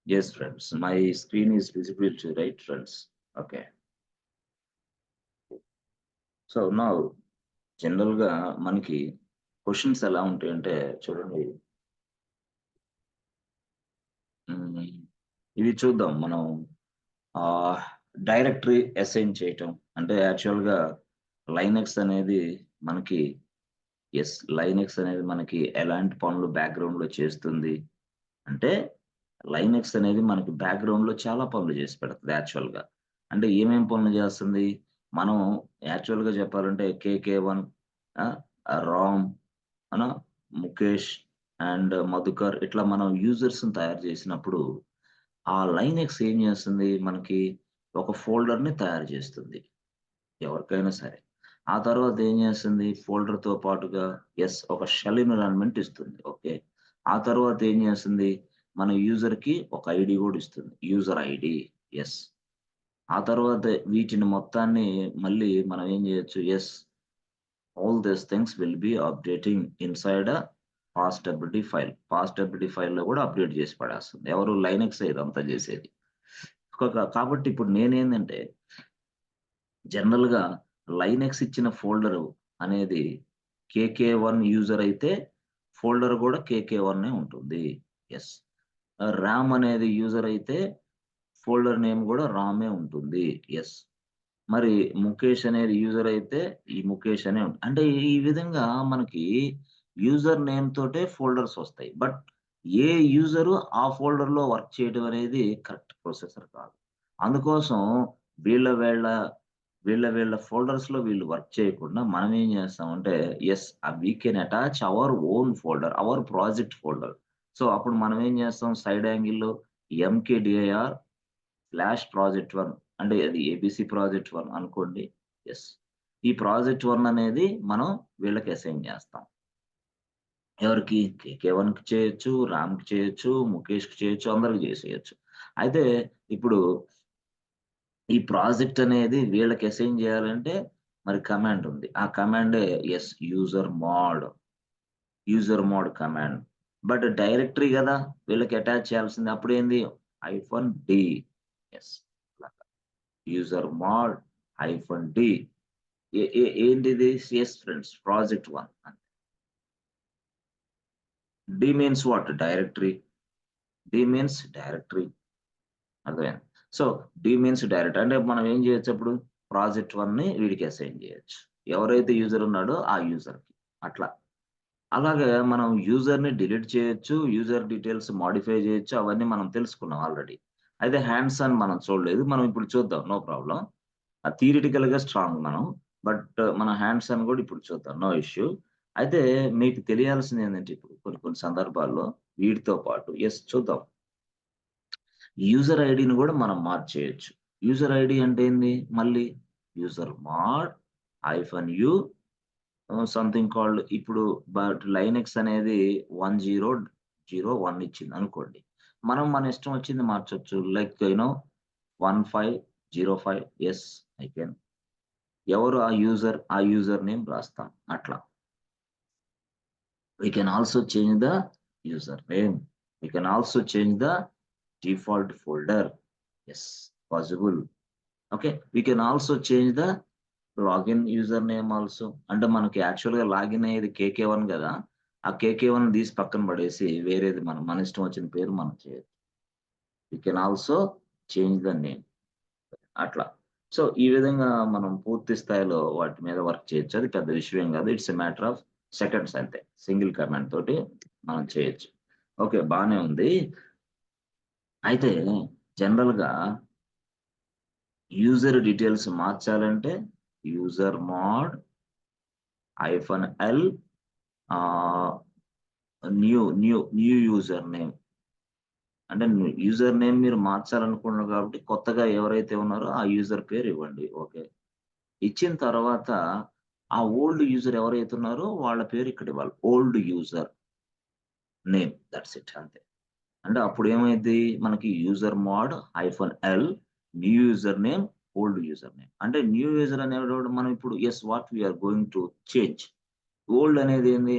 Yes, friends. My screen is visible to right, friends. Okay. So now జనరల్గా మనకి questions ఎలా ఉంటాయంటే చూడండి. ఇవి చూద్దాం మనం. డైరెక్టరీ అసైన్ చేయటం అంటే యాక్చువల్గా లైనక్స్ అనేది మనకి లైనక్స్ అనేది మనకి ఎలాంటి పనులు బ్యాక్గ్రౌండ్ లో చేస్తుంది అంటే లైనక్స్ అనేది మనకి బ్యాక్గ్రౌండ్ లో చాలా పనులు చేసి పెడుతుంది యాక్చువల్ గా. అంటే ఏమేం పనులు చేస్తుంది మనం యాక్చువల్ గా చెప్పాలంటే కేకే1, రామ్, అన ముఖేష్ అండ్ మధుకర్ ఇట్లా మనం యూజర్స్ తయారు చేసినప్పుడు ఆ లైనక్స్ ఏం చేస్తుంది మనకి ఒక ఫోల్డర్ ని తయారు చేస్తుంది ఎవరికైనా సరే. ఆ తర్వాత ఏం చేస్తుంది ఫోల్డర్‌తో పాటుగా ఒక షెల్ ఎన్విరాన్మెంట్ ఇస్తుంది. ఓకే. ఆ తర్వాత ఏం చేస్తుంది మన యూజర్‌కి ఒక ఐడీ గూడా ఇస్తుంది. User ID. యెస్. ఆ తర్వాత వీటిని మొత్తాన్ని మళ్ళీ మనం ఏం చేయొచ్చు all this things will be updating inside passwd file. Passwd ఫైల్‌లో కూడా అప్డేట్ చేసి పడేస్తుంది. ఎవరు లైనక్సే ఇదంతా చేసేది. కాబట్టి ఇప్పుడు నేనేందంటే జనరల్‌గా లైనక్స్ ఇచ్చిన ఫోల్డరు అనేది కేకే1 యూజర్ అయితే ఫోల్డర్ గూడా కేకే1 ఉంటుంది. యెస్. రామ్ అనేది యూజర్ అయితే ఫోల్డర్ నేమ్ గూడా రామే ఉంటుంది. యెస్. మరి ముఖేష్ అనేది యూజర్ అయితే ఈ ముఖేష్ అనే అంటే ఈ విధంగా మనకి యూజర్ నేమ్ తోటే ఫోల్డర్స్ వస్తాయి. బట్ ఏ యూజరు ఆ ఫోల్డర్‌లో వర్క్ చేయడం అనేది కరెక్ట్ ప్రొసెసర్ కాదు. అందుకోసం వీళ్ళ వీళ్ళ వీళ్ళ ఫోల్డర్స్‌లో వీళ్ళు వర్క్ చేయకుండా మనం ఏం చేస్తామంటే we can attach our own folder, our project folder. So, అప్పుడు మనం ఏం చేస్తాం సైడ్ యాంగిల్‌లో ఎంకేడిఐఆర్ స్లాష్ ప్రాజెక్ట్1 అంటే అది ఏబీసీ ప్రాజెక్ట్1 అనుకోండి. యెస్. ఈ ప్రాజెక్ట్1 అనేది మనం వీళ్ళకి అసైన్ చేస్తాం. ఎవరికి? కేకే1కి చేయొచ్చు, రామ్‌కి చేయొచ్చు, ముఖేష్‌కి చేయొచ్చు, అందరికి చేసేయొచ్చు. అయితే ఇప్పుడు ఈ ప్రాజెక్ట్ అనేది వీళ్ళకి అసైన్ చేయాలంటే మరి కమాండ్ ఉంది. ఆ కమాండే user mode command. But directory గదా! వీళ్ళకి అటాచ్ చేయాల్సింది. అప్పుడేంది -d. Yes. User mode -d. ఏంటిది? Friends project one. D means what? Directory. D means directory. అర్థమైంది. సో, డి మీన్స్ డైరెక్ట్ అంటే మనం ఏం చేయొచ్చు అప్పుడు ప్రాజెక్ట్1ని వీడికి అసైన్ చేయొచ్చు. ఎవరైతే యూజర్ ఉన్నాడో ఆ యూజర్‌కి. అట్లా. అలాగే మనం యూజర్‌ని డిలీట్ చేయొచ్చు. యూజర్ డీటెయిల్స్ మోడిఫై చేయొచ్చు. అవన్నీ మనం తెలుసుకున్నాం ఆల్రెడీ. అయితే హ్యాండ్స్ ఆన్ మనం చూడలేదు. మనం ఇప్పుడు చూద్దాం. No problem. థియరిటికల్‌గా స్ట్రాంగ్ మనం. బట్ మన హ్యాండ్స్ ఆన్ కూడా ఇప్పుడు చూద్దాం. No issue. అయితే మీకు తెలియాల్సింది ఏందంటే ఇప్పుడు కొన్ని కొన్ని సందర్భాల్లో వీటితో పాటు చూద్దాం. యూజర్ ఐడీని గూడా మనం మార్చేయొచ్చు. యూజర్ ఐడీ అంటే ఏంది? మళ్ళీ user mode -u something called ఇప్పుడు లైనక్స్ అనేది 1001 ఇచ్చిందనుకోండి. మనం మన ఇష్టం వచ్చింది మార్చొచ్చు. Like 1505 I can. ఎవరు ఆ యూజర్ నేమ్ రాస్తాం అట్లా. We can also change the username. We can also change the default folder. Yes, possible. Okay. We can also change the login user name also. అంటే మనకి యాక్చువల్‌గా లాగిన్ అయ్యేది కేకే1 గదా! ఆ కేకే1 తీసి పక్కన పడేసి వేరేది మన ఇష్టం వచ్చిన పేరు మనం చేయొచ్చు. We can also change the name. అట్లా. సో, ఈ విధంగా మనం పూర్తి స్థాయిలో వాటి మీద వర్క్ చేయొచ్చు. అది పెద్ద విషయం గాదు. It's a matter of seconds అంతే. సింగిల్ కమాండ్ తోటి మనం చేయొచ్చు. ఓకే. బానే ఉంది. అయితే జనరల్‌గా యూజర్ డీటెయిల్స్ మార్చాలంటే యూజర్ మోడ్ -l ఆహ్, న్యూ యూజర్ నేమ్. అంటే యూజర్ నేమ్ మీరు మార్చాలనుకున్నారు కాబట్టి కొత్తగా ఎవరైతే ఉన్నారో ఆ యూజర్ పేరు ఇవ్వండి. ఓకే. ఇచ్చిన తర్వాత ఆ ఓల్డ్ యూజర్ ఎవరైతే ఉన్నారో వాళ్ళ పేరు ఇక్కడ ఇవ్వాలి. Old user name that's it అంతే. అంటే అప్పుడు ఏమైద్ది మనకి user mode -l new user name, old user name. అంటే న్యూ యూజర్ అనేవాడు మనం ఇప్పుడు what we are going to change. Old అనేది ఏంది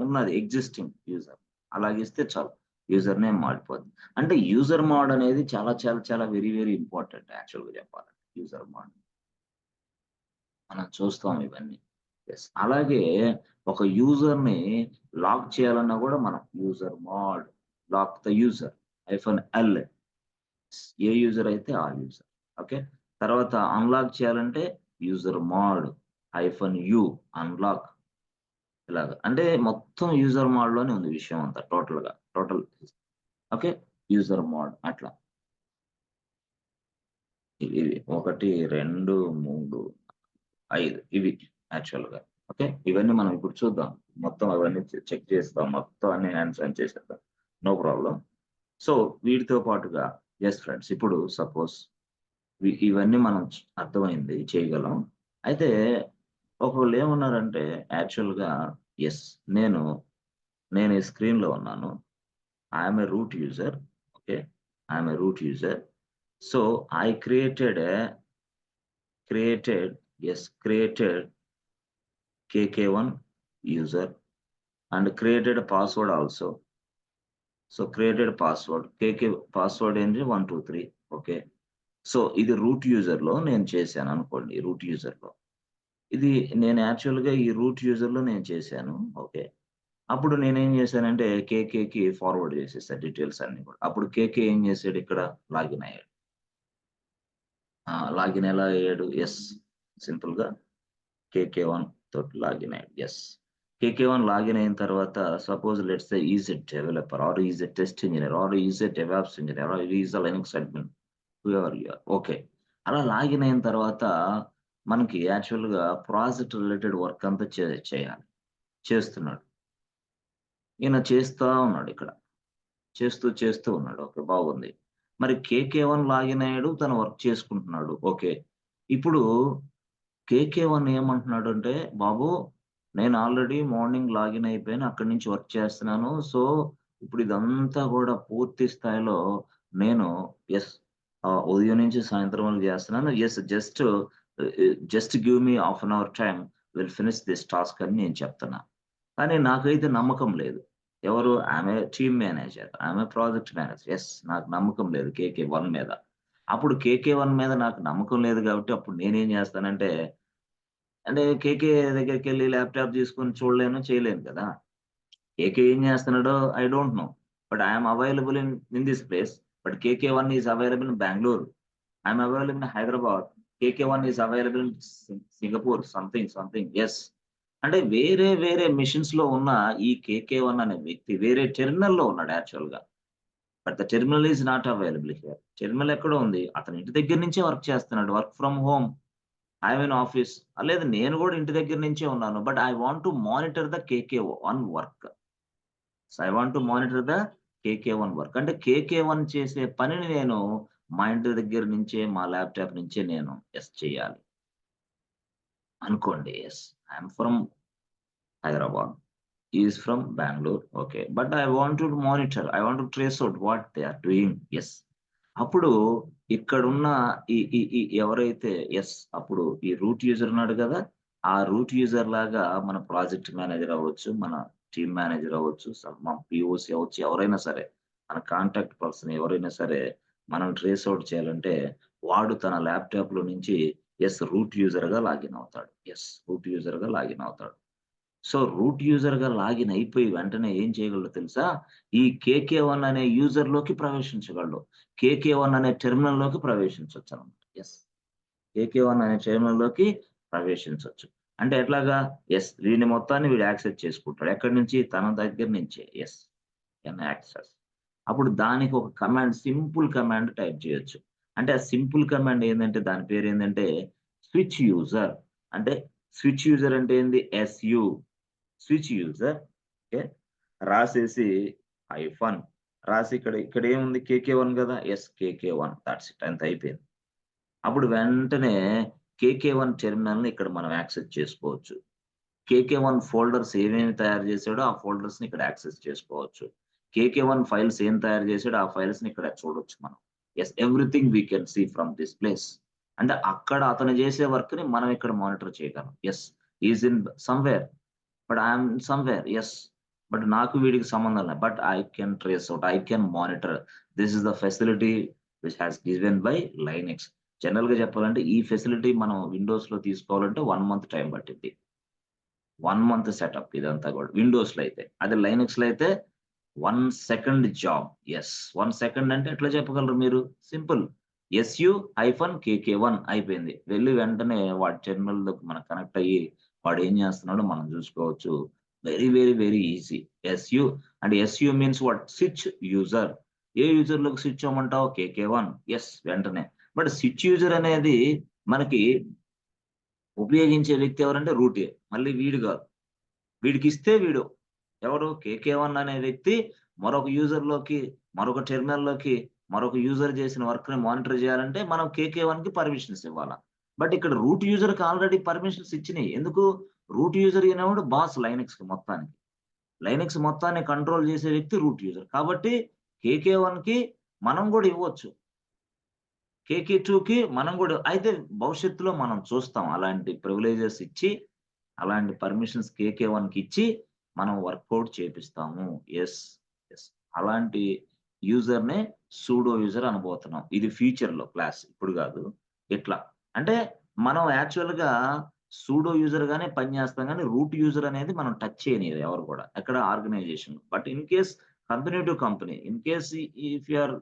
ఉన్నది ఎగ్జిస్టింగ్ యూజర్. అలాగిస్తే చాలు. యూజర్ నేమ్ మారిపోద్ది. అంటే యూజర్ మోడ్ అనేది చాలా చాలా చాలా వెరీ వెరీ ఇంపార్టెంట్ యాక్చువల్‌గా చెప్పాలంటే. User mode. మనం చూస్తాం ఇవన్నీ. యెస్. అలాగే ఒక యూజర్‌ని లాక్ చేయాలన్నా గూడా మనం user mod, lock the user -L ఏ యూజర్ అయితే ఆ యూజర్. ఓకే. తర్వాత అన్‌లాక్ చేయాలంటే యూజర్ మోడ్ -U అన్‌లాక్ ఇలాగ. అంటే మొత్తం యూజర్ మోడ్‌లోనే ఉంది విషయం అంతా టోటల్‌గా. ఓకే. యూజర్ మోడ్ అట్లా. ఇవి 1, 2, 3, 5 ఇవి యాక్చువల్‌గా. ఓకే. ఇవన్నీ మనం ఇప్పుడు చూద్దాం. మొత్తం అవన్నీ చెక్ చేస్తాం. మొత్తం అన్ని హ్యాండ్స్ ఆన్ చేసేద్దాం. No problem. సో, వీటితో పాటుగా యెస్ ఫ్రెండ్స్. ఇప్పుడు సపోజ్ ఇవన్నీ మనం అర్థమైంది చేయగలం. అయితే ఒకళ్ళేమన్నారంటే యాక్చువల్‌గా యెస్. నేను, నేను ఈ స్క్రీన్‌లో ఉన్నాను. I am a root user. Okay. I am a root user. So, I created KK1 user and created a password also. So, created a password. KK password ఏంటి 1, 2, 3 ఓకే. సో, ఇది రూట్ యూజర్‌లో నేను చేశాననుకోండి. Route యూజర్‌లో. ఇది నేను యాక్చువల్‌గా ఈ route యూజర్‌లో నేను చేశాను. Okay. అప్పుడు నేనేం చేశానంటే కేకేకి ఫార్వర్డ్ చేసేసా డీటెయిల్స్ అన్నీ కూడా. అప్పుడు కేకే ఏం చేసాడు ఇక్కడ లాగిన్ అయ్యాడు. లాగిన్ ఎలా అయ్యాడు? యెస్. సింపుల్‌గా కేకే1 తోటి లాగిన్ అయ్యాడు. యెస్. కేకే1 లాగిన్ అయిన తర్వాత suppose let's say is a developer or is a test engineer or is a devops engineer or is a Linux admin whoever you are. Okay. అలా login అయిన తర్వాత మనకి యాక్చువల్‌గా ప్రాజెక్ట్ రిలేటెడ్ వర్క్ అంతా చేయాలి. చేస్తున్నాడు. ఈయన చేస్తా ఉన్నాడిక్కడ. చేస్తూ ఉన్నాడు. ఓకే. బాగుంది. మరి కేకే1 లాగిన్ అయ్యాడు. తను వర్క్ చేసుకుంటున్నాడు. ఓకే. ఇప్పుడు కేకే1 ఏమంటున్నాడంటే, "బాబు నేను ఆల్రెడీ మార్నింగ్ లాగిన్ అయిపోయాను. అక్కడి నుంచి వర్క్ చేస్తున్నాను. సో, ఇప్పుడు ఇదంతా గూడా పూర్తి స్థాయిలో నేను యెస్ ఉదయం నుంచి సాయంత్రం వరకు చేస్తున్నాను. Yes just give me half an hour time. Will finish this task" అని నేను చెప్తున్నా. కానీ నాకైతే నమ్మకం లేదు. ఎవరు? ఆమె టీమ్ మేనేజర్. ఆమె ప్రాజెక్ట్ మేనేజర్. యెస్. నాకు నమ్మకం లేదు కేకే1 మీద. అప్పుడు కేకే1 మీద నాకు నమ్మకం లేదు గాబట్టి అప్పుడు నేనేం జేస్తానంటే అంటే కేకే దగ్గరికెళ్ళి ల్యాప్‌టాప్ తీసుకొని చూడలేను, చేయలేను కదా! కేకే ఏం చేస్తున్నాడో I don't know. But I am available in this place. But K K one is available in Bengaluru. I am available in Hyderabad. K K one is available in Singapore something. Yes. అంటే వేరే వేరే మిషన్స్‌లో ఉన్న ఈ కేకే1 అనే వ్యక్తి వేరే టెర్మినల్‌లో ఉన్నాడు యాక్చువల్‌గా. But the terminal is not available here. Terminal ఎక్కడో ఉంది. అతను ఇంటి దగ్గర నుంచే వర్క్ చేస్తున్నాడు. Work from home. I am in office. లేదు నేను గూడా ఇంటి దగ్గర నుంచే ఉన్నాను. But I want to monitor the K K one work. So, I want to monitor the K K one work. అంటే కేకే1 చేసే పనిని నేను మా ఇంటి దగ్గర నుంచే, మా ల్యాప్‌టాప్ నుంచే నేను చేయాలి అనుకోండి. Yes. I am from Hyderabad. He is from Bengaluru. Okay. But I want to monitor. I want to trace out what they are doing. Yes. అప్పుడు ఇక్కడున్న ఈ ఎవరైతే అప్పుడు ఈ రూట్ యూజర్ ఉన్నాడు గదా! ఆ రూట్ యూజర్ లాగా మన ప్రాజెక్ట్ మేనేజర్ అవ్వచ్చు, మన టీమ్ మేనేజర్ అవ్వచ్చు, మన పీఓసీ అవ్వచ్చు, ఎవరైనా సరే, మన కాంటాక్ట్ పర్సన్ ఎవరైనా సరే, మనం ట్రేస్ ఔట్ చేయాలంటే, వాడు తన ల్యాప్‌టాప్‌లో నుంచి రూట్ యూజర్‌గా లాగిన్ అవుతాడు. రూట్ యూజర్‌గా లాగిన్ అవుతాడు. సో, రూట్ యూజర్‌గా లాగిన్ అయిపోయి వెంటనే ఏం చేయగలడో తెలుసా? ఈ కేకే1 అనే యూజర్‌లోకి ప్రవేశించగలడు. కేకే1 అనే టెర్మినల్‌లోకి ప్రవేశించొచ్చనమాట. కేకే1 అనే టెర్మినల్‌లోకి ప్రవేశించొచ్చు. అంటే ఎట్లాగా? వీడిని మొత్తాన్ని వీడు యాక్సెస్ చేసుకుంటాడు. ఎక్కడి నుంచి? తన దగ్గర నుంచే. Can access. అప్పుడు దానికి ఒక కమాండ్ సింపుల్ కమాండ్ టైప్ చేయొచ్చు. అంటే ఆ సింపుల్ కమాండ్ ఏందంటే దాని పేరేందంటే స్విచ్ యూజర్. అంటే స్విచ్ యూజర్ అంటే ఏంది? Switch user okay. రాసేసి హైఫన్ రాసి ఇక్కడ ఏముంది కేకే1 గదా! కేకే1 థాట్స్ ఇట్ అంతే అయిపోయింది. అప్పుడు వెంటనే కేకే1 టెర్మినల్‌ని ఇక్కడ మనం యాక్సెస్ చేసుకోవచ్చు. కేకే1 ఫోల్డర్స్ ఏమేమి తయారు చేసాడో ఆ ఫోల్డర్స్‌ని ఇక్కడ యాక్సెస్ చేసుకోవచ్చు. కేకే1 ఫైల్స్ ఏం తయారు చేసాడో ఆ ఫైల్స్‌ని ఇక్కడ చూడొచ్చు మనం. Everything we can see from this place. అంటే అక్కడ అతను చేసే వర్క్‌ని మనం ఇక్కడ మానిటర్ చేయగలం. He is in somewhere. But I am somewhere. But నాకు వీడికి సంబంధం లేదు. But I can trace out, I can monitor. This is the facility which has given by Linux. General గా చెప్పాలంటే ఈ ఫెసిలిటీ మనం విండోస్ లో తీసుకోవాలంటే 1 మంత్ టైం పట్టింది. 1 మంత్ సెటప్ ఇదంతా కూడా విండోస్ లో అయితే. అదే లైనెక్స్ లో అయితే 1 సెకండ్ జాబ్. ఎస్, 1 సెకండ్ అంటే ఎట్లా చెప్పగలరు మీరు? సింపుల్, SU-KK1 అయిపోయింది. వెళ్లి వెంటనే వాడి టెర్మినల్ మనం కనెక్ట్ అయ్యి వాడు ఏం చేస్తున్నాడో మనం చూసుకోవచ్చు. Very very very easy. SU అంటే SU means what? Switch user. ఏ యూజర్ లోకి స్విచ్ అవ్వమంటావు? KK1. ఎస్, వెంటనే. బట్ స్విచ్ యూజర్ అనేది మనకి ఉపయోగించే వ్యక్తి ఎవరంటే రూటే. మళ్ళీ వీడు కాదు. వీడికిస్తే వీడు ఎవరు? KK1 అనే వ్యక్తి మరొక యూజర్‌లోకి, మరొక టెర్మినల్‌లోకి, మరొక యూజర్ చేసిన వర్క్‌ని మానిటర్ చేయాలంటే మనం KK1కి పర్మిషన్స్ ఇవ్వాల. బట్ ఇక్కడ రూట్ యూజర్‌కి ఆల్రెడీ పర్మిషన్స్ ఇచ్చినియి. ఎందుకు? రూట్ యూజర్ అనేవాడు బాస్ లైనక్స్‌కి మొత్తానికి. లైనక్స్ మొత్తాన్ని కంట్రోల్ చేసే వ్యక్తి రూట్ యూజర్. కాబట్టి KK1కి మనం కూడా ఇవ్వచ్చు. KK2కి మనం కూడా అయితే భవిష్యత్తులో మనం చూస్తాం. అలాంటి ప్రివిలేజెస్ ఇచ్చి, అలాంటి పర్మిషన్స్ KK1కి ఇచ్చి మనం వర్కౌట్ చేపిస్తాము. యెస్. యెస్. అలాంటి యూజర్‌నే సూడో యూజర్ అనబోతున్నాం. ఇది ఫ్యూచర్‌లో క్లాస్. ఇప్పుడు గాదు. ఎట్లా? అంటే మనం యాక్చువల్‌గా సూడో యూజర్‌గానే పనిచేస్తాం గానీ, రూట్ యూజర్ అనేది మనం టచ్ చేయనీయరు ఎవరు కూడా. ఎక్కడ organisation. But in case company to company, in case if you are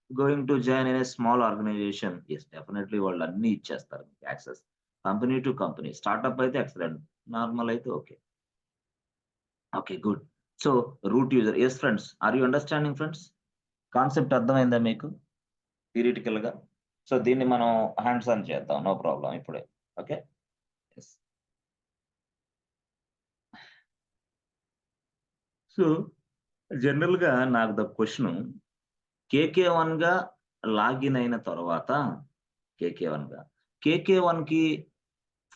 going to join in a small organisation, yes definitely వాళ్ళు అన్నీ ఇచ్చేస్తారు మీకు access. Company to company. Startup అయితే ఎక్సలెంట్. నార్మల్ అయితే okay. Okay. Good. So, root user. Yes friends. Are you understanding friends? Concept అర్థమైందా మీకు? థియరిటికల్‌గా. So, దీన్ని మనం హ్యాండ్స్ ఆన్ చేద్దాం. నో ప్రాబ్లమ్ ఇప్పుడే. ఓకే. యెస్. సో, జనరల్‌గా నాకు ద క్వెషను కేకే1గా లాగిన్ అయిన తర్వాత కేకే1గా కేకే1కి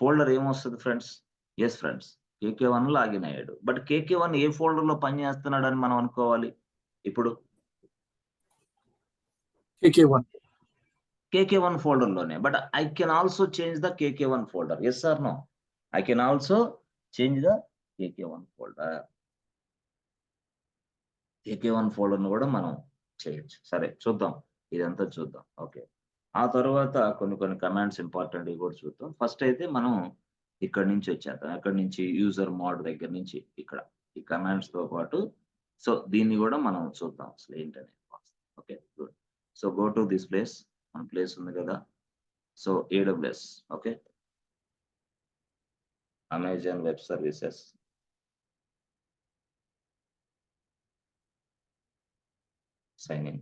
ఫోల్డర్ ఏమొస్తది friends? Yes friends. K K one login అయ్యాడు. బట్ కేకే1 ఏ ఫోల్డర్‌లో పనిచేస్తున్నాడని మనం అనుకోవాలి ఇప్పుడు? KK1. KK1 ఫోల్డర్‌లోనే. But I can also change the KK1 folder. Yes or no? I can also change the KK1 folder. KK1 ఫోల్డర్‌ని గూడా మనం చేయొచ్చు. సరే చూద్దాం. ఇదంతా చూద్దాం. ఓకే. ఆ తరువాత కొన్ని కొన్ని కమాండ్స్ ఇంపార్టెంట్‌వి గూడా చూద్దాం. ఫస్ట్ అయితే మనం ఇక్కడి నుంచి వచ్చేద్దాం. ఎక్కడి నుంచి? యూజర్ మోడ్ దగ్గర నుంచి ఇక్కడ. ఈ కమాండ్స్‌తో పాటు సో, దీన్ని గూడా మనం చూద్దాం అసలేంటనేది. Okay. Good. So, go to this place. మన ప్లేస్ ఉంది గదా! So, AWS. Okay. Amazon web services. Sign in.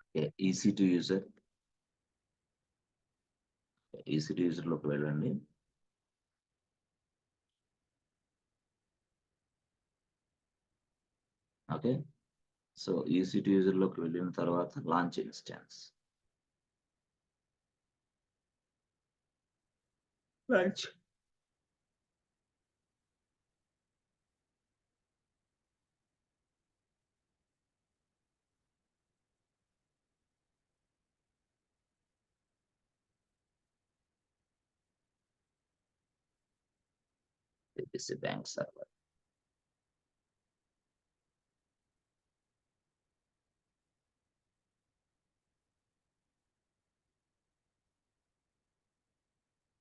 Okay. EC2 user. EC2 యూజర్‌లోకి వెళ్ళండి. ఓకే. సో, EC2 యూజర్‌లోకి వెళ్ళిన తర్వాత launch instance. Launch. ABC bank server.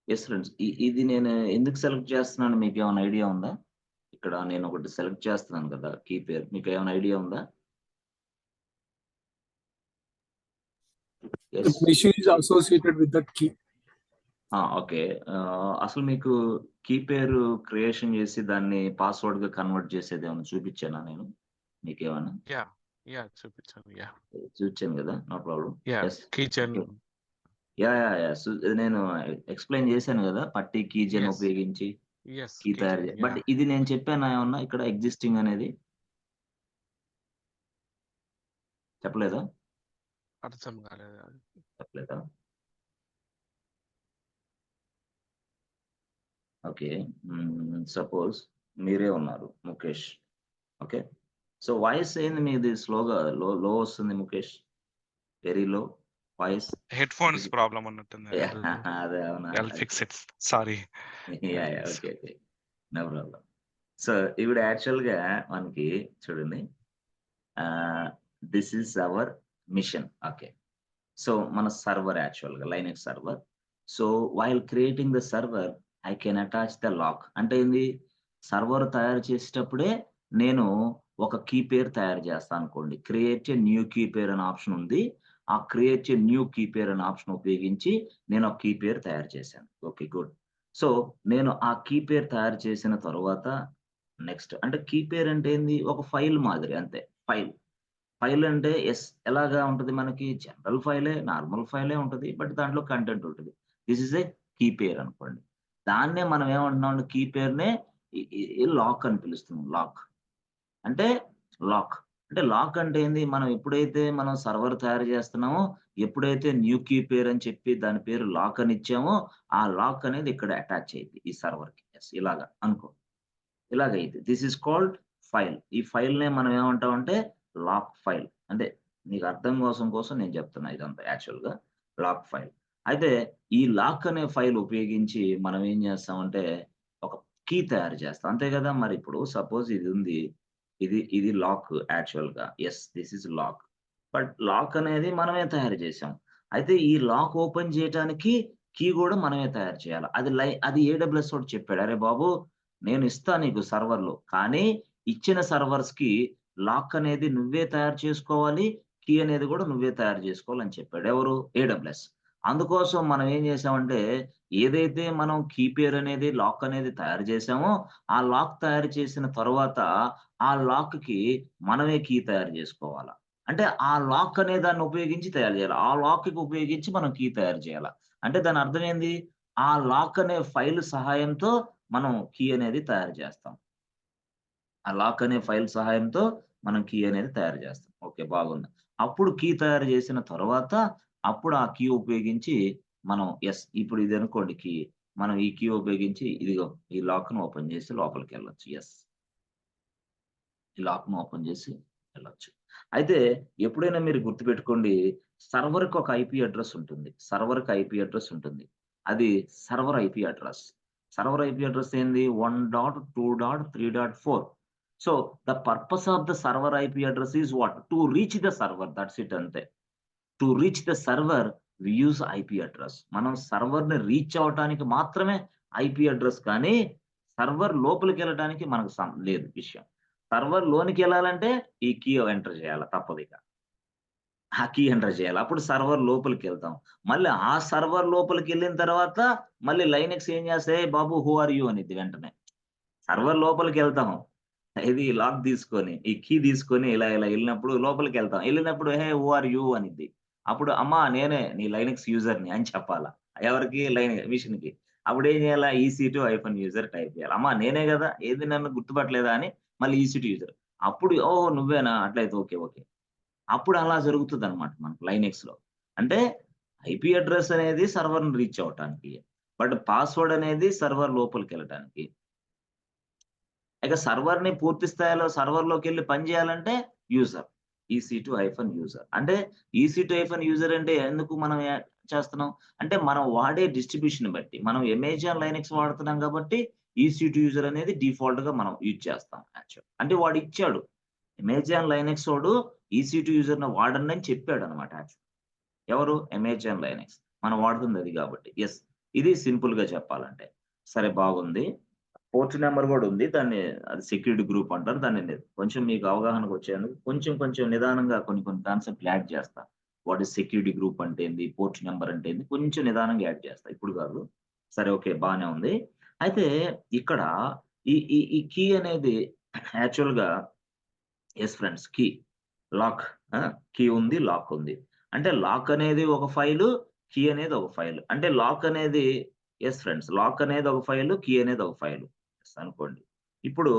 Yes friends. ఇది నేను ఎందుకు సెలెక్ట్ చేస్తున్నానో మీకేమైనా ఐడియా ఉందా? ఇక్కడ నేను ఒకటి సెలెక్ట్ చేస్తున్నాను కదా! కీ పేరు. మీకేమైనా ఐడియా ఉందా? The yes. machine is associated with that key. Okay. అసలు మీకు కీ పేరు క్రియేషన్ చేసి దాన్ని పాస్వర్డ్‌గా కన్వర్ట్ చేసేదేమన్నా చూపిచ్చానా నేను? మీకేమన్నా? యాహ్! యాహ్! చూపించాను. యాహ్! చూపిచ్చాను గదా! No problem. Yeah! Yes. Keygen. Okay. Yeah! నేను ఎక్స్‌ప్లెయిన్ చేశాను గదా! పట్టీ కీజెన్ యెస్. ఉపయోగించి యెస్. కీ తయారు కీచెన్. But yeah! ఇది నేను చెప్పానా ఏమన్నా ఇక్కడ ఎగ్జిస్టింగ్ అనేది? చెప్పలేదా? అర్థం కాలేదు. చెప్పలేదా? ఓకే. సపోజ్ మీరే ఉన్నారు ముఖేష్. ఓకే. సో వాయిస్ ఏంది మీది స్లోగా లో వస్తుంది Mukesh. Very low voice. Headphones problem ఉన్నట్టుంది. అదే అవునా? I'll fix it. Sorry. Okay. No problem. So ఇప్పుడు యాక్చువల్‌గా మనకి చూడండి. This is our machine. Okay. So మన సర్వర్ యాక్చువల్‌గా Linux server. So while creating the server I can attach the lock. అంటే ఏంది? సర్వర్ తయారు చేసేటప్పుడే నేను ఒక కీ పేరు తయారు చేస్తా అనుకోండి. Create a new key pair అనే ఆప్షన్ ఉంది. ఆ create a new key pair అనే ఆప్షన్ ఉపయోగించి నేను ఒక కీ పేరు తయారు చేశాను. ఓకే. గుడ్. సో నేను ఆ కీ పేరు తయారు చేసిన తరువాత నెక్స్ట్ అంటే కీ పేర్ అంటే ఏంది? ఒక ఫైల్ మాదిరి అంతే. ఫైల్. ఫైల్ అంటే ఎలాగా ఉంటది మనకి జనరల్ ఫైలే, నార్మల్ ఫైలే ఉంటది. బట్ దాంట్లో కంటెంట్ ఉంటది. This is a key pair అనుకోండి. దాన్నే మనం ఏమంటున్నాం అంటే కీ పేర్‌నే లాక్ అని పిలుస్తున్నాం. లాక్. అంటే లాక్. అంటే లాక్ అంటే ఏంది? మనం ఎప్పుడైతే మనం సర్వర్ తయారు చేస్తున్నామో, ఎప్పుడైతే న్యూ కీ పేర్ అని చెప్పి దాని పేరు లాక్ అని ఇచ్చామో, ఆ లాక్ అనేది ఇక్కడ అటాచ్ అయ్యిద్ది ఈ సర్వర్‌కి. ఇలాగా అనుకో. ఇలాగైద్ది. This is called file. ఈ ఫైల్‌నే మనం ఏమంటామంటే లాక్ ఫైల్. అంటే నీకు అర్థం కోసం నేను చెప్తున్నా ఇదంతా యాక్చువల్‌గా లాక్ ఫైల్. అయితే ఈ లాక్ అనే ఫైల్ ఉపయోగించి మనం ఏం చేస్తామంటే ఒక కీ తయారు చేస్తాం. అంతే కదా! మరి ఇప్పుడు సపోజ్ ఇది ఉంది. ఇది లాక్ యాక్చువల్‌గా. This is lock. But lock అనేది మనమే తయారు చేసాం. అయితే ఈ లాక్ ఓపెన్ చేయటానికి కీ గూడా మనమే తయారు చేయాల. అది ఏడబ్ల్యూఎస్ వాడు చెప్పాడు. "అరే బాబు! నేను ఇస్తా నీకు సర్వర్‌లు. కానీ ఇచ్చిన సర్వర్స్‌కి లాక్ అనేది నువ్వే తయారు చేసుకోవాలి. కీ అనేది గూడా నువ్వే తయారు చేసుకోవాలని చెప్పాడు. ఎవరు? ఏడబ్ల్యూఎస్. అందుకోసం మనం ఏం చేసామంటే, ఏదైతే మనం కీ పేర్ అనేది, లాక్ అనేది తయారు చేసామో, ఆ లాక్ తయారు చేసిన తరువాత, ఆ లాక్‌కి మనమే కీ తయారు చేసుకోవాల. అంటే ఆ లాక్ అనే దాన్ని ఉపయోగించి తయారు చేయాల. ఆ లాక్‌కి ఉపయోగించి మనం కీ తయారు చేయాల. అంటే దాని అర్థం ఏంది? ఆ లాక్ అనే ఫైల్ సహాయంతో మనం కీ అనేది తయారు చేస్తాం. ఆ లాక్ అనే ఫైల్ సహాయంతో మనం కీ అనేది తయారు చేస్తాం. ఓకే. బాగుంది. అప్పుడు కీ తయారు చేసిన తరువాత, అప్పుడు ఆ కీ ఉపయోగించి మనం ఇప్పుడు ఇదనుకోండి కీ. మనం ఈ కీ ఉపయోగించి ఇదిగో ఈ లాక్‌ని ఓపెన్ చేసి లోపలికెళ్ళొచ్చు. ఈ లాక్‌ని ఓపెన్ చేసి వెళ్ళొచ్చు. అయితే ఎప్పుడైనా మీరు గుర్తుపెట్టుకోండి సర్వర్‌కి ఒక ఐపీ అడ్రెస్ ఉంటుంది. సర్వర్‌కి ఐపీ అడ్రెస్ ఉంటుంది. అది server IP address. Server IP address ఏంది 1.2.3.4. So, the purpose of the server IP address is what? To reach the server that's it అంతే. To reach the server we use IP address. మనం సర్వర్‌ని reach అవ్వటానికి మాత్రమే IP address కానీ, server లోపలికెళ్ళటానికి మనకు లేదు విషయం. సర్వర్ లోనికెళ్ళాలంటే ఈ కీ ఎంటర్ చేయాల తప్పదిక. ఆ కీ ఎంటర్ చేయాలి. అప్పుడు సర్వర్ లోపలికెళ్తాం. మళ్ళీ ఆ సర్వర్ లోపలికెళ్ళిన తర్వాత మళ్ళీ లైనక్స్ ఏం చేస్తాయి, "ఏయ్ బాబు హూ ఆర్ యూ" అనిద్ది వెంటనే. సర్వర్ లోపలికెళ్తాం. ఇది లాక్ తీసుకొని, ఈ కీ తీసుకొని ఇలా ఎళ్ళినప్పుడు లోపలికెళ్తాం. ఎళ్ళినప్పుడు "హే! హూ ఆర్ యూ" అనిద్ది. అప్పుడు "అమ్మా నేనే నీ లైనక్స్ యూజర్‌ని" అని చెప్పాలా. ఎవరికి? మిషన్‌కి. అప్పుడేం చేయాలా? ఈసీ2 హైఫన్ యూజర్ టైప్ చేయాలి. అమ్మా నేనే గదా! ఏది నన్ను గుర్తుపట్టలేదా అని మళ్ళీ ఈసీ2 యూజర్. అప్పుడు ఓహ్! నువ్వేనా? అట్లయితే ఓకే. అప్పుడు అలా జరుగుతదనమాట మనకు లైనక్స్‌లో. అంటే ఐపీ అడ్రెస్ అనేది సర్వర్‌ని రీచ్ అవ్వటానికి. బట్ పాస్వర్డ్ అనేది సర్వర్ లోపలికెళ్ళటానికి. ఇక సర్వర్‌ని పూర్తి స్థాయిలో సర్వర్‌లోకెళ్ళి పని చేయాలంటే యూజర్. ఈసీ2 hyphen user. అంటే ఈసీ2 హైఫన్ యూజర్ అంటే ఎందుకు మనం చేస్తున్నాం? అంటే మనం వాడే డిస్ట్రిబ్యూషన్ బట్టి. మనం అమెజాన్ లైనక్స్ వాడుతున్నాం కాబట్టి ఈసీ2 యూజర్ అనేది డిఫాల్ట్‌గా మనం యూజ్ చేస్తాం యాక్చువల్. అంటే వాడిచ్చాడు. అమెజాన్ లైనక్స్ వోడు ఈసీ2 యూజర్‌ని వాడండి అని చెప్పాడన్నమాట యాక్చువల్. ఎవరు? Amazon Linux. మనం వాడుతుంది అది గాబట్టి. ఇది సింపుల్‌గా చెప్పాలంటే. సరే బాగుంది. పోర్ట్ నంబర్ గూడా ఉంది. అది సెక్యూరిటీ గ్రూప్ అంటారు. కొంచెం మీకు అవగాహనకొచ్చేందుకు కొంచెం నిదానంగా కొన్ని కాన్సెప్ట్‌లు యాడ్ చేస్తా. వాట్ ఈస్ సెక్యూరిటీ గ్రూప్ అంటే ఏంది? పోర్ట్ నంబర్ అంటే ఏంది? కొంచెం నిదానంగా యాడ్ చేస్తా. ఇప్పుడు గాదు. సరే ఓకే. బానే ఉంది. అయితే ఇక్కడ ఈ కీ అనేది యాక్చువల్‌గా ఫ్రెండ్స్ కీ. లాక్. ఆ! కీ ఉంది, లాక్ ఉంది. అంటే లాక్ అనేది ఒక ఫైలు, కీ అనేది ఒక ఫైలు. అంటే లాక్ అనేది ఫ్రెండ్స్. లాక్ అనేది ఒక ఫైలు, కీ అనేది ఒక ఫైలు. అనుకోండి. ఇప్పుడు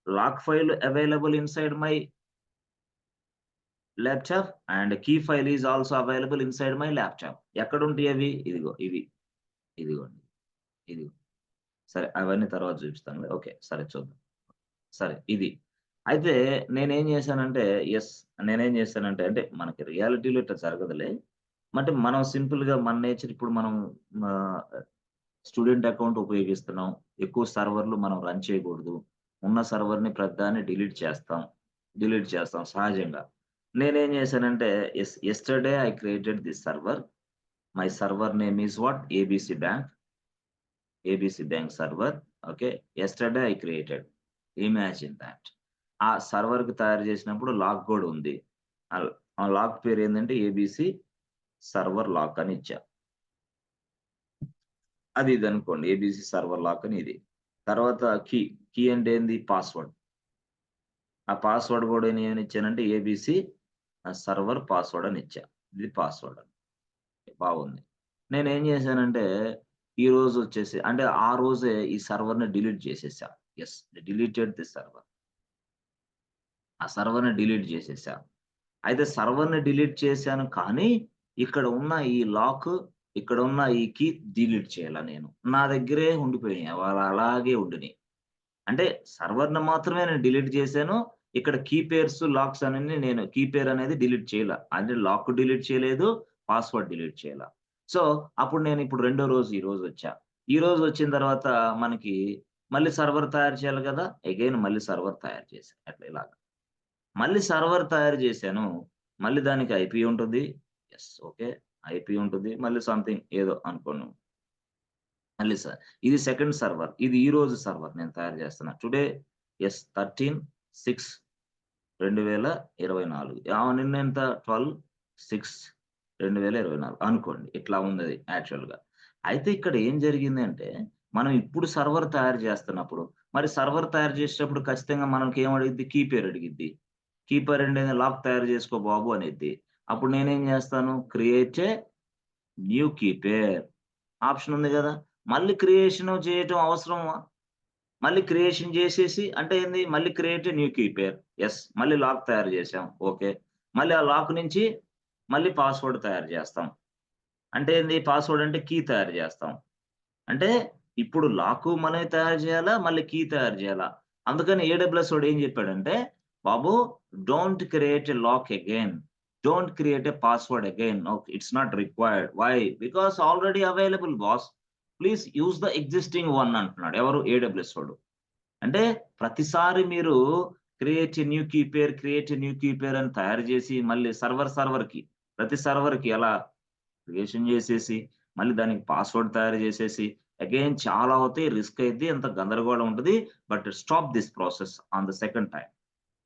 lock file available inside my laptop and key file is also available inside my laptop. ఎక్కడుంటాయి అవి? ఇదిగోండి. ఇదిగో. సరే అవన్నీ తర్వాత చూపిస్తానులే. ఓకే. సరే చూద్దాం. సరే ఇది. అయితే నేనేం చేశానంటే నేనేం చేశానంటే అంటే మనకి రియాలిటీలో ఇట్లా జరగదులే. అంటే మనం సింపుల్‌గా మన నేచర్ ఇప్పుడు మనం ఆహ్, స్టూడెంట్ అకౌంట్ ఉపయోగిస్తున్నాం. ఎక్కువ సర్వర్‌లు మనం రన్ చేయకూడదు. ఉన్న సర్వర్‌ని ప్రతిదాన్ని డిలీట్ చేస్తాం సహజంగా. నేనేం చేశానంటే yesterday I created this server. My server name is what? ABC bank server. Okay. Yesterday I created. Imagine thought. ఆ సర్వర్‌కి తయారు చేసినప్పుడు లాక్ కూడా ఉంది. ఆ లాక్ పేరేందంటే ఏబీసీ సర్వర్ లాక్ అని ఇచ్చా. అది ఇదనుకోండి. ఏబీసీ సర్వర్ లాక్ అని ఇది. తర్వాత కీ అంటే ఏంది? పాస్వర్డ్. ఆ పాస్వర్డ్ గూడా నేనేమిచ్చానంటే ఏబీసీ సర్వర్ పాస్వర్డ్ అని ఇచ్చా. ఇది పాస్వర్డ్. బాగుంది. నేనేం చేశానంటే ఈరోజొచ్చేసి అంటే ఆ రోజే ఈ సర్వర్‌ని డిలీట్ చేసేసా. Deleted the server. ఆ సర్వర్‌ని డిలీట్ చేసేసా. అయితే సర్వర్‌ని డిలీట్ చేశాను కానీ, ఇక్కడ ఉన్న ఈ లాక్, ఇక్కడ ఉన్న ఈ కీ డిలీట్ చేయలా నేను. నా దగ్గరే ఉండిపోయినాయి. అలాగే ఉండినియి. అంటే సర్వర్‌ని మాత్రమే నేను డిలీట్ చేశాను. ఇక్కడ కీ పేర్స్, లాక్స్ అనేవి నేను కీ పేర్ అనేది డిలీట్ చేయలా. అంటే లాక్ డిలీట్ చేయలేదు, పాస్వర్డ్ డిలీట్ చేయలా. సో, అప్పుడు నేనిప్పుడు రెండో రోజు ఈరోజొచ్చా. ఈరోజు వచ్చిన తర్వాత మనకి మళ్ళీ సర్వర్ తయారు చేయాలి కదా! అగైన్ మళ్ళీ సర్వర్ తయారు చేశా. అట్లా ఇలాగ. మళ్ళీ సర్వర్ తయారు చేశాను. మళ్ళీ దానికి ఐపీ ఉంటుంది. ఓకే. ఐపీ ఉంటుంది. మళ్ళీ సంథింగ్ ఏదో అనుకోండి. మళ్ళీ ఇది సెకండ్ సర్వర్. ఇది ఈ రోజు సర్వర్ నేను తయారు చేస్తున్నా. టుడే 13/6/2024. నిన్నెంత 12/6/2024 అనుకోండి. ఇట్లా ఉందది యాక్చువల్‌గా. అయితే ఇక్కడ ఏం జరిగిందంటే, మనం ఇప్పుడు సర్వర్ తయారు చేస్తున్నప్పుడు, మరి సర్వర్ తయారు చేసేటప్పుడు ఖచ్చితంగా మనకేం అడిగిద్ది? కీ పేరు అడిగిద్ది. కీపర్ ఏంటి లాక్ తయారు చేసుకో బాబు అనిద్ది. అప్పుడు నేనేం చేస్తాను? Create a new key pair option ఉంది గదా! మళ్ళీ క్రియేషన్ చేయటం అవసరమా? మళ్ళీ క్రియేషన్ చేసేసి అంటే ఏంది? మళ్ళీ create a new key pair. మళ్ళీ లాక్ తయారు చేసాం. ఓకే. మళ్ళీ ఆ లాక్ నుంచి మళ్ళీ పాస్వర్డ్ తయారు చేస్తాం. అంటే ఏంది? పాస్వర్డ్ అంటే కీ తయారు చేస్తాం. అంటే ఇప్పుడు లాకు మనమే తయారు చేయాలా? మళ్ళీ కీ తయారు చేయాలా? అందుకని ఏడబ్ల్యూఎస్ వాడు ఏం చెప్పాడంటే, "బాబు don't create a lock again. Don't create a password again. No it's not required. Why? Because already available boss. Please use the existing one" అంటున్నాడు. ఎవరు? ఏడబ్ల్యూఎస్ వాడు. అంటే ప్రతిసారి మీరు create a new key pair అని తయారు చేసి మళ్ళీ సర్వర్‌కి ప్రతి సర్వర్‌కి ఎలా క్రియేషన్ చేసేసి, మళ్ళీ దానికి పాస్వర్డ్ తయారు చేసేసి, అగైన్ చాలా అవుతాయి. రిస్క్ అయిద్ది. అంత గందరగోళం ఉంటది. But stop this process on the second time.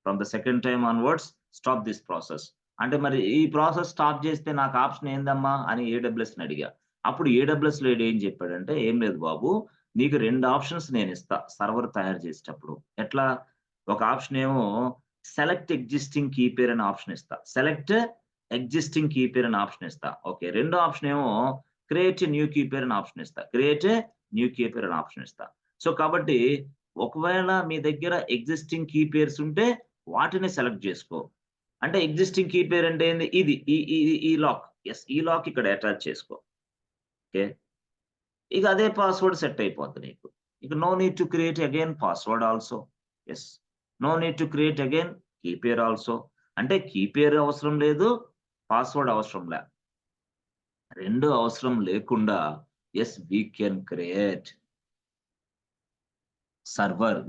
From the second time onwards stop this process. అంటే మరి ఈ ప్రాసెస్ స్టాప్ చేస్తే నాకు ఆప్షన్ ఏందమ్మా? అని ఏడబ్ల్యూఎస్‌ని అడిగా. అప్పుడు ఏడబ్ల్యూఎస్ లీడ్ ఏం చెప్పాడంటే, "ఏం లేదు బాబు. నీకు 2 ఆప్షన్స్ నేనిస్తా సర్వర్ తయారు చేసేటప్పుడు." ఎట్లా? ఒక ఆప్షన్ ఏమో సెలెక్ట్ ఎగ్జిస్టింగ్ కీ పేర్ అనే ఆప్షన్ ఇస్తా. ఎగ్జిస్టింగ్ కీ పేర్ అని ఆప్షన్ ఇస్తా. ఓకే. రెండో ఆప్షన్ ఏమో create a new key pair అని ఆప్షన్ ఇస్తా. Create a new key pair అని ఆప్షన్ ఇస్తా. సో, కాబట్టి ఒకవేళ మీ దగ్గర ఎగ్జిస్టింగ్ కీ పేర్స్ ఉంటే వాటిని సెలెక్ట్ చేసుకో. అంటే ఎగ్జిస్టింగ్ కీ పేర్ అంటే ఏంది? ఇది. ఈ ఈ ఈ లాక్. ఈ లాక్ ఇక్కడ అటాచ్ చేసుకో. ఓకే. ఇక అదే పాస్వర్డ్ సెట్ అయిపోద్ది నీకు. ఇక no need to create again password also. Yes. No need to create again key pair also. అంటే కీ పేరు అవసరం లేదు. పాస్వర్డ్ అవసరం లే. 2 అవసరం లేకుండా we can create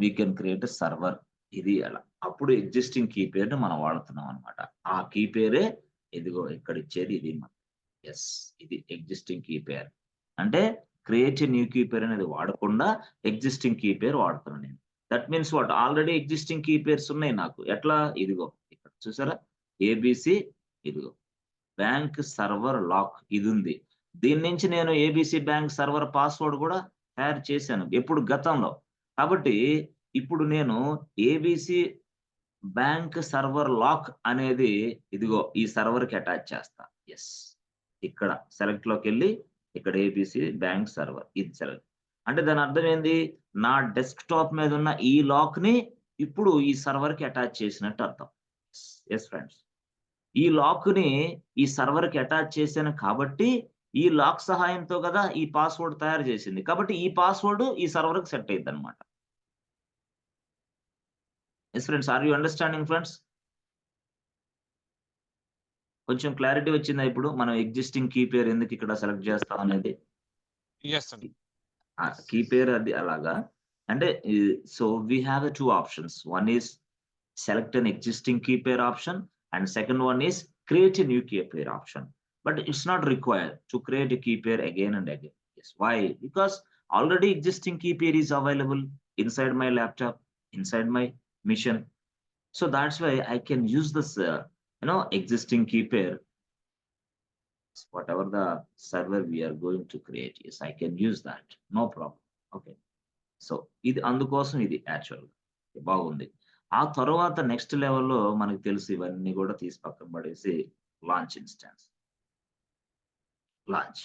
we can create a server. ఇది అలా. అప్పుడు ఎగ్జిస్టింగ్ కీ పేర్‌ని మనం వాడుతున్నాం అన్నమాట. ఆ కీ పేరే ఇదిగో ఇక్కడ ఇచ్చేది ఇది ఇది ఎగ్జిస్టింగ్ కీ పేర్. అంటే create a new key pair అనేది వాడకుండా ఎగ్జిస్టింగ్ కీ పేర్ వాడుతున్నాను నేను. That means what? Already existing key pairs ఉన్నాయి నాకు. ఎట్లా? ఇదిగో ఇక్కడ చూసారా? ఏబీసీ ఇదిగో. బ్యాంక్ సర్వర్ లాక్ ఇదుంది. దీని నుంచి నేను ఏబీసీ బ్యాంక్ సర్వర్ పాస్వర్డ్ గూడా తయారు చేశాను. ఎప్పుడు? గతంలో. కాబట్టి ఇప్పుడు నేను ఏబీసీ బ్యాంక్ సర్వర్ లాక్ అనేది ఇదిగో ఈ సర్వర్‌కి అటాచ్ చేస్తా. యెస్. ఇక్కడ సెలెక్ట్‌లోకెళ్ళి ఇక్కడ ఏబీసీ బ్యాంక్ సర్వర్ ఇది సెలెక్ట్. అంటే దాని అర్థం ఏంది? నా డెస్క్‌టాప్ మీద ఉన్న ఈ లాక్‌ని ఇప్పుడు ఈ సర్వర్‌కి అటాచ్ చేసినట్టు అర్థం. Yes friends. ఈ లాక్‌ని ఈ సర్వర్‌కి అటాచ్ చేశాను కాబట్టి, ఈ లాక్ సహాయంతో గదా ఈ పాస్వర్డ్ తయారు చేసింది. కాబట్టి ఈ పాస్వర్డ్ ఈ సర్వర్‌కి సెట్ అయిద్దనమాట. Yes friends, are you understanding friends? కొంచెం క్లారిటీ వచ్చిందా ఇప్పుడు? మనం ఎగ్జిస్టింగ్ కీ పేర్ ఎందుకు ఇక్కడ సెలెక్ట్ చేస్తాం అనేది? Yes, sir. కీ పేర్ అది అలాగా. అంటే so we have 2 options. One is select an existing key pair option, and second one is create a new key pair option. But it's not required to create a key pair again and again. Yes, why? Because already existing key pair is available inside my laptop, inside my mission. So that's why I can use this existing key pair, whatever the server we are going to create. Yes, I can use that, no problem. Okay, so ఇది అందుకోసం ఇది యాక్చువల్‌గా బాగుంది. ఆ తరువాత next లెవెల్‌లో మనకు తెలుసు ఇవన్నీ గూడా తీసి పక్కన పడేసి లాంచ్ ఇన్‌స్టాన్స్. లాంచ్.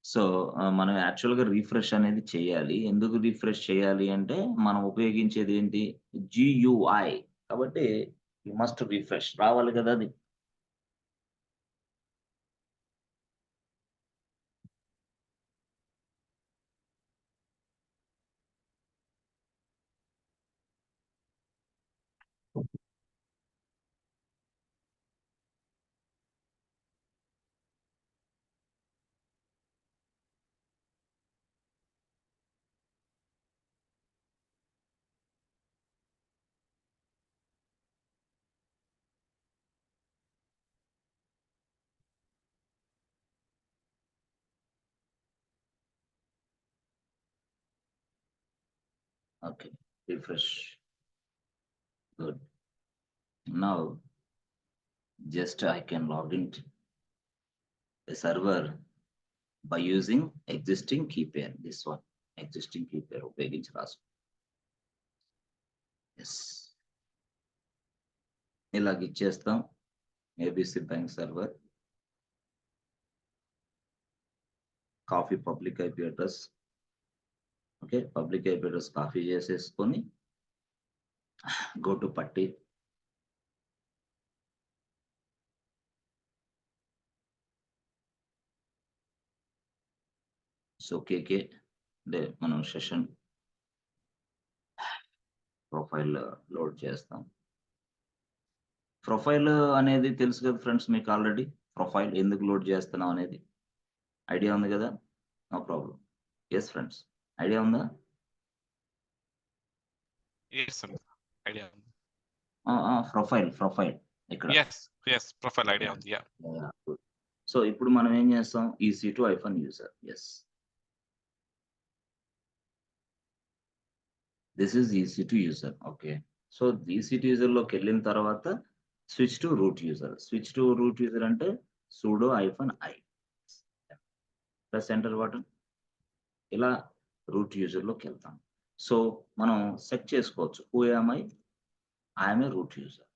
సో మనం యాక్చువల్‌గా రిఫ్రెష్ అనేది చేయాలి. ఎందుకు రిఫ్రెష్ చేయాలి అంటే మనం ఉపయోగించేది ఏంటి? GUI. కాబట్టి యూ మస్ట్ రిఫ్రెష్ రావాలి కదా అది. Okay. Refresh. Good. Now just I can log into a server by using existing key pair. This one, existing key pair ఉపయోగించి రాసు. ఎస్. ఇలాగ ఇచ్చేస్తాం. ABC bank server. Copy public IP address. Okay. Public IP address copy చేసేసుకొని go to పట్టి. So KK అంటే మనం session profile load చేస్తాం. Profile అనేది తెలుసు కదా ఫ్రెండ్స్ మీకు ఆల్రెడీ. ప్రొఫైల్ ఎందుకు లోడ్ చేస్తున్నాం అనేది ఐడియా ఉంది కదా? No problem. Yes friends, idea ఉందా? Yes, sir. Idea. ప్రొఫైల్ ఇక్కడ. Yes, profile idea. Yeah. So ఇప్పుడు మనం ఏం చేస్తాం? EC2 user. Yes, this is EC2 user. Okay. So EC2 user లోకి వెళ్ళిన తర్వాత switch to root user. Switch to root user అంటే sudo -i plus enter button. ఇలా రూట్ యూజర్ లోకి వెళ్తాం. సో మనం సెట్ చేసుకోవచ్చు. Who am I? I'm a root user.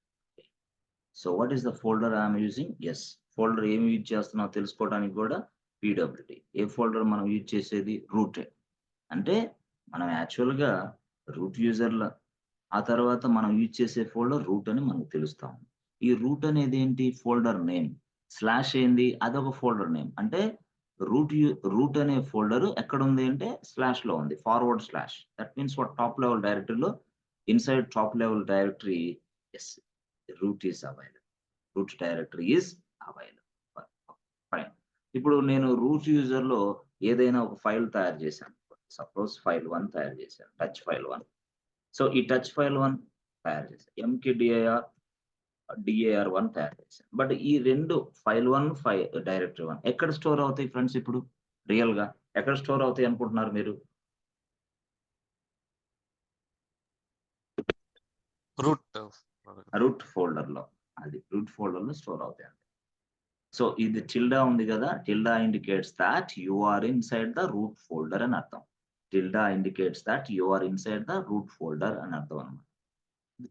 So what is the folder I'm using? Yes, folder ఏమి use చేస్తున్నావు తెలుసుకోవడానికి కూడా PWD. ఏ ఫోల్డర్ మనం యూజ్ చేసేది? రూటే. అంటే మనం యాక్చువల్‌గా రూట్ యూజర్‌ల ఆ తర్వాత మనం యూజ్ చేసే ఫోల్డర్ రూట్ అని మనకు తెలుస్తాం. ఈ రూట్ అనేది ఏంటి? Folder name. స్లాష్ ఏంది? అదొక ఫోల్డర్ నేమ్. అంటే రూట్ అనే ఫోల్డర్ ఎక్కడుంది అంటే స్లాష్‌లో ఉంది. Forward slash. That means what? Top level డైరెక్టరీలో inside top level directory yes root is available. Root directory is available. Fine. ఇప్పుడు నేను రూట్ యూజర్‌లో ఏదైనా ఒక ఫైల్ తయారు చేశాను. సపోజ్ ఫైల్ 1 తయారు చేశాను. Touch file 1. సో ఈ టచ్ ఫైల్ 1 తయారు చేశాను. DAR1 తయారు చేశాను. బట్ ఈ 2 ఫైల్ 1 డైరెక్టరీ 1 ఎక్కడ స్టోర్ అవుతాయి ఫ్రెండ్స్? ఇప్పుడు రియల్‌గా ఎక్కడ స్టోర్ అవుతాయి అనుకుంటున్నారు మీరు? రూట్ ఫోల్డర్‌లో. అది రూట్ ఫోల్డర్‌లో స్టోర్ అవుతాయి. సో ఇది టిల్డా ఉంది కదా? Tilde indicates that you are inside the root folder అని అర్థం. Tilde indicates that you are inside the root folder అని అర్థం అన్నమాట.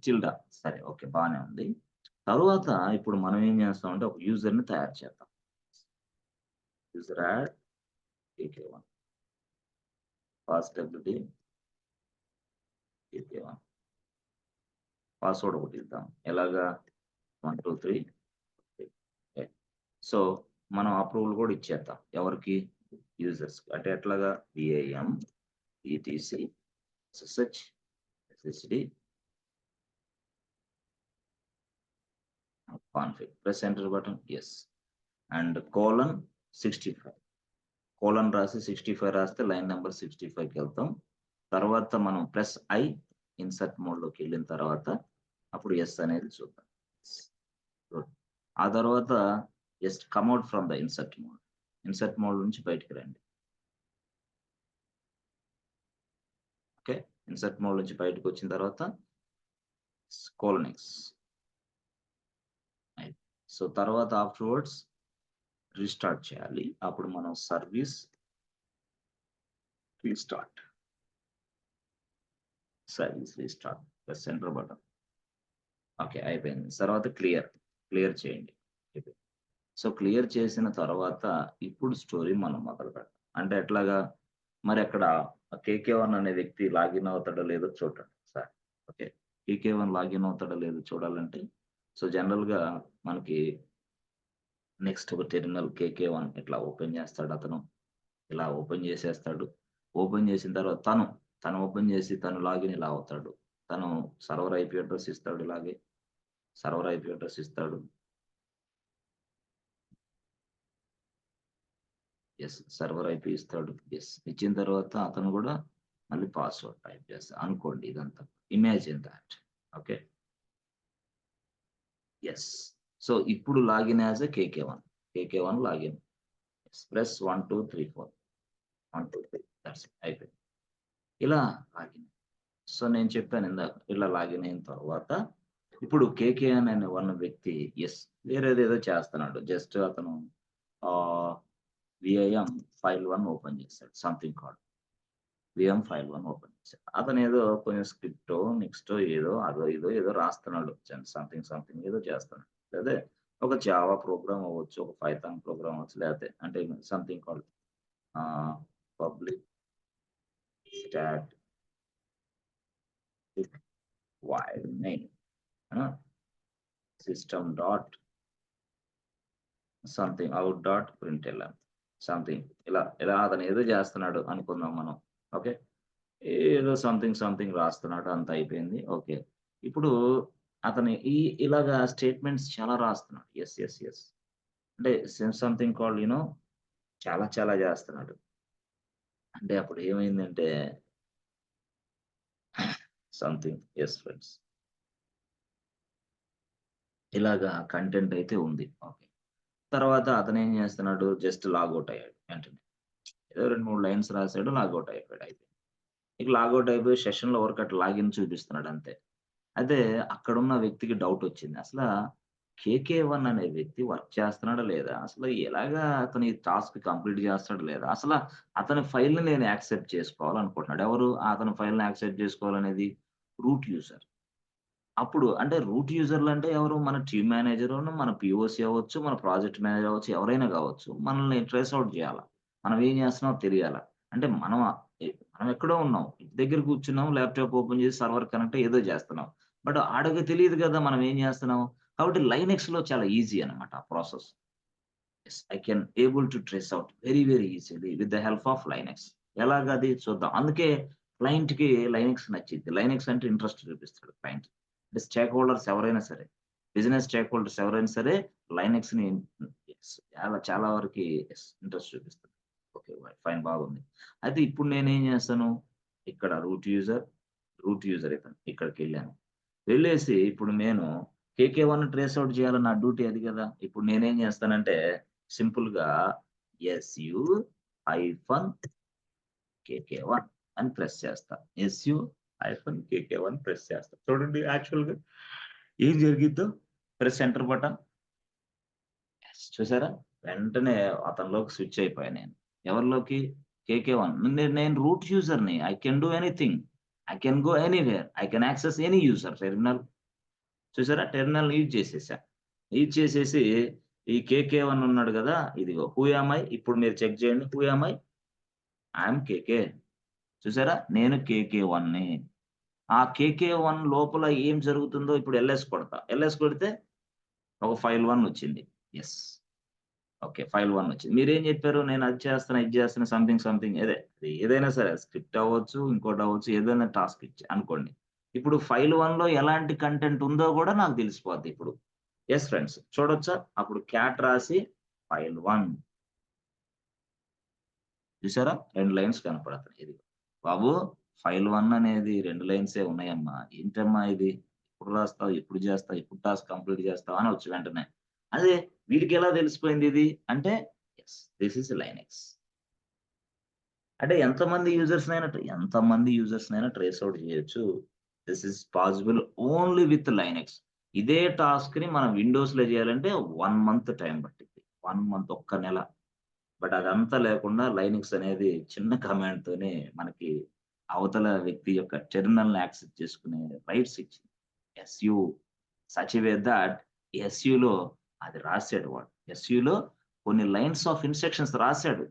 టిల్డా. సరే, ఓకే, బానే ఉంది. తరువాత ఇప్పుడు మనం ఏం చేస్తామంటే ఒక యూజర్‌ని తయారు చేద్దాం. User add AK1 password KK1 password ఒకటి ఇద్దాం. ఎలాగా 1 2 3 ఓకే. సో మనం అప్రూవల్ కూడా ఇచ్చేద్దాం. ఎవరికి? యూజర్స్. అంటే ఎట్లాగా? VIM ETC SSH SSD config. Press enter button. Yes. And colon 65. Colon రాసి 65 రాస్తే లైన్ నెంబర్ 65కి వెళ్తాం. తర్వాత మనం ప్లస్ ఐ ఇన్సర్ట్ మోడ్లోకి వెళ్ళిన తర్వాత అప్పుడు ఎస్ అనేది చూద్దాం. గుడ్. ఆ తర్వాత just కమ్అట్ from the insert mode. Insert mode నుంచి బయటికి రండి. ఓకే, ఇన్సర్ట్ మోడ్ నుంచి బయటకు వచ్చిన తర్వాత కోలన్ ఎక్స్. సో తర్వాత ఆఫ్టర్వర్డ్స్ రీస్టార్ట్ చేయాలి. అప్పుడు మనం service restart plus center button. Okay, అయిపోయింది. తర్వాత క్లియర్ చేయండి. సో క్లియర్ చేసిన తర్వాత ఇప్పుడు స్టోరీ మనం మొదలు పెడతాం. అంటే ఎట్లాగా? మరి అక్కడ KK1 అనే వ్యక్తి లాగిన్ అవుతాడో లేదో చూడండి సార్. ఓకే, KK1 లాగిన్ అవుతాడో లేదో చూడాలంటే సో జనరల్గా మనకి నెక్స్ట్ ఒక టెర్మినల్ KK1 ఇట్లా ఓపెన్ చేస్తాడు. అతను ఇలా ఓపెన్ చేసేస్తాడు. ఓపెన్ చేసిన తర్వాత తను ఓపెన్ చేసి తను లాగిన్ ఇలా అవుతాడు. తను సర్వర్ IP అడ్రస్ ఇస్తాడు. ఇలాగే సర్వర్ IP అడ్రస్ ఇస్తాడు. ఎస్, సర్వర్ IP ఇస్తాడు. ఎస్, ఇచ్చిన తర్వాత అతను కూడా మళ్ళీ పాస్వర్డ్ టైప్ చేస్తాడు అనుకోండి. ఇదంతా imagine that. Okay, yes. So ఇప్పుడు login as a KK1 login. Press 1 2 3 4 1 2 3 that's అయిపోయింది. ఇలా లాగిన్. సో నేను చెప్పాను ఇందాక ఇలా లాగిన్ అయిన తర్వాత ఇప్పుడు KK1 అనే వ్యక్తి ఎస్ వేరేదేదో చేస్తున్నాడు. జస్ట్ అతను VIM ఫైల్ 1 ఓపెన్ చేశాడు. Something called VIM file 1 open చేశాడు. అతను ఏదో కొంచెం స్క్రిప్టో నెక్స్ట్ ఏదో ఏదో రాస్తున్నాడు. సంథింగ్ ఏదో చేస్తున్నాడు. లేదా ఒక జావా ప్రోగ్రామ్ అవ్వచ్చు, ఒక పైథాన్ ప్రోగ్రామ్ అవ్వచ్చు, లేకపోతే అంటే something called public start wide main system dot something out dot println something ఇలా అతను ఏదో చేస్తున్నాడు అనుకుందాం మనం. ఓకే, ఏదో సంథింగ్ రాస్తున్నాడు. అంత అయిపోయింది. ఓకే, ఇప్పుడు అతను ఇలాగా స్టేట్మెంట్స్ చాలా రాస్తున్నాడు. ఎస్ అంటే సంథింగ్ కాల్డ్ చాలా చేస్తున్నాడు. అంటే అప్పుడు ఏమైందంటే సంథింగ్ ఎస్ ఫ్రెండ్స్ ఇలాగా కంటెంట్ అయితే ఉంది. ఓకే, తర్వాత అతను ఏం చేస్తున్నాడు? జస్ట్ లాగౌట్ అయ్యాడు. వెంటనే ఏదో 2 3 లైన్స్ రాశాడు, లాగౌట్ అయిపోయాడు. అయిపోయింది. ఇక లాగౌట్ అయిపోయి సెషన్లో వరకు అట్లా లాగిన్ చూపిస్తున్నాడు అంతే. అయితే అక్కడున్న వ్యక్తికి డౌట్ వచ్చింది. అసలు KK1 అనే వ్యక్తి వర్క్ చేస్తున్నాడా లేదా? అసలు ఎలాగా అతను ఈ టాస్క్ కంప్లీట్ చేస్తాడా లేదా? అసలు అతని ఫైల్‌ని నేను యాక్సెప్ట్ చేసుకోవాలనుకుంటున్నాడు. ఎవరు అతని ఫైల్‌ని యాక్సెప్ట్ చేసుకోవాలనేది? Root user. అప్పుడు అంటే రూట్ యూజర్లు అంటే ఎవరు? మన టీమ్ మేనేజరును, మన POC అవ్వచ్చు, మన ప్రాజెక్ట్ మేనేజర్ అవ్వచ్చు, ఎవరైనా కావచ్చు. మనల్ని ట్రేస్ ఔట్ చేయాల. మనం ఏం చేస్తున్నామో తెలియాల. అంటే మనం ఎక్కడో ఉన్నాం. ఇంటి దగ్గర కూర్చున్నాం, ల్యాప్‌టాప్ ఓపెన్ చేసి సర్వర్ కనెక్ట్ ఏదో చేస్తున్నాం. బట్ ఆడకి తెలీదు కదా మనం ఏం చేస్తున్నాం. కాబట్టి లైనక్స్‌లో చాలా ఈజీ అన్నమాట ఆ process. Yes, I can able to trace out very easily with the help of Linux. ఎలాగది చూద్దాం. అందుకే క్లయింట్‌కి లైనక్స్ నచ్చిద్ది. లైనక్స్ అంటే ఇంట్రెస్ట్ చూపిస్తాడు క్లయింట్. అంటే స్టేక్ హోల్డర్స్ ఎవరైనా సరే, బిజినెస్ స్టేక్ హోల్డర్స్ ఎవరైనా సరే లైనక్స్‌ని చాలా వరకి ఇంట్రెస్ట్ చూపిస్తారు. ఓకే, ఫైన్, బాగుంది. అయితే ఇప్పుడు నేనేం చేస్తాను? ఇక్కడ రూట్ యూజర్ ఇతను. ఇక్కడికెళ్ళాను. వెళ్ళేసి ఇప్పుడు నేను KK1 ట్రేస్ ఔట్ చేయాలి. నా డ్యూటీ అది కదా! ఇప్పుడు నేనేం చేస్తానంటే సింపుల్‌గా SU-KK1 అని ప్రెస్ చేస్తా. SU-KK1 ప్రెస్ చేస్తా. చూడండి యాక్చువల్‌గా ఏం జరిగిద్దో. Press enter button. చూసారా? వెంటనే అతనిలోకి స్విచ్ అయిపోయా నేను. ఎవరిలోకి? KK1. నేను రూట్ యూజర్‌ని. I can do anything. I can go anywhere. I can access any user terminal. చూసారా? టెర్మినల్ యూజ్ చేసేసా. యూజ్ చేసేసి ఈ KK1 ఉన్నాడు కదా! ఇదిగో హూ యామ్ ఐ? ఇప్పుడు మీరు చెక్ చేయండి. Who am I? I am KK. చూసారా? నేను KK1ని. ఆ KK1 లోపల ఏం జరుగుతుందో ఇప్పుడు ఎల్ఎస్ కొడతా. ఎల్ఎస్ కొడితే ఒక ఫైల్ 1 వచ్చింది. యెస్. ఓకే. ఫైల్ 1 వచ్చింది. మీరేం చెప్పారు? నేను అది చేస్తున్నా, ఇది చేస్తున్నా సంథింగ్ అది ఏదైనా సరే స్క్రిప్ట్ అవ్వచ్చు, ఇంకోటి అవ్వచ్చు, ఏదైనా టాస్క్ అనుకోండి. ఇప్పుడు ఫైల్ 1లో ఎలాంటి కంటెంట్ ఉందో గూడా నాకు తెలిసిపోద్ది ఇప్పుడు. యెస్ ఫ్రెండ్స్ చూడొచ్చా? అప్పుడు క్యాట్ రాసి ఫైల్ 1 చూసారా? 2 లైన్స్ కనపడుతున్నాయి. ఇది బాబు ఫైల్ 1 అనేది 2 లైన్సే ఉన్నాయమ్మా. ఏంటమ్మా ఇది? ఎప్పుడు రాస్తావు? ఎప్పుడు చేస్తావు? ఎప్పుడు టాస్క్ కంప్లీట్ చేస్తావు? అనొచ్చు వెంటనే. అదే వీడికెలా తెలిసిపోయింది ఇది? అంటే యెస్. This is Linux. అంటే ఎంతమంది యూజర్స్‌నైనా ట్రేస్ ఔట్ చేయొచ్చు. This is possible only with Linux. ఇదే టాస్క్‌ని మనం విండోస్‌లో చేయాలంటే 1 మంత్ టైం పట్టిద్ది. 1 మంత్ ఒక్క నెల. బట్ అదంతా లేకుండా లైనక్స్ అనేది చిన్న కమాండ్‌తోనే మనకి అవతల వ్యక్తి యొక్క టెర్మినల్‌ని యాక్సెస్ చేసుకునే రైట్స్ ఇచ్చింది. SU such a way that ఎస్‌యులో అది రాసాడు వాడు. ఎస్‌యులో కొన్ని లైన్స్ ఆఫ్ ఇన్‌స్ట్రక్షన్స్ రాసాడు.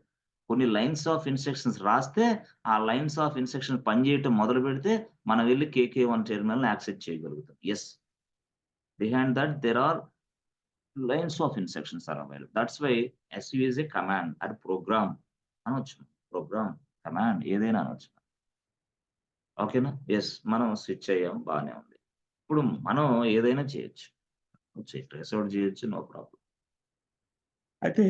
కొన్ని లైన్స్ ఆఫ్ ఇన్‌స్ట్రక్షన్స్ రాస్తే, ఆ లైన్స్ ఆఫ్ ఇన్‌స్ట్రక్షన్ పనిచేయటం మొదలుపెడితే, మనం వెళ్లి KK1 టెర్మినల్‌ని యాక్సెస్ చేయగలుగుతాం. Yes. Behind that there are lines of instructions are available. That's why SU is a command. అది ప్రోగ్రామ్ అనొచ్చు. ప్రోగ్రామ్, కమాండ్ ఏదైనా అనొచ్చు. ఓకేనా? యెస్. మనం స్విచ్ అయ్యాం బానే ఉంది. ఇప్పుడు మనం ఏదైనా చేయొచ్చు. ట్రేస్ ఔట్ చేయొచ్చు. No problem. అయితే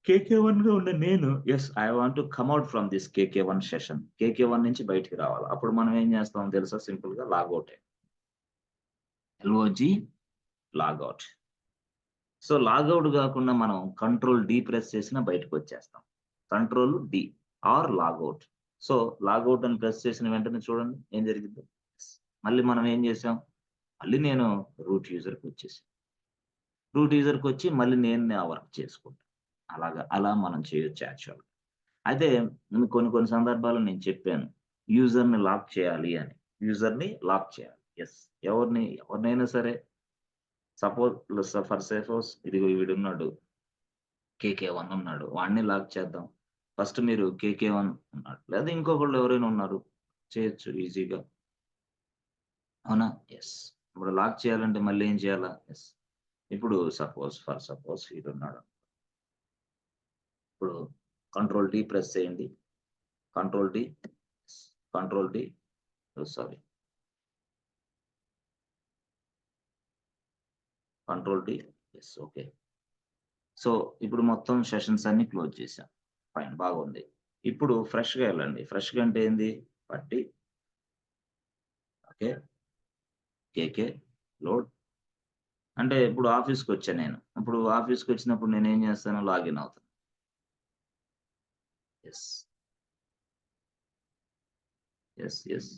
KK1లో ఉన్న నేను yes I want to come out from this KK1 session. KK1 నుంచి బయటికి రావాలి. అప్పుడు మనం ఏం చేస్తామో తెలుసా? సింపుల్‌గా లాగౌటే. LOG logout. సో, లాగౌట్ గాకుండా మనం కంట్రోల్ డి ప్రెస్ చేసినా బయటకొచ్చేస్తాం. Control D or logout. So, logout అని ప్రెస్ చేసిన వెంటనే చూడండి ఏం జరిగిద్దో. మళ్ళీ మనం ఏం చేసాం? మళ్ళీ నేను రూట్ యూజర్‌కొచ్చేసా. రూట్ యూజర్‌కొచ్చి మళ్ళీ నేను నా వర్క్ చేసుకుంటా. అలా మనం చేయొచ్చు యాక్చువల్‌గా. అయితే కొన్ని కొన్ని సందర్భాల్లో నేను చెప్పాను. యూజర్‌ని లాక్ చేయాలి అని. యూజర్‌ని లాక్ చేయాలి. యెస్. ఎవరినైనా సరే ఫర్ సపోజ్ ఇదిగో వీడున్నాడు. KK1 ఉన్నాడు. వాడిని లాక్ చేద్దాం. ఫస్ట్ మీరు KK1 ఉన్నాడు. లేదా ఇంకొకళ్ళు ఎవరైనా ఉన్నారు. చేయొచ్చు ఈజీగా. అవునా? యెస్. ఇప్పుడు లాక్ చేయాలంటే మళ్ళీ ఏం చేయాలా? యెస్. ఇప్పుడు ఫర్ సపోజ్ ఈడున్నాడు. ఇప్పుడు కంట్రోల్ డి ప్రెస్ చేయండి. Control D, control D sorry. Control D. Yes. Okay. So, ఇప్పుడు మొత్తం సెషన్స్ అన్నీ క్లోజ్ చేశాం. ఫైన్ బాగుంది. ఇప్పుడు ఫ్రెష్‌గా ఎళ్ళండి. ఫ్రెష్‌గా అంటే ఏంది? పట్టి ఓకే. కేకే లోడ్ అంటే ఇప్పుడు ఆఫీస్‌కొచ్చా నేను. ఇప్పుడు ఆఫీస్‌కొచ్చినప్పుడు నేనేం చేస్తాను? లాగిన్ అవుతాను. Yes. Yes.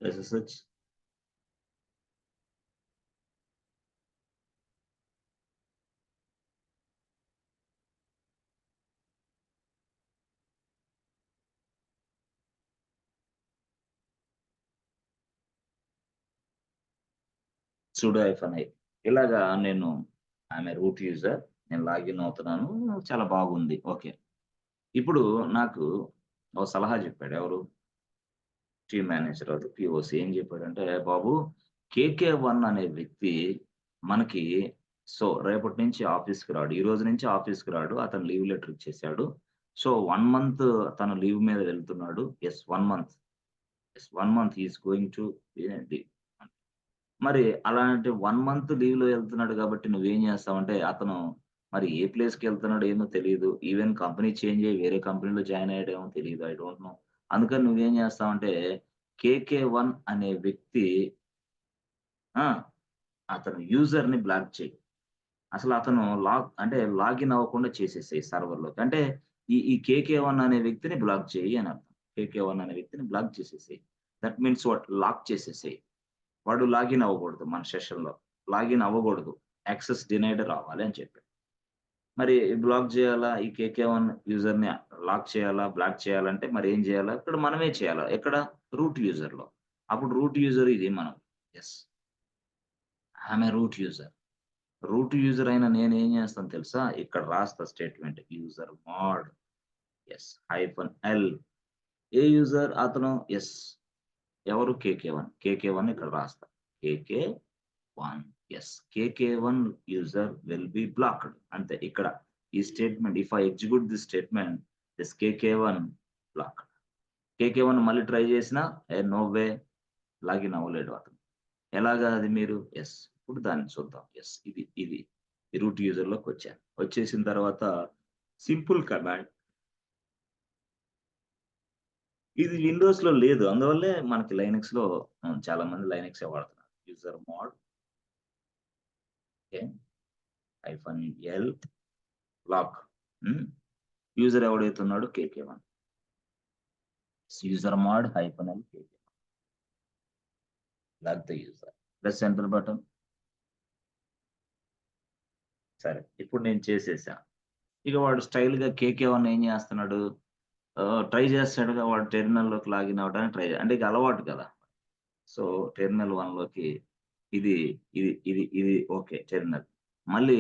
SSH sudo -i ఇలాగా నేను ఐయామ్ ఎ రూట్ యూజర్. నేను లాగిన్ అవుతున్నాను. చాలా బాగుంది. ఓకే. ఇప్పుడు నాకు ఓ సలహా చెప్పాడు. ఎవరు? టీమ్ మేనేజర్ అది పీఓసీ ఏం చెప్పాడంటే, "బాబు కేకే1 అనే వ్యక్తి మనకి సో, రేపటి నుంచి ఆఫీస్‌కి రాడు. ఈ రోజు నుంచి ఆఫీస్‌కి రాడు. అతను లీవ్ లెటర్ ఇచ్చేసాడు. సో, 1 మంత్ తను లీవ్ మీద వెళ్తున్నాడు. Yes 1 month. Yes 1 month he is going to ఏంటి మరి అలాంటి 1 మంత్ లీవ్‌లో వెళ్తున్నాడు కాబట్టి నువ్వేం చేస్తావంటే, అతను మరి ఏ ప్లేస్‌కెళ్తున్నాడో ఏమో తెలీదు. ఈవెన్ కంపెనీ చేంజ్ అయ్యి వేరే కంపెనీలో జాయిన్ అయ్యాడేమో తెలీదు. I don't no. అందుకని నువ్వేం చేస్తావంటే, కేకే1 అనే వ్యక్తి ఆ! అతను యూజర్‌ని బ్లాక్ చెయి. అసలు అతను అంటే లాగిన్ అవ్వకుండా చేసేసేయి సర్వర్‌లోకి. అంటే ఈ కేకే1 అనే వ్యక్తిని బ్లాక్ చేయి అని అర్థం. కేకే1 అనే వ్యక్తిని బ్లాక్ చేసేసేయి. దట్ మీన్స్ వాట్ లాక్ చేసేసేయి. వాడు లాగిన్ అవ్వకూడదు మన సెషన్‌లో. లాగిన్ అవ్వకూడదు. యాక్సెస్ డినైడ్ రావాలి అని చెప్పాడు. మరి బ్లాక్ చేయాలా? ఈ కేకే1 యూజర్‌ని లాక్ చేయాలా? బ్లాక్ చేయాలంటే మరి ఏం చేయాలా? ఇక్కడ మనమే చేయాలా? ఎక్కడ? రూట్ యూజర్‌లో. అప్పుడు రూట్ యూజర్ ఇది మనం. Yes. I'm a root user. Root user అయిన నేనేం చేస్తాను తెలుసా? ఇక్కడ రాస్తా statement user mode yes -l ఏ యూజర్ అతను ఎస్ ఎవరు కేకే1 ఇక్కడ రాస్తా K K one yes K K one user will be blocked అంతే. ఇక్కడ ఈ statement if I execute this statement this K K one block. K K one మళ్ళీ ట్రై చేసినా నో వే లాగిన్ అవ్వలేడు అతను. ఎలాగా అది మీరు ఎస్ ఇప్పుడు దాన్ని చూద్దాం. ఎస్ ఇది రూట్ యూజర్ లోకి వచ్చాను. వచ్చేసిన తర్వాత సింపుల్ కమాండ్, ఇది విండోస్ లో లేదు, అందువల్లే మనకి లైనక్స్ లో చాలా మంది లైనక్స్ వాడుతున్నారు. User mode -l block. User ఎవడైతున్నాడు K K one. User mode -l K K one lock the user. Press enter button. సరే ఇప్పుడు నేను చేసేసా. ఇక వాడు స్టైల్ గా కేకే1 ఏం చేస్తున్నాడు, ట్రై చేస్తాడుగా, వాడు టెర్మినల్ లోకి లాగిన్ అవ్వడానికి ట్రై అంటే ఇక అలవాటు కదా. సో టెర్మినల్ 1 లోకి ఇది ఓకే టెర్మినల్. మళ్ళీ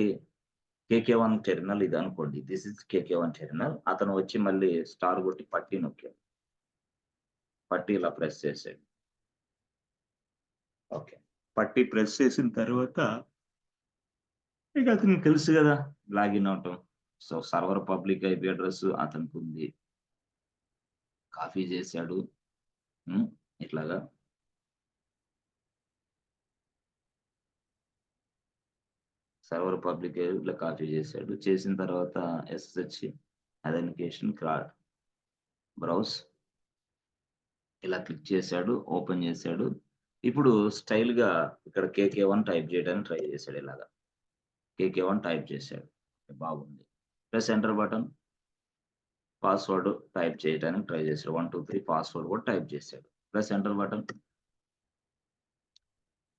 కేకే1 టెర్మినల్ ఇది అనుకోండి, దిస్ ఇస్ కేకే1 టెర్మినల్. అతను వచ్చి మళ్ళీ స్టార్ కొట్టి పట్టి నొక్కాడు, పట్టి ఇలా ప్రెస్ చేసాడు. ఓకే పట్టి ప్రెస్ చేసిన తర్వాత ఇక అతనికి తెలుసు కదా లాగిన్ అవటం. So server public IP address అతనికి ఉంది, కాపీ చేశాడు ఇట్లాగా. సర్వర్ పబ్లిక్ ఇట్లా కాపీ చేశాడు. చేసిన తర్వాత SSH అథెంటికేషన్ కార్డ్ బ్రౌజ్ ఇలా క్లిక్ చేశాడు, ఓపెన్ చేశాడు. ఇప్పుడు స్టైల్ గా ఇక్కడ కేకే1 టైప్ చేయడానికి ట్రై చేశాడు. ఇలాగా కేకే1 టైప్ చేశాడు, బాగుంది. Press enter button. Password type చేయడానికి ట్రై చేశాడు, 1 2 3 పాస్వర్డ్ కూడా టైప్ చేశాడు. Press enter button.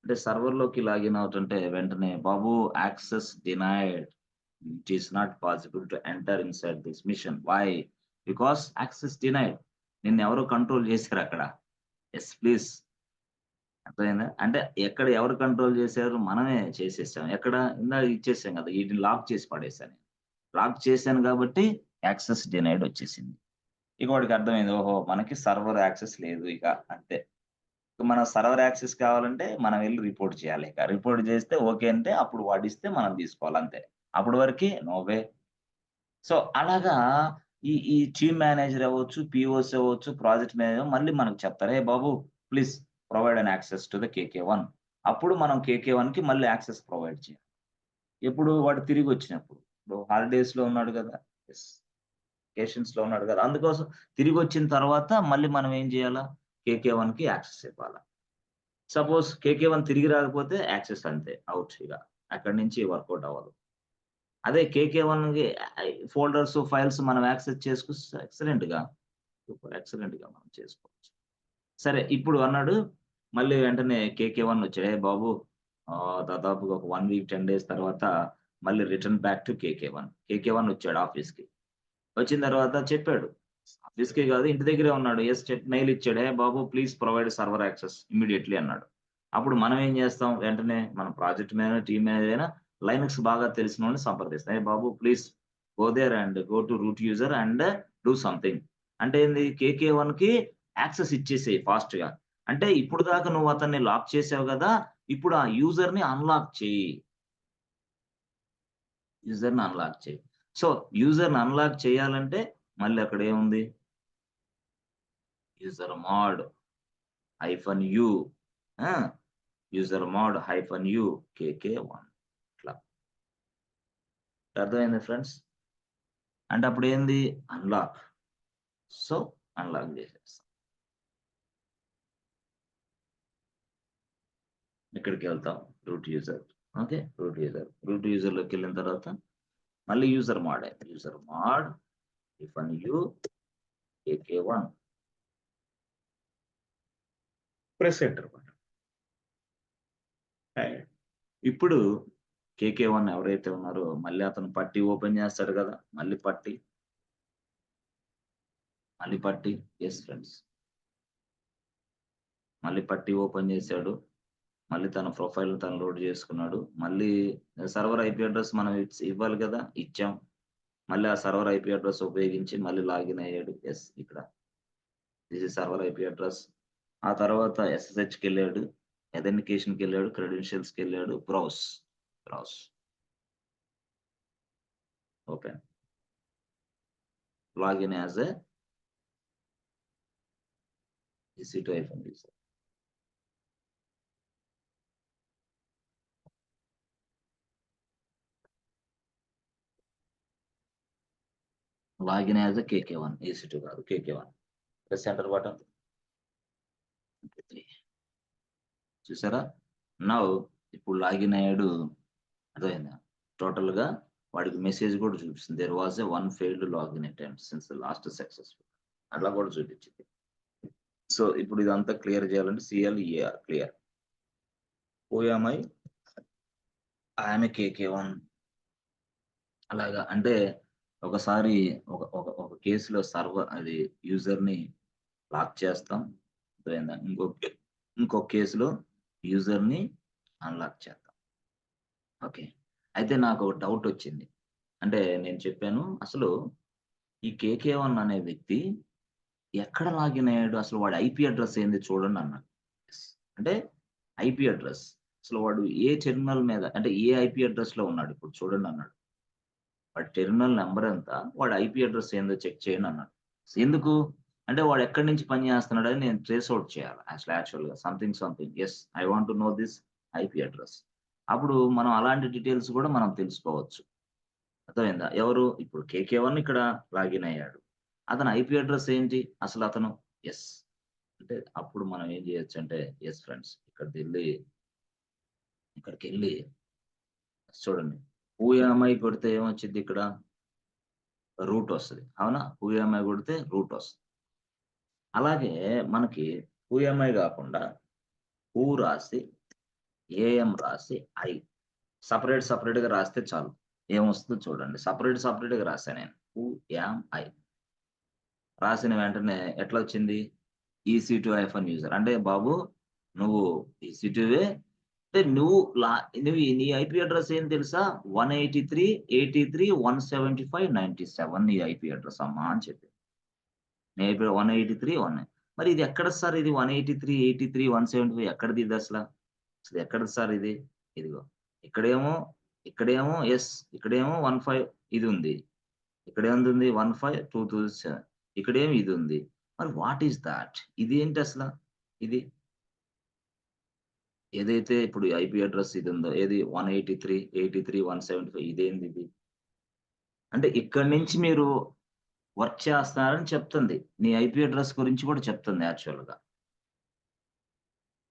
అంటే సర్వర్ లోకి లాగిన్ అవుతుంటే వెంటనే బాబు access denied, it is not possible to enter inside this machine. Why? Because access denied. నిన్ను ఎవరు కంట్రోల్ చేశారు అక్కడ. Yes please. అర్థమైందా? అంటే ఎక్కడ ఎవరు కంట్రోల్ చేశారు, మనమే చేసేసాం. ఎక్కడ ఇందాక ఇచ్చేసాం కదా, వీటిని లాక్ చేసి పడేసాను. లాక్ చేశాను కాబట్టి యాక్సెస్ డినైడ్ వచ్చేసింది. ఇక వాడికి అర్థమైంది, ఓహో మనకి సర్వర్ యాక్సెస్ లేదు ఇక, అంతే. మన సర్వర్ యాక్సెస్ కావాలంటే మనం వెళ్ళి రిపోర్ట్ చేయాలి. ఇక రిపోర్ట్ చేస్తే ఓకే అంటే అప్పుడు వాడిస్తే మనం తీసుకోవాలి, అంతే. అప్పటి వరకు నో వే. సో అలాగా ఈ టీమ్ మేనేజర్ అవ్వచ్చు, పిఓస్ అవ్వచ్చు, ప్రాజెక్ట్ మేనేజర్ మళ్ళీ మనకు చెప్తారు, ఏ బాబు please provide an access to the K K one. అప్పుడు మనం కేకే1 కి మళ్ళీ యాక్సెస్ ప్రొవైడ్ చేయాలి. ఎప్పుడు వాడు తిరిగి వచ్చినప్పుడు. ఇప్పుడు హాలిడేస్ లో ఉన్నాడు కదా, వెకేషన్స్ లో ఉన్నాడు కదా, అందుకోసం తిరిగి వచ్చిన తర్వాత మళ్ళీ మనం ఏం చేయాలా, కేకే1 కి యాక్సెస్ ఇవ్వాలా. సపోజ్ కేకే1 తిరిగి రాకపోతే యాక్సెస్ అంతే, అవుట్. ఇక అక్కడి నుంచి వర్కౌట్ అవ్వదు. అదే కేకే1 ఫోల్డర్స్ ఫైల్స్ మనం యాక్సెస్ చేసుకుంటే ఎక్సలెంట్ గా మనం చేసుకోవచ్చు. సరే ఇప్పుడు అన్నాడు, మళ్ళీ వెంటనే కేకే1 వచ్చాడు, ఏ బాబు దాదాపుగా ఒక 1 వీక్ 10 డేస్ తర్వాత మళ్ళీ రిటర్న్ బ్యాక్ టు కేకే1 వచ్చాడు ఆఫీస్ కి. వచ్చిన తర్వాత చెప్పాడు, ఆఫీస్ కి కాదు ఇంటి దగ్గరే ఉన్నాడు. మెయిల్ ఇచ్చాడు, ఏ బాబు please provide server access immediately అన్నాడు. అప్పుడు మనం ఏం చేస్తాం, వెంటనే మన ప్రాజెక్ట్ మేనేజర్, టీమ్ మేనేజర్ అయినా లైనక్స్ బాగా తెలిసిన వాళ్ళని సంప్రదిస్తాం. ఏ బాబు please go there and go to root user and do something. అంటే ఏంది, కేకే1 కి యాక్సెస్ ఇచ్చేసేయి ఫాస్ట్ గా. అంటే ఇప్పుడు దాకా నువ్వు అతన్ని లాక్ చేసావు కదా, ఇప్పుడు ఆ యూజర్ ని అన్లాక్ చేయి. సో యూజర్ ని అన్లాక్ చేయాలంటే మళ్ళీ అక్కడ ఏముంది, user mode -u user mode -u కేకే1. ఇట్లా అర్థమైంది ఫ్రెండ్స్. అంటే అప్పుడు ఏంది, అన్లాక్. సో అన్లాక్ చేసేస్తాం. ఇక్కడికి వెళ్తాం, root user. Okay root user లోకి వెళ్ళిన తర్వాత మళ్ళీ user mode -u K K one. Press enter button. ఇప్పుడు కేకే1 ఎవరైతే ఉన్నారో మళ్ళీ అతను పట్టి ఓపెన్ చేస్తాడు కదా, మళ్ళీ పట్టి ఎస్ ఫ్రెండ్స్, మళ్ళీ పట్టి ఓపెన్ చేశాడు. మళ్ళీ తన ప్రొఫైల్ తను లోడ్ చేసుకున్నాడు. మళ్ళీ సర్వర్ ఐపీ అడ్రస్ మనం ఇవ్వాలి కదా, ఇచ్చాం. మళ్ళీ ఆ సర్వర్ ఐపీ అడ్రస్ ఉపయోగించి మళ్ళీ లాగిన్ అయ్యాడు. ఎస్ ఇక్కడ this is server IP address. ఆ తర్వాత SSHకి వెళ్ళాడు, అథెంటికేషన్కి వెళ్ళాడు, క్రెడెన్షియల్స్కి వెళ్ళాడు, browse open, login as a EC2 user. Login as a KK1, EC2 కాదు KK1. Press enter button. చూసారా? నౌ ఇప్పుడు లాగిన్ అయ్యాడు, అర్థమైందా? టోటల్ గా వాడికి మెసేజ్ కూడా చూపిస్తుంది, there was a 1 failed login attempt since the last successful, అట్లా కూడా చూపించింది. సో ఇప్పుడు ఇదంతా క్లియర్ చేయాలంటే CLER clear. OMI I'm KK1 అలాగా. అంటే ఒకసారి ఒక కేసులో సర్వర్ అది యూజర్ ని లాక్ చేస్తాం, అర్థమైందా? ఇంకొక కేసులో యూజర్ ని అన్లాక్ చేద్దాం. ఓకే, అయితే నాకు ఒక డౌట్ వచ్చింది. అంటే నేను చెప్పాను అసలు ఈ KK1 అనే వ్యక్తి ఎక్కడ లాగిన్ అయ్యాడు, అసలు వాడి ఐపీ అడ్రస్ ఏంది చూడండి అన్నాడు. అంటే ఐపీ అడ్రస్ అసలు వాడు ఏ టెర్మినల్ మీద, అంటే ఏ ఐపీ అడ్రస్ లో ఉన్నాడు ఇప్పుడు చూడండి అన్నాడు. వాడి టెర్మినల్ నెంబర్ ఎంత, వాడి ఐపీ అడ్రస్ ఏందో చెక్ చేయండి అన్నాడు. ఎందుకు అంటే వాడు ఎక్కడి నుంచి పని చేస్తున్నాడని నేను ట్రేస్ అవుట్ చేయాలి. యాక్చువల్గా something yes I want to know this IP address. అప్పుడు మనం అలాంటి డీటెయిల్స్ కూడా మనం తెలుసుకోవచ్చు, అర్థమైందా? ఎవరు ఇప్పుడు KK1 ఇక్కడ లాగిన్ అయ్యాడు, అతను ఐపీ అడ్రస్ ఏంటి అసలు అతను, ఎస్ అంటే అప్పుడు మనం ఏం చేయొచ్చు అంటే, ఎస్ ఫ్రెండ్స్ ఇక్కడికి వెళ్ళి చూడండి, ఊయామై కొడితే ఏమొచ్చింది, ఇక్కడ రూట్ వస్తుంది, అవునా? ఊయామై కొడితే రూట్ వస్తుంది. అలాగే మనకి ఊఎంఐ కాకుండా రాసి ఏఎం రాసి ఐ సపరేట్ గా రాస్తే చాలు, ఏమొస్తుందో చూడండి. సపరేట్ గా రాసా నేను ఊఎంఐ రాసిన వెంటనే ఎట్లా వచ్చింది, EC2 user. అంటే బాబు నువ్వు EC2 అంటే నువ్వు నీ ఐపీ అడ్రస్ ఏం తెలుసా, 183.83.175.97 నీ ఐపీ అడ్రస్ అమ్మా అని చెప్పి. నేను ఇప్పుడు 183 మరి ఇది ఎక్కడ సార్, ఇది 183.83.175 ఎక్కడిది ఇది అసలు ఎక్కడిది సార్ ఇది? ఇదిగో ఇక్కడేమో ఎస్, ఇక్కడేమో 15 ఇది ఉంది, ఇక్కడేముంది 15.2007, ఇక్కడేమో ఇది ఉంది. మరి వాట్ ఈస్ దాట్, ఇది ఏంటి అసలు? ఇది ఏదైతే ఇప్పుడు ఐపీ అడ్రస్ ఇది ఉందో, ఏది 183.83.175, ఇదేంది ఇది? అంటే ఇక్కడి నుంచి మీరు వర్క్ చేస్తున్నారని చెప్తుంది, నీ ఐపీ అడ్రస్ గురించి కూడా చెప్తుంది యాక్చువల్‌గా.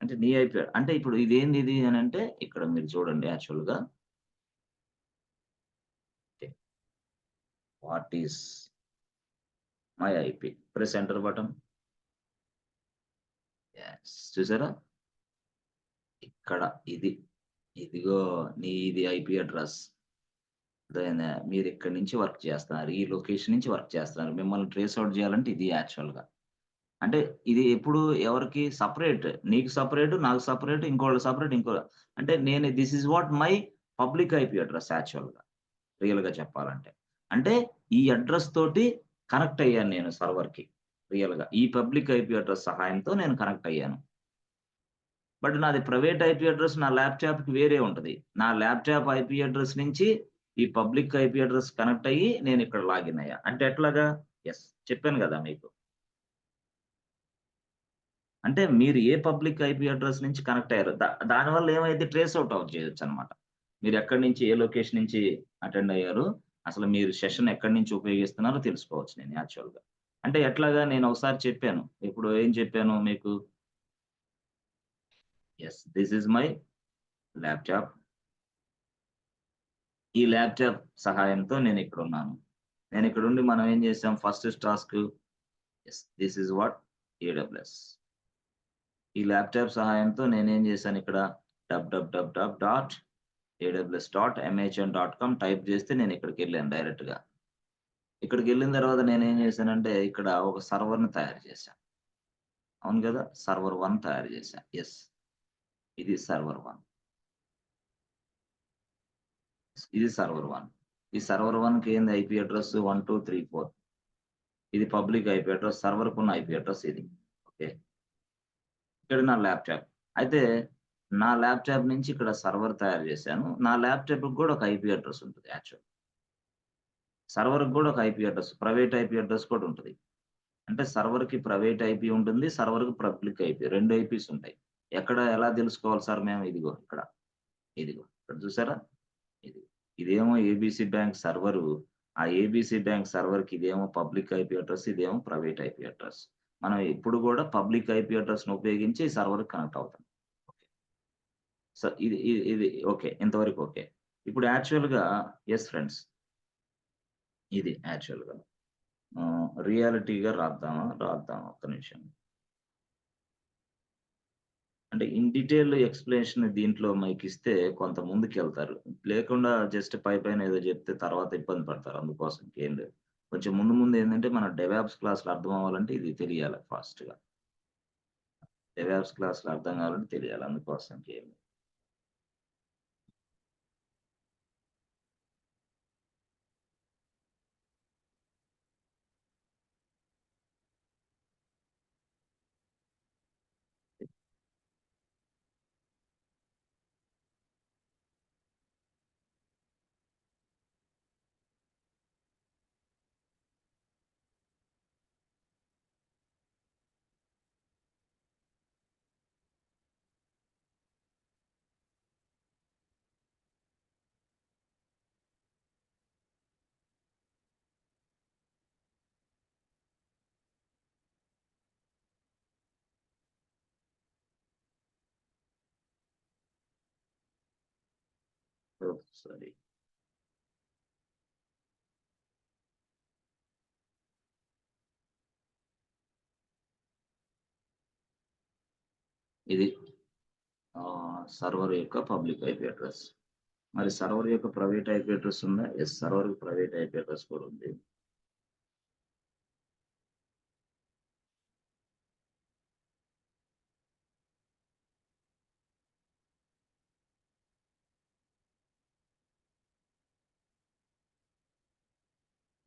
అంటే నీ ఐపీ అంటే ఇప్పుడు ఇదేంది ఇది అని అంటే, ఇక్కడ మీరు చూడండి యాక్చువల్‌గా. What is my IP? Press enter button. Yes, చూసారా? ఇక్కడ ఇదిగో ఇది ఐపీ అడ్రస్. మీరు ఇక్కడి నుంచి వర్క్ చేస్తున్నారు, ఈ లొకేషన్ నుంచి వర్క్ చేస్తున్నారు. మిమ్మల్ని ట్రేస్ అవుట్ చేయాలంటే ఇది యాక్చువల్‌గా. అంటే ఇది ఎప్పుడు ఎవరికి సెపరేట్, నీకు సెపరేట్, నాకు సెపరేట్, ఇంకోళ్ళకి సెపరేట్, అంటే నేను this is what my public IP address యాక్చువల్‌గా, రియల్‌గా చెప్పాలంటే. అంటే ఈ అడ్రస్ తోటి కనెక్ట్ అయ్యాను నేను సర్వర్‌కి రియల్‌గా. ఈ పబ్లిక్ ఐపీ అడ్రస్ సహాయంతో నేను కనెక్ట్ అయ్యాను. బట్ నాది ప్రైవేట్ ఐపీ అడ్రస్ నా ల్యాప్‌టాప్‌కి వేరే ఉంటది. నా ల్యాప్‌టాప్ ఐపీ అడ్రస్ నుంచి ఈ పబ్లిక్ ఐపీ అడ్రస్ కనెక్ట్ అయ్యి నేను ఇక్కడ లాగిన్ అయ్యా. అంటే ఎట్లాగా? యెస్, చెప్పాను గదా మీకు. అంటే మీరు ఏ పబ్లిక్ ఐపీ అడ్రస్ నుంచి కనెక్ట్ అయ్యారో దానివల్ల ఏమైద్ది, ట్రేస్ అవుట్ చేయొచ్చనమాట. మీరు ఎక్కడి నుంచి, ఏ లొకేషన్ నుంచి అటెండ్ అయ్యారు, అసలు మీరు సెషన్ ఎక్కడి నుంచి ఉపయోగిస్తున్నారో తెలుసుకోవచ్చు నేను యాక్చువల్‌గా. అంటే ఎట్లాగా నేను ఒకసారి చెప్పాను. ఇప్పుడు ఏం చెప్పాను మీకు? Yes, this is my laptop. ఈ ల్యాప్‌టాప్ సహాయంతో నేను ఇక్కడున్నాను. నేను ఇక్కడుండి మనం ఏం చేసాం, first task yes this is what AWS. ఈ ల్యాప్‌టాప్ సహాయంతో నేనేం చేశాను, ఇక్కడ www.aws.mhn.com టైప్ చేస్తే నేను ఇక్కడికెళ్ళాను డైరెక్ట్‌గా. ఇక్కడికెళ్ళిన తర్వాత నేనేం చేశానంటే, ఇక్కడ ఒక సర్వర్‌ని తయారు చేశా. అవును గదా! సర్వర్ 1 తయారు చేశా. యెస్, ఇది సర్వర్ 1. ఇది సర్వర్ 1. ఈ సర్వర్ 1కి ఏంది ఐపీ అడ్రస్ 1234. ఇది పబ్లిక్ ఐపీ అడ్రస్, సర్వర్కు ఉన్న ఐపీ అడ్రస్ ఇది. ఓకే. ఇక్కడ నా ల్యాప్‌టాప్. అయితే నా ల్యాప్‌టాప్ నుంచి ఇక్కడ సర్వర్ తయారు చేశాను. నా ల్యాప్‌టాప్‌కి కూడా ఒక ఐపీ అడ్రస్ ఉంటుంది యాక్చువల్. సర్వర్‌కి కూడా ఒక IP address, private IP address కూడా ఉంటది. అంటే సర్వర్‌కి ప్రైవేట్ ఐపీ ఉంటుంది. సర్వర్‌కి పబ్లిక్ ఐపీ 2 ఐపీస్ ఉంటాయి. ఎక్కడ ఎలా తెలుసుకోవాలి సార్ మేము? ఇదిగో ఇక్కడ. ఇదిగో ఇక్కడ చూసారా? ఇది. ఇదేమో ఏబీసీ బ్యాంక్ సర్వరు. ఆ ఏబీసీ బ్యాంక్ సర్వర్‌కి ఇదేమో పబ్లిక్ ఐపీ అడ్రస్, ఇదేమో ప్రైవేట్ ఐపీ అడ్రస్. మనం ఎప్పుడు కూడా పబ్లిక్ ఐపీ అడ్రస్‌ని ఉపయోగించి సర్వర్‌కి కనెక్ట్ అవుతాం. ఓకే. సో ఇది ఓకే. ఇంతవరకు ఓకే. ఇప్పుడు యాక్చువల్‌గా యెస్ ఫ్రెండ్స్. ఇది యాక్చువల్‌గా. రియాలిటీగా రాద్దాం ఒక్క నిమిషం. అంటే ఇన్ డీటెయిల్ ఎక్స్‌ప్లనేషన్ దీంట్లో మైకిస్తే కొంత ముందుకెళ్తారు. లేకుండా జస్ట్ పైపైన ఏదో చెప్తే తర్వాత ఇబ్బంది పడతారు. అందుకోసం ఇంకేం లేదు. కొంచెం ముందు ఏందంటే మన డెవాప్స్ క్లాస్‌లో అర్థం అవ్వాలంటే ఇది తెలియాలి ఫాస్ట్‌గా. డెవాప్స్ క్లాస్‌లో అర్థం కావాలంటే తెలియాలి. అందుకోసం ఇంకేం లేదు. ఓహ్! సారీ. ఇది సర్వర్ యొక్క పబ్లిక్ ఐపీ అడ్రస్. మరి సర్వర్ యొక్క ప్రైవేట్ ఐపీ అడ్రస్ ఉందా? యెస్. సర్వర్‌కి ప్రైవేట్ ఐపీ అడ్రస్ కూడా ఉంది.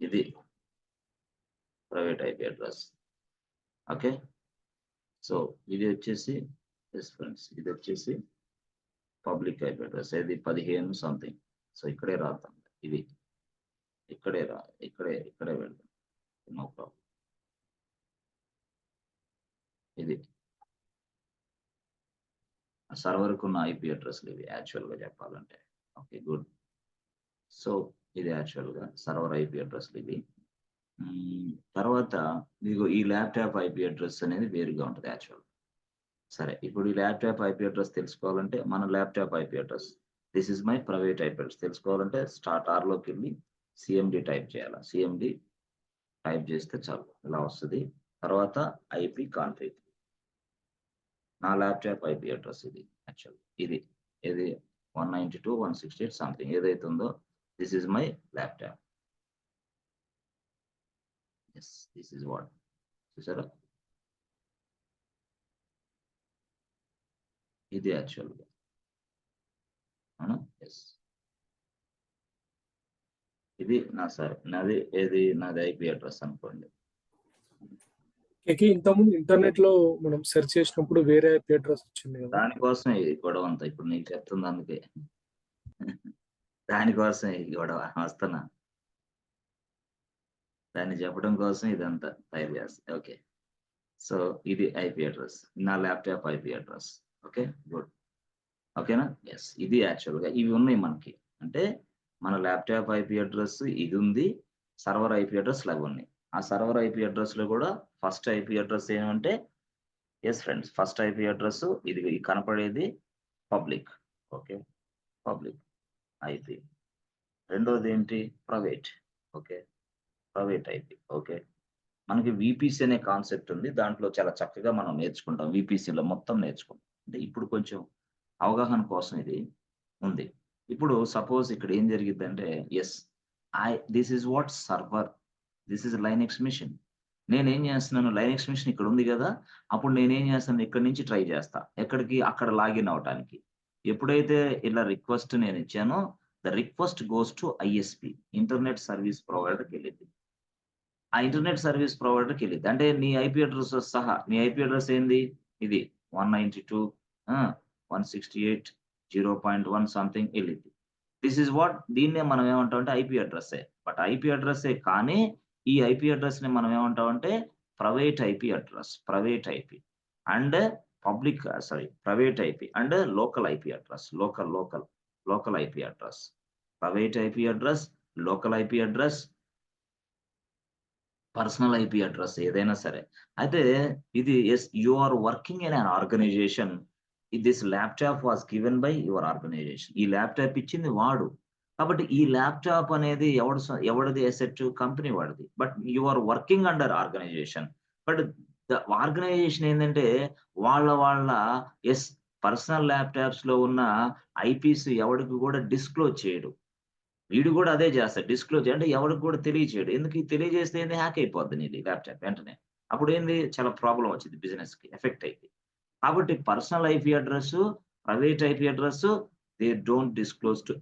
ఇది private IP address. Okay. So ఇది వచ్చేసి యెస్ ఫ్రెండ్స్. ఇది వచ్చేసి పబ్లిక్ ఐపీ అడ్రస్. ఇది 15 సంథింగ్. సో ఇక్కడే రాద్దాం. ఇది ఇక్కడే పెడదాం. No problem. ఇది సర్వర్‌కి ఉన్న ఐపీ అడ్రస్‌లు ఇవి యాక్చువల్‌గా చెప్పాలంటే. ఓకే. గుడ్. సో ఇది యాక్చువల్‌గా సర్వర్ ఐపీ అడ్రస్‌లు ఇవి. తర్వాత ఇదిగో ఈ ల్యాప్‌టాప్ ఐపీ అడ్రస్ అనేది వేరుగా ఉంటది యాక్చువల్‌గా. సరే. ఇప్పుడు ఈ ల్యాప్‌టాప్ ఐపీ అడ్రస్ తెలుసుకోవాలంటే మన laptop IP address. This is my private IP address తెలుసుకోవాలంటే స్టార్ట్ ఆర్‌లోకెళ్ళి సీఎండీ టైప్ చేయాల. సీఎండీ టైప్ చేస్తే చాలు. ఇలా వస్తది. తర్వాత ఐపీ కాన్ఫిగ్. నా ల్యాప్‌టాప్ ఐపీ అడ్రస్ ఇది యాక్చువల్. ఇది. ఇది 192.168 సంథింగ్ ఏదైతే ఉందో this is my laptop. Yes. This is what. చూసారా? ఇది యాక్చువల్‌గా. అవునా? యెస్. ఇది నాది ఐపీ అడ్రస్ అనుకోండి. ఇంతకుముందు ఇంటర్నెట్‌లో మనం సెర్చ్ చేసినప్పుడు వేరే ఐపీ అడ్రస్ వచ్చింది కదా! దానికోసమే ఈ గొడవ అంతా. ఇప్పుడు నీకు చెప్తుంది అందుకే. దానికోసమే ఈ గొడవ. వస్తున్నా. దాన్ని చెప్పడం కోసం ఇదంతా తయారు చేస్తా. ఓకే. సో ఇది ఐపీ అడ్రస్. నా laptop IP address. Okay. Good. ఓకేనా? యెస్. ఇది యాక్చువల్‌గా ఇవి ఉన్నాయి మనకి. అంటే మన ల్యాప్‌టాప్ ఐపీ అడ్రస్ ఇదుంది. సర్వర్ ఐపీ అడ్రస్ ఇలాగున్నాయి. ఆ సర్వర్ ఐపీ అడ్రస్‌లో కూడా ఫస్ట్ ఐపీ అడ్రస్ ఏమంటే yes friends. First IP address ఇది కనపడేది పబ్లిక్. ఓకే. Public IP. రెండోది ఏంటి? Private. Okay. Private IP. Okay. మనకి వీపీసీ అనే కాన్సెప్ట్ ఉంది. దాంట్లో చాలా చక్కగా మనం నేర్చుకుంటాం. వీపీసీలో మొత్తం నేర్చుకుంటాం. అంటే ఇప్పుడు కొంచెం అవగాహన కోసం ఇది ఉంది. ఇప్పుడు సపోజ్ ఇక్కడ ఏం జరిగిద్దంటే yes. This is what server. This is Linux machine. నేనేం చేస్తున్నాను లైనక్స్ మెషిన్ ఇక్కడ ఉంది గదా! అప్పుడు నేనేం చేస్తాను ఇక్కడి నుంచి ట్రై చేస్తా. ఎక్కడికి? అక్కడ లాగిన్ అవ్వటానికి. ఎప్పుడైతే ఇలా రిక్వెస్ట్ నేనిచ్చానో the request goes to ISP internet service ప్రొవైడర్‌కెళ్ళిద్ది. ఆ ఇంటర్నెట్ సర్వీస్ ప్రొవైడర్కి వెళ్ళింది. అంటే నీ ఐపీ అడ్రస్ సహా నీ ఐపీ అడ్రస్ ఏంది ఇది 192 168 0.1 సంథింగ్ వెళ్ళింది. దిస్ ఇస్ వాట్ దీన్నే మనం ఏమంటామంటే ఐపీ అడ్రస్సే. బట్ ఐపీ అడ్రస్సే కానీ ఈ ఐపీ అడ్రస్‌ని మనం ఏమంటామంటే private IP address. Private IP and private IP and local IP address. Local IP address. Private IP address, local IP address, personal IP address ఏదైనా సరే. అయితే ఇది you are working in an organization. This laptop was given by your organization. ఈ laptop ఇచ్చింది వాడు. కాబట్టి ఈ laptop అనేది ఎవడిది అసెట్? కంపెనీ వాడిది. But you are working under organization. But the organization ఏందంటే వాళ్ళ పర్సనల్ ల్యాప్‌టాప్స్‌లో ఉన్న ఐపీస్ ఎవడికి కూడా డిస్క్లోజ్ చేయడు. వీడు గూడా అదే చేస్తాడు. డిస్క్లోజ్ అంటే ఎవడికి కూడా తెలియచేయడు. ఎందుకు ఈ తెలియజేస్తే ఏంది హ్యాక్ అయిపోద్ది నీది ల్యాప్‌టాప్ వెంటనే. అప్పుడేంది చాలా ప్రాబ్లమ్ వచ్చిద్ది బిజినెస్‌కి ఎఫెక్ట్ అయిద్ది. కాబట్టి personal IP address, private IP address they don't disclose to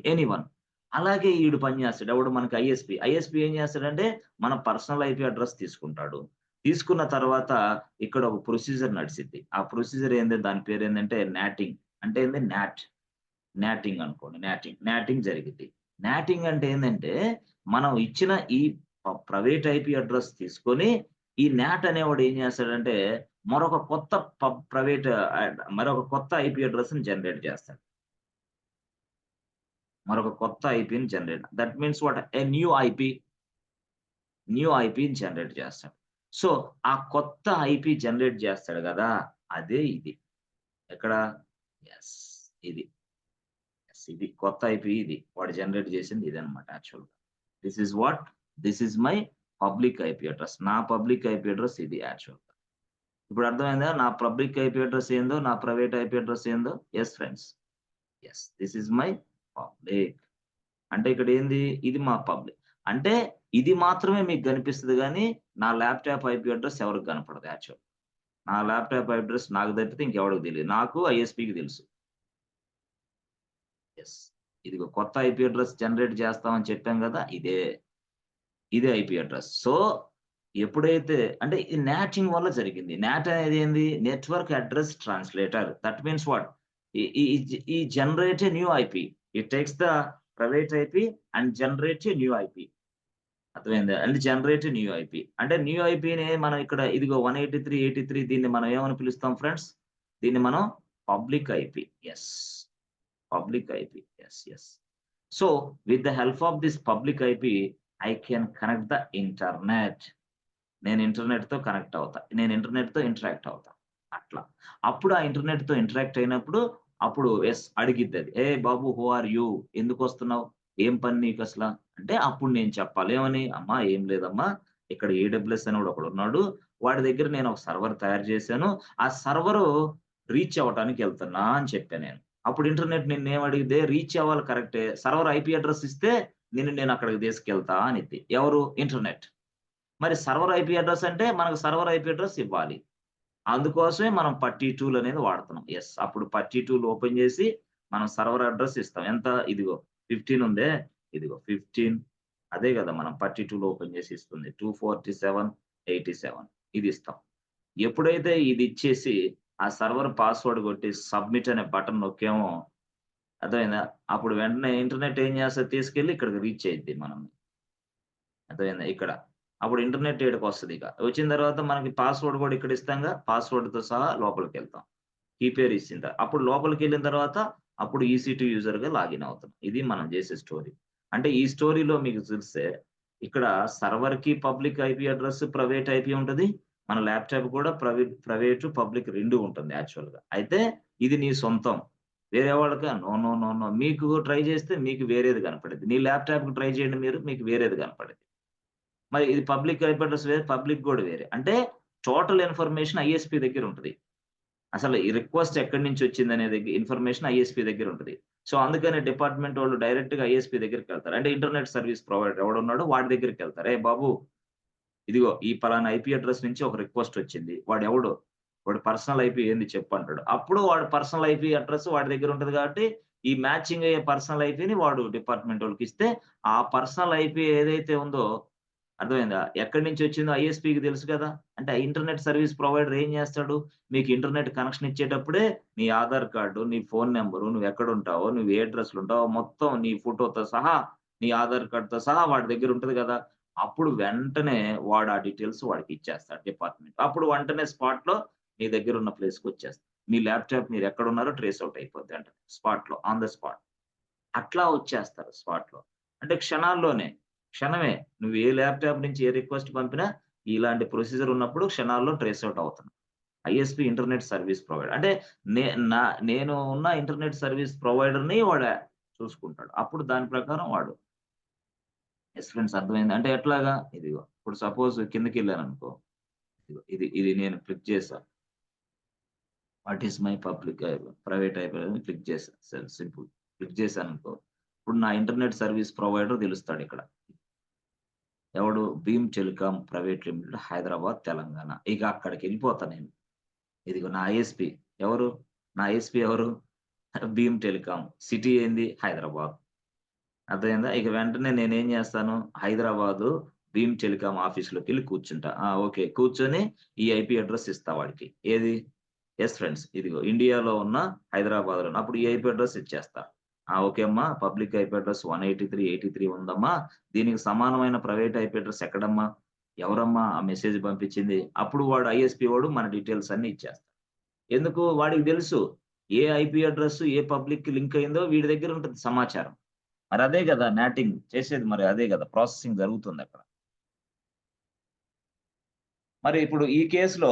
anyone. అలాగే ఈడు పని చేస్తాడు. ఎవడు మనకి ఐఎస్‌పీ. ఐఎస్‌పీ ఏం చేస్తాడంటే మన పర్సనల్ ఐపీ అడ్రెస్ తీసుకుంటాడు. తీసుకున్న తర్వాత ఇక్కడ ఒక ప్రొసీజర్ నడిసిద్ది. ఆ ప్రొసీజర్ ఏంది దాని పేరేందంటే నాటింగ్. అంటే ఏంది నాటింగ్ అనుకోండి. నాటింగ్ జరిగిద్ది. నాటింగ్ అంటే ఏందంటే, మనం ఇచ్చిన ఈ ప్రైవేట్ ఐపీ అడ్రెస్ తీసుకొని, ఈ నాట్ అనేవాడు ఏం చేస్తాడంటే, మరొక కొత్త మరొక కొత్త ఐపీ అడ్రెస్‌ని జనరేట్ చేస్తాడు. మరొక కొత్త ఐపీని దట్ మీన్స్ వాట్ న్యూ ఐపీని జనరేట్ చేస్తాడు. సో, ఆ కొత్త ఐపీ జనరేట్ చేస్తాడు గదా! అదే ఇది. ఎక్కడ? యెస్. ఇది. ఇది కొత్త ఐపీ ఇది. వాడు జనరేట్ చేసింది ఇదన్నమాట యాక్చువల్‌గా. This is my public IP address. నా పబ్లిక్ ఐపీ అడ్రెస్ ఇది యాక్చువల్‌గా. ఇప్పుడు అర్థమైందా? నా పబ్లిక్ ఐపీ అడ్రెస్ ఏందో, నా ప్రైవేట్ ఐపీ అడ్రెస్ ఏందో? Yes friends. This is my public. అంటే ఇక్కడ ఏంది? ఇది మా పబ్లిక్. అంటే ఇది మాత్రమే మీకు కనిపిస్తది గానీ, నా ల్యాప్‌టాప్ ఐపీ అడ్రెస్ ఎవరికీ కనపడదు యాక్చువల్. నా ల్యాప్‌టాప్ ఐపీ అడ్రెస్ నాకు తప్పితే ఇంకెవడికి తెలీదు. నాకు ఐఎస్‌పీకి తెలుసు. ఇదిగో కొత్త ఐపీ అడ్రెస్ జనరేట్ చేస్తామని చెప్పాం గదా! ఇదే ఐపీ అడ్రెస్. సో, ఎప్పుడైతే అంటే ఇది నాటింగ్ వల్ల జరిగింది. నాట్ అనేది ఏంది? Network address translator. That means what? ఈ generate a new IP. It takes the private IP and generate a new IP. అర్థమైందా? And generate a new IP. అంటే న్యూ ఐపీని మనం ఇక్కడ ఇదిగో 183.83 దీన్ని మనం ఏమని పిలుస్తాం ఫ్రెండ్స్? దీన్ని మనం public IP. Public IP. Yes. So, with the help of this public IP, I can connect the internet. నేను ఇంటర్నెట్‌తో కనెక్ట్ అవుతా. నేను ఇంటర్నెట్‌తో ఇంటరాక్ట్ అవుతా. అట్లా. అప్పుడు ఆ ఇంటర్నెట్‌తో ఇంటరాక్ట్ అయినప్పుడు అప్పుడు అడిగిద్దది. "ఏ బాబు హూ ఆర్ యూ? ఎందుకొస్తున్నావు? ఏం పని నీకసల?" అంటే అప్పుడు నేను చెప్పాలి. ఏమని? "అమ్మా ఏం లేదమ్మా. ఇక్కడ ఏడబ్ల్యూఎస్ అనేవాడు ఒకడున్నాడు. వాడి దగ్గర నేను ఒక సర్వర్ తయారు చేశాను. ఆ సర్వరు రీచ్ అవ్వటానికి ఎళ్తున్నా" అని చెప్పా నేను. అప్పుడు ఇంటర్నెట్ నిన్నేమడిగిద్ది? రీచ్ అవ్వాలి కరెక్టే. సర్వర్ ఐపీ అడ్రెస్ ఇస్తే నేను అక్కడికి తీసుకెళ్తా అనిద్ది. ఎవరు? ఇంటర్నెట్. మరి సర్వర్ ఐపీ అడ్రెస్ అంటే మనకు సర్వర్ ఐపీ అడ్రెస్ ఇవ్వాలి. అందుకోసమే మనం పట్టీ టూల్ అనేది వాడుతున్నాం. అప్పుడు పట్టీ టూల్ ఓపెన్ చేసి మనం సర్వర్ అడ్రెస్ ఇస్తాం. ఎంత? ఇదిగో 15 ఉందే. ఇదిగో 15 అదే గదా! మనం పట్టీ టూల్ ఓపెన్ చేసి ఇస్తుంది. 247.87 ఇది ఇస్తాం. ఎప్పుడైతే ఇది ఇచ్చేసి ఆ సర్వర్ పాస్వర్డ్ కొట్టి సబ్మిట్ అనే బటన్ నొక్కామో అర్థమైందా? అప్పుడు వెంటనే ఇంటర్నెట్ ఏం చేస్తది? తీసుకెళ్ళి ఇక్కడికి రీచ్ అయ్యిద్ది మనల్ని. అర్థమైందా? ఇక్కడ. అప్పుడు ఇంటర్నెట్ ఈడకొస్తదిక. వచ్చిన తర్వాత మనకి పాస్వర్డ్ కూడా ఇక్కడ ఇస్తాంగా. పాస్వర్డ్‌తో సహా లోపలికెళ్తాం. కీ పేర్ ఇచ్చిన అప్పుడు లోపలికెళ్ళిన తర్వాత అప్పుడు ఈసీ2 యూజర్‌గా లాగిన్ అవుతాం. ఇది మనం చేసే స్టోరీ. అంటే ఈ స్టోరీలో మీకు చూస్తే ఇక్కడ సర్వర్‌కి public IP address, private IP ఉంటది. మన ల్యాప్‌టాప్ కూడా ప్రైవేటు, పబ్లిక్ 2 ఉంటుంది యాక్చువల్‌గా. అయితే ఇది నీ సొంతం. వేరే వాళ్ళకా? నో. మీకు ట్రై చేస్తే మీకు వేరేది కనపడిద్ది. నీ ల్యాప్‌టాప్‌కి ట్రై చేయండి మీరు. మీకు వేరేది కనపడిద్ది. మరి ఇది పబ్లిక్ ఐపీ అడ్రెస్ వేరే, పబ్లిక్ గూడా వేరే. అంటే టోటల్ ఇన్ఫర్మేషన్ ఐఎస్‌పీ దగ్గరుంటది. అసలు ఈ రిక్వెస్ట్ ఎక్కడి నుంచి వచ్చిందనే ఇన్ఫర్మేషన్ ఐఎస్‌పీ దగ్గరుంటది. సో, అందుకని డిపార్ట్‌మెంట్ వాళ్ళు డైరెక్ట్‌గా ఐఎస్‌పీ దగ్గరికెళ్తారు. అంటే ఇంటర్నెట్ సర్వీస్ ప్రొవైడర్ ఎవడున్నాడో వాడి దగ్గరికెళ్తారు. "ఏయ్ బాబు! ఇదిగో ఈ పలానా ఐపీ అడ్రెస్ నుంచి ఒక రిక్వెస్ట్ వచ్చింది. వాడెవడు? వాడి పర్సనల్ ఐపీ ఏంది చెప్పు" అంటాడు. అప్పుడు వాడి పర్సనల్ ఐపీ అడ్రెస్ వాడి దగ్గర ఉంటది కాబట్టి, ఈ మ్యాచింగ్ అయ్యే పర్సనల్ ఐపీని వాడు డిపార్ట్‌మెంట్ వోళ్ళకిస్తే, ఆ పర్సనల్ ఐపీ ఏదైతే ఉందో అర్థమైందా? ఎక్కడి నుంచి వచ్చిందో ఐఎస్‌పీకి తెలుసు కదా! అంటే ఇంటర్నెట్ సర్వీస్ ప్రొవైడర్ ఏం చేస్తాడు? మీకు ఇంటర్నెట్ కనెక్షన్ ఇచ్చేటప్పుడే నీ ఆధార్ కార్డు, నీ ఫోను నంబరు, నువ్వెక్కడుంటావో, నువ్వు ఏ అడ్రెస్‌లో ఉంటావో మొత్తం నీ ఫోటోతో సహా, నీ ఆధార్ కార్డ్‌తో సహా వాడి దగ్గర ఉంటది కదా! అప్పుడు వెంటనే వాడు ఆ డీటెయిల్స్ వాడికి ఇచ్చేస్తాడు డిపార్ట్‌మెంట్. అప్పుడు వెంటనే స్పాట్‌లో నీ దగ్గరున్న ప్లేస్‌కొచ్చేస్తది. మీ ల్యాప్‌టాప్ మీరెక్కడున్నారో ట్రేస్ ఔట్ అయిపోద్ది వెంటనే స్పాట్‌లో, ఆన్ ద స్పాట్. అట్లా వచ్చేస్తారు స్పాట్‌లో. అంటే క్షణాల్లోనే, క్షణమే నువ్వు ఏ ల్యాప్‌టాప్ నుంచి ఏ రిక్వెస్ట్ పంపినా ఇలాంటి ప్రొసీజర్ ఉన్నప్పుడు క్షణాల్లో ట్రేస్ ఔట్ అవుతుంది. ISP internet service provider. అంటే నే నా నేను ఉన్న ఇంటర్నెట్ సర్వీస్ ప్రొవైడర్‌ని వాడు చూసుకుంటాడు. అప్పుడు దాని ప్రకారం వాడు యెస్ ఫ్రెండ్స్ అర్థమైందా? అంటే ఎట్లాగా? ఇదిగో ఇప్పుడు సపోజ్ కిందకెళ్ళాననుకో, ఇదిగో ఇది నేను క్లిక్ చేశా. What is my public private అని క్లిక్ చేశా. సింపుల్. క్లిక్ చేశాననుకో, ఇప్పుడు నా ఇంటర్నెట్ సర్వీస్ ప్రొవైడర్ తెలుస్తాడిక్కడ. ఎవడు? Bheem telecom private limited Hyderabad, Telangana. ఇక అక్కడికెళ్ళిపోతా నేను. ఇదిగో నా ఐఎస్‌పీ ఎవరు? నా ఐఎస్‌పీ ఎవరు? భీమ్ టెలికామ్. సిటీ ఏంది? హైదరాబాద్. అర్థమైందా? ఇక వెంటనే నేనేం జేస్తాను, హైదరాబాదు భీమ్ టెలికామ్ ఆఫీస్‌లోకెళ్ళి కూర్చుంటా. ఓకే. కూర్చొని ఈ ఐపీ అడ్రెస్ ఇస్తా వాడికి. ఏది? Yes friends. ఇదిగో ఇండియాలో ఉన్న హైదరాబాద్‌లో అప్పుడు ఈ ఐపీ అడ్రెస్ ఇచ్చేస్తా. ఓకే అమ్మా. పబ్లిక్ ఐపీ అడ్రెస్ 183.83 ఉందమ్మా. దీనికి సమానమైన ప్రైవేట్ ఐపీ అడ్రెస్ ఎక్కడమ్మా? ఎవరమ్మా ఆ మెసేజ్ పంపించింది? అప్పుడు వాడు ఐఎస్‌పీ వాడు మన డీటెయిల్స్ అన్నీ ఇచ్చేస్తాడు. ఎందుకు? వాడికి తెలుసు. ఏ ఐపీ అడ్రెస్ ఏ పబ్లిక్‌కి లింక్ అయిందో వీడి దగ్గర ఉంటది సమాచారం. మరి అదే గదా! నాటింగ్ చేసేది మరి అదే గదా! ప్రాసెసింగ్ జరుగుతుందక్కడ. మరి ఇప్పుడు ఈ కేస్‌లో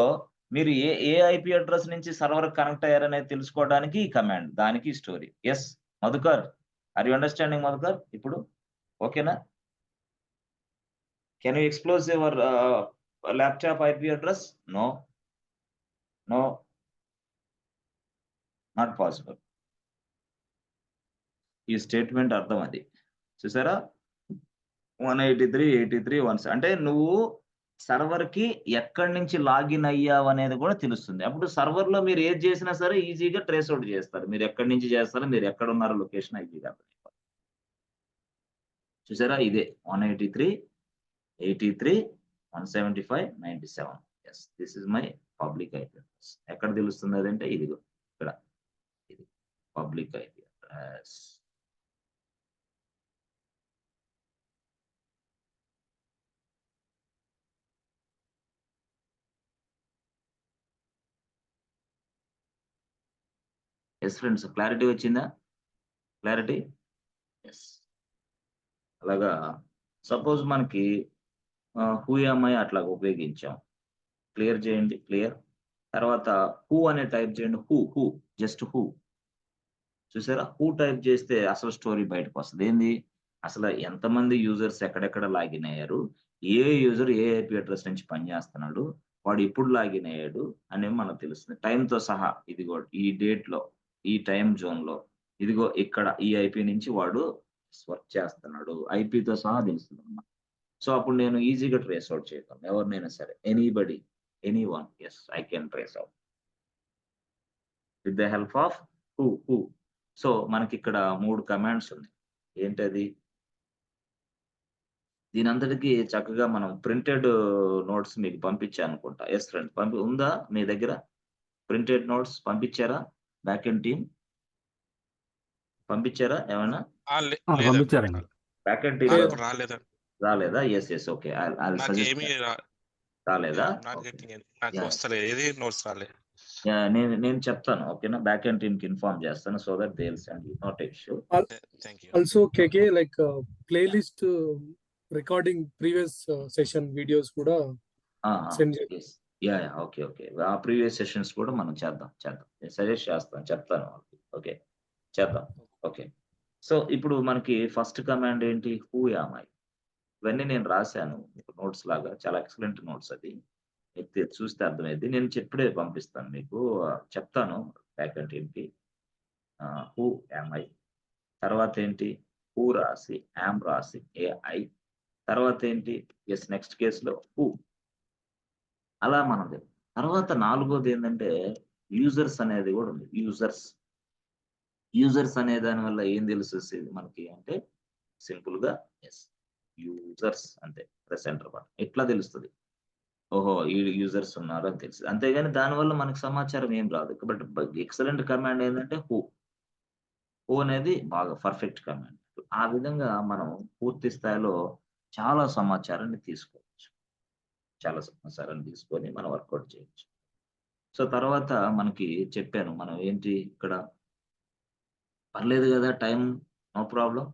మీరు ఏ ఐపీ అడ్రెస్ నుంచి సర్వర్‌కి కనెక్ట్ అయ్యారనేది తెలుసుకోవడానికి ఈ కమాండ్. దానికి ఈ story. Yes Madhukar. Are you understanding Madhukar ఇప్పుడు? ఓకేనా? Can you expose your laptop IP address? No. No. Not possible. ఈ స్టేట్‌మెంట్ అర్థం అది. చూసారా? 183.83 అంటే నువ్వు సర్వర్‌కి ఎక్కడి నుంచి లాగిన్ అయ్యావనేది కూడా తెలుస్తుంది. అప్పుడు సర్వర్‌లో మీరు ఏది చేసినా సరే ఈజీగా ట్రేస్ ఔట్ చేస్తారు. మీరు ఎక్కడి నుంచి చేస్తారో, మీరు ఎక్కడున్నారో లొకేషన్ ఈజీగా అర్థమైపోతుంది. చూసారా? ఇదే 183, 83, 175, 97. Yes. This is my public IP address. ఎక్కడ తెలుస్తుంది అదంటే ఇదిగో ఇక్కడ. ఇది public IP address. Yes friends clarity వచ్చిందా? క్లారిటీ? యెస్. అలాగా సపోజ్ మనకి హూ యామ్ ఐ అట్లాగా ఉపయోగించాం. క్లియర్ చేయండి. క్లియర్. తర్వాత హూ అనే టైప్ చేయండి. Who just who. చూసారా? హూ టైప్ చేస్తే అసలు స్టోరీ బయటకొస్తది. ఏంది? అసలు ఎంతమంది యూజర్స్ ఎక్కడెక్కడ లాగిన్ అయ్యారు? ఏ యూజర్ ఏ ఐపీ అడ్రెస్ నుంచి పనిచేస్తున్నాడు? వాడు ఎప్పుడు లాగిన్ అయ్యాడు? అనేవి మనకు తెలుస్తుంది. టైమ్‌తో సహా ఇదిగో ఈ డేట్‌లో, ఈ టైమ్ జోన్‌లో, ఇదిగో ఇక్కడ ఈ ఐపీ నుంచి వాడు వర్క్ చేస్తున్నాడు. ఐపీతో సహా తెలుస్తుందన్నమాట. సో, అప్పుడు నేను ఈజీగా ట్రేస్ ఔట్ చేయగలను. ఎవరినైనా సరే. Anybody, anyone. Yes. I can trace out. With the help of who. So, మనకిక్కడ 3 కమాండ్స్ ఉన్నాయి. ఏంటది? దీనంతటికి చక్కగా మనం ప్రింటెడ్ నోట్స్ మీకు పంపించా అనుకుంటా. Yes friend. ఉందా మీ దగ్గర? ప్రింటెడ్ నోట్స్ పంపించారా? బ్యాక్ ఎండ్ టీమ్ పంపించారా ఏమైనా? లేదండి. పంపించారండి. బ్యాక్ ఎండ్ నాకు టీమ్‌లో రాలేదండి. రాలేదా? యెస్. ఓకే. ఐ సజెస్ట్ నాకేమీ రాలేదా? Not okay. గెట్టింగ్ నాకు యాహ్! వస్తలేదు. ఏది నోట్స్ రాలేదు. యాహ్! నేను చెప్తాను. ఓకేనా? బ్యాక్ ఎండ్ టీమ్‌కి ఇన్ఫార్మ్ చేస్తాను. So that they will send you. Not a issue. Thank you. Also, KK, like playlist recording previous session videos కూడా సెండ్ చేయండి. యెస్. యాహ్! ఓకే. ఆ ప్రీవియస్ సెషన్స్ కూడా మనం చేద్దాం. నేను సజెస్ట్ చేస్తాను. చెప్తాను వాళ్ళకి. ఓకే. చేద్దాం. ఓకే. సో, ఇప్పుడు మనకి ఫస్ట్ కమాండ్ ఏంటి? Who am I? ఇవన్నీ నేను రాసాను. నోట్స్ లాగా. చాలా ఎక్సలెంట్ నోట్స్ అది. మీరు చూస్తే అర్థమైద్ది. నేను ఇప్పుడే పంపిస్తాను మీకు. చెప్తాను బ్యాక్ ఎండ్ టీమ్‌కి. Who am I? తర్వాతేంటి? హూ రాసి, యామ్ రాసి, ఏఐ తర్వాతేంటి? నెక్స్ట్ కేస్‌లో హూ. అలా మనది. తర్వాత నాలుగోదేంటంటే యూజర్స్ అనేది గూడా ఉంది. యూజర్స్ అనే దాని వల్ల ఏం తెలుసొస్తది మనకి అంటే సింపుల్‌గా యెస్. యూజర్స్ అంతే. Press enter button. ఇట్లా తెలుస్తది. ఓహో! ఈ యూజర్స్ ఉన్నారు అని తెలుస్తది. అంతేగాని దానివల్ల మనకు సమాచారం ఏం రాదు. బట్ ఎక్సలెంట్ కమాండ్ ఏందంటే హూ అనేది బాగా పర్ఫెక్ట్ కమాండ్. ఆ విధంగా మనం పూర్తి స్థాయిలో చాలా సమాచారాన్ని తీసుకోవచ్చు. చాలా సమాచారాన్ని తీసుకొని మనం వర్కౌట్ చేయొచ్చు. సో, తర్వాత మనకి చెప్పాను. మనం ఏంటి ఇక్కడ పర్లేదు గదా! Time no problem.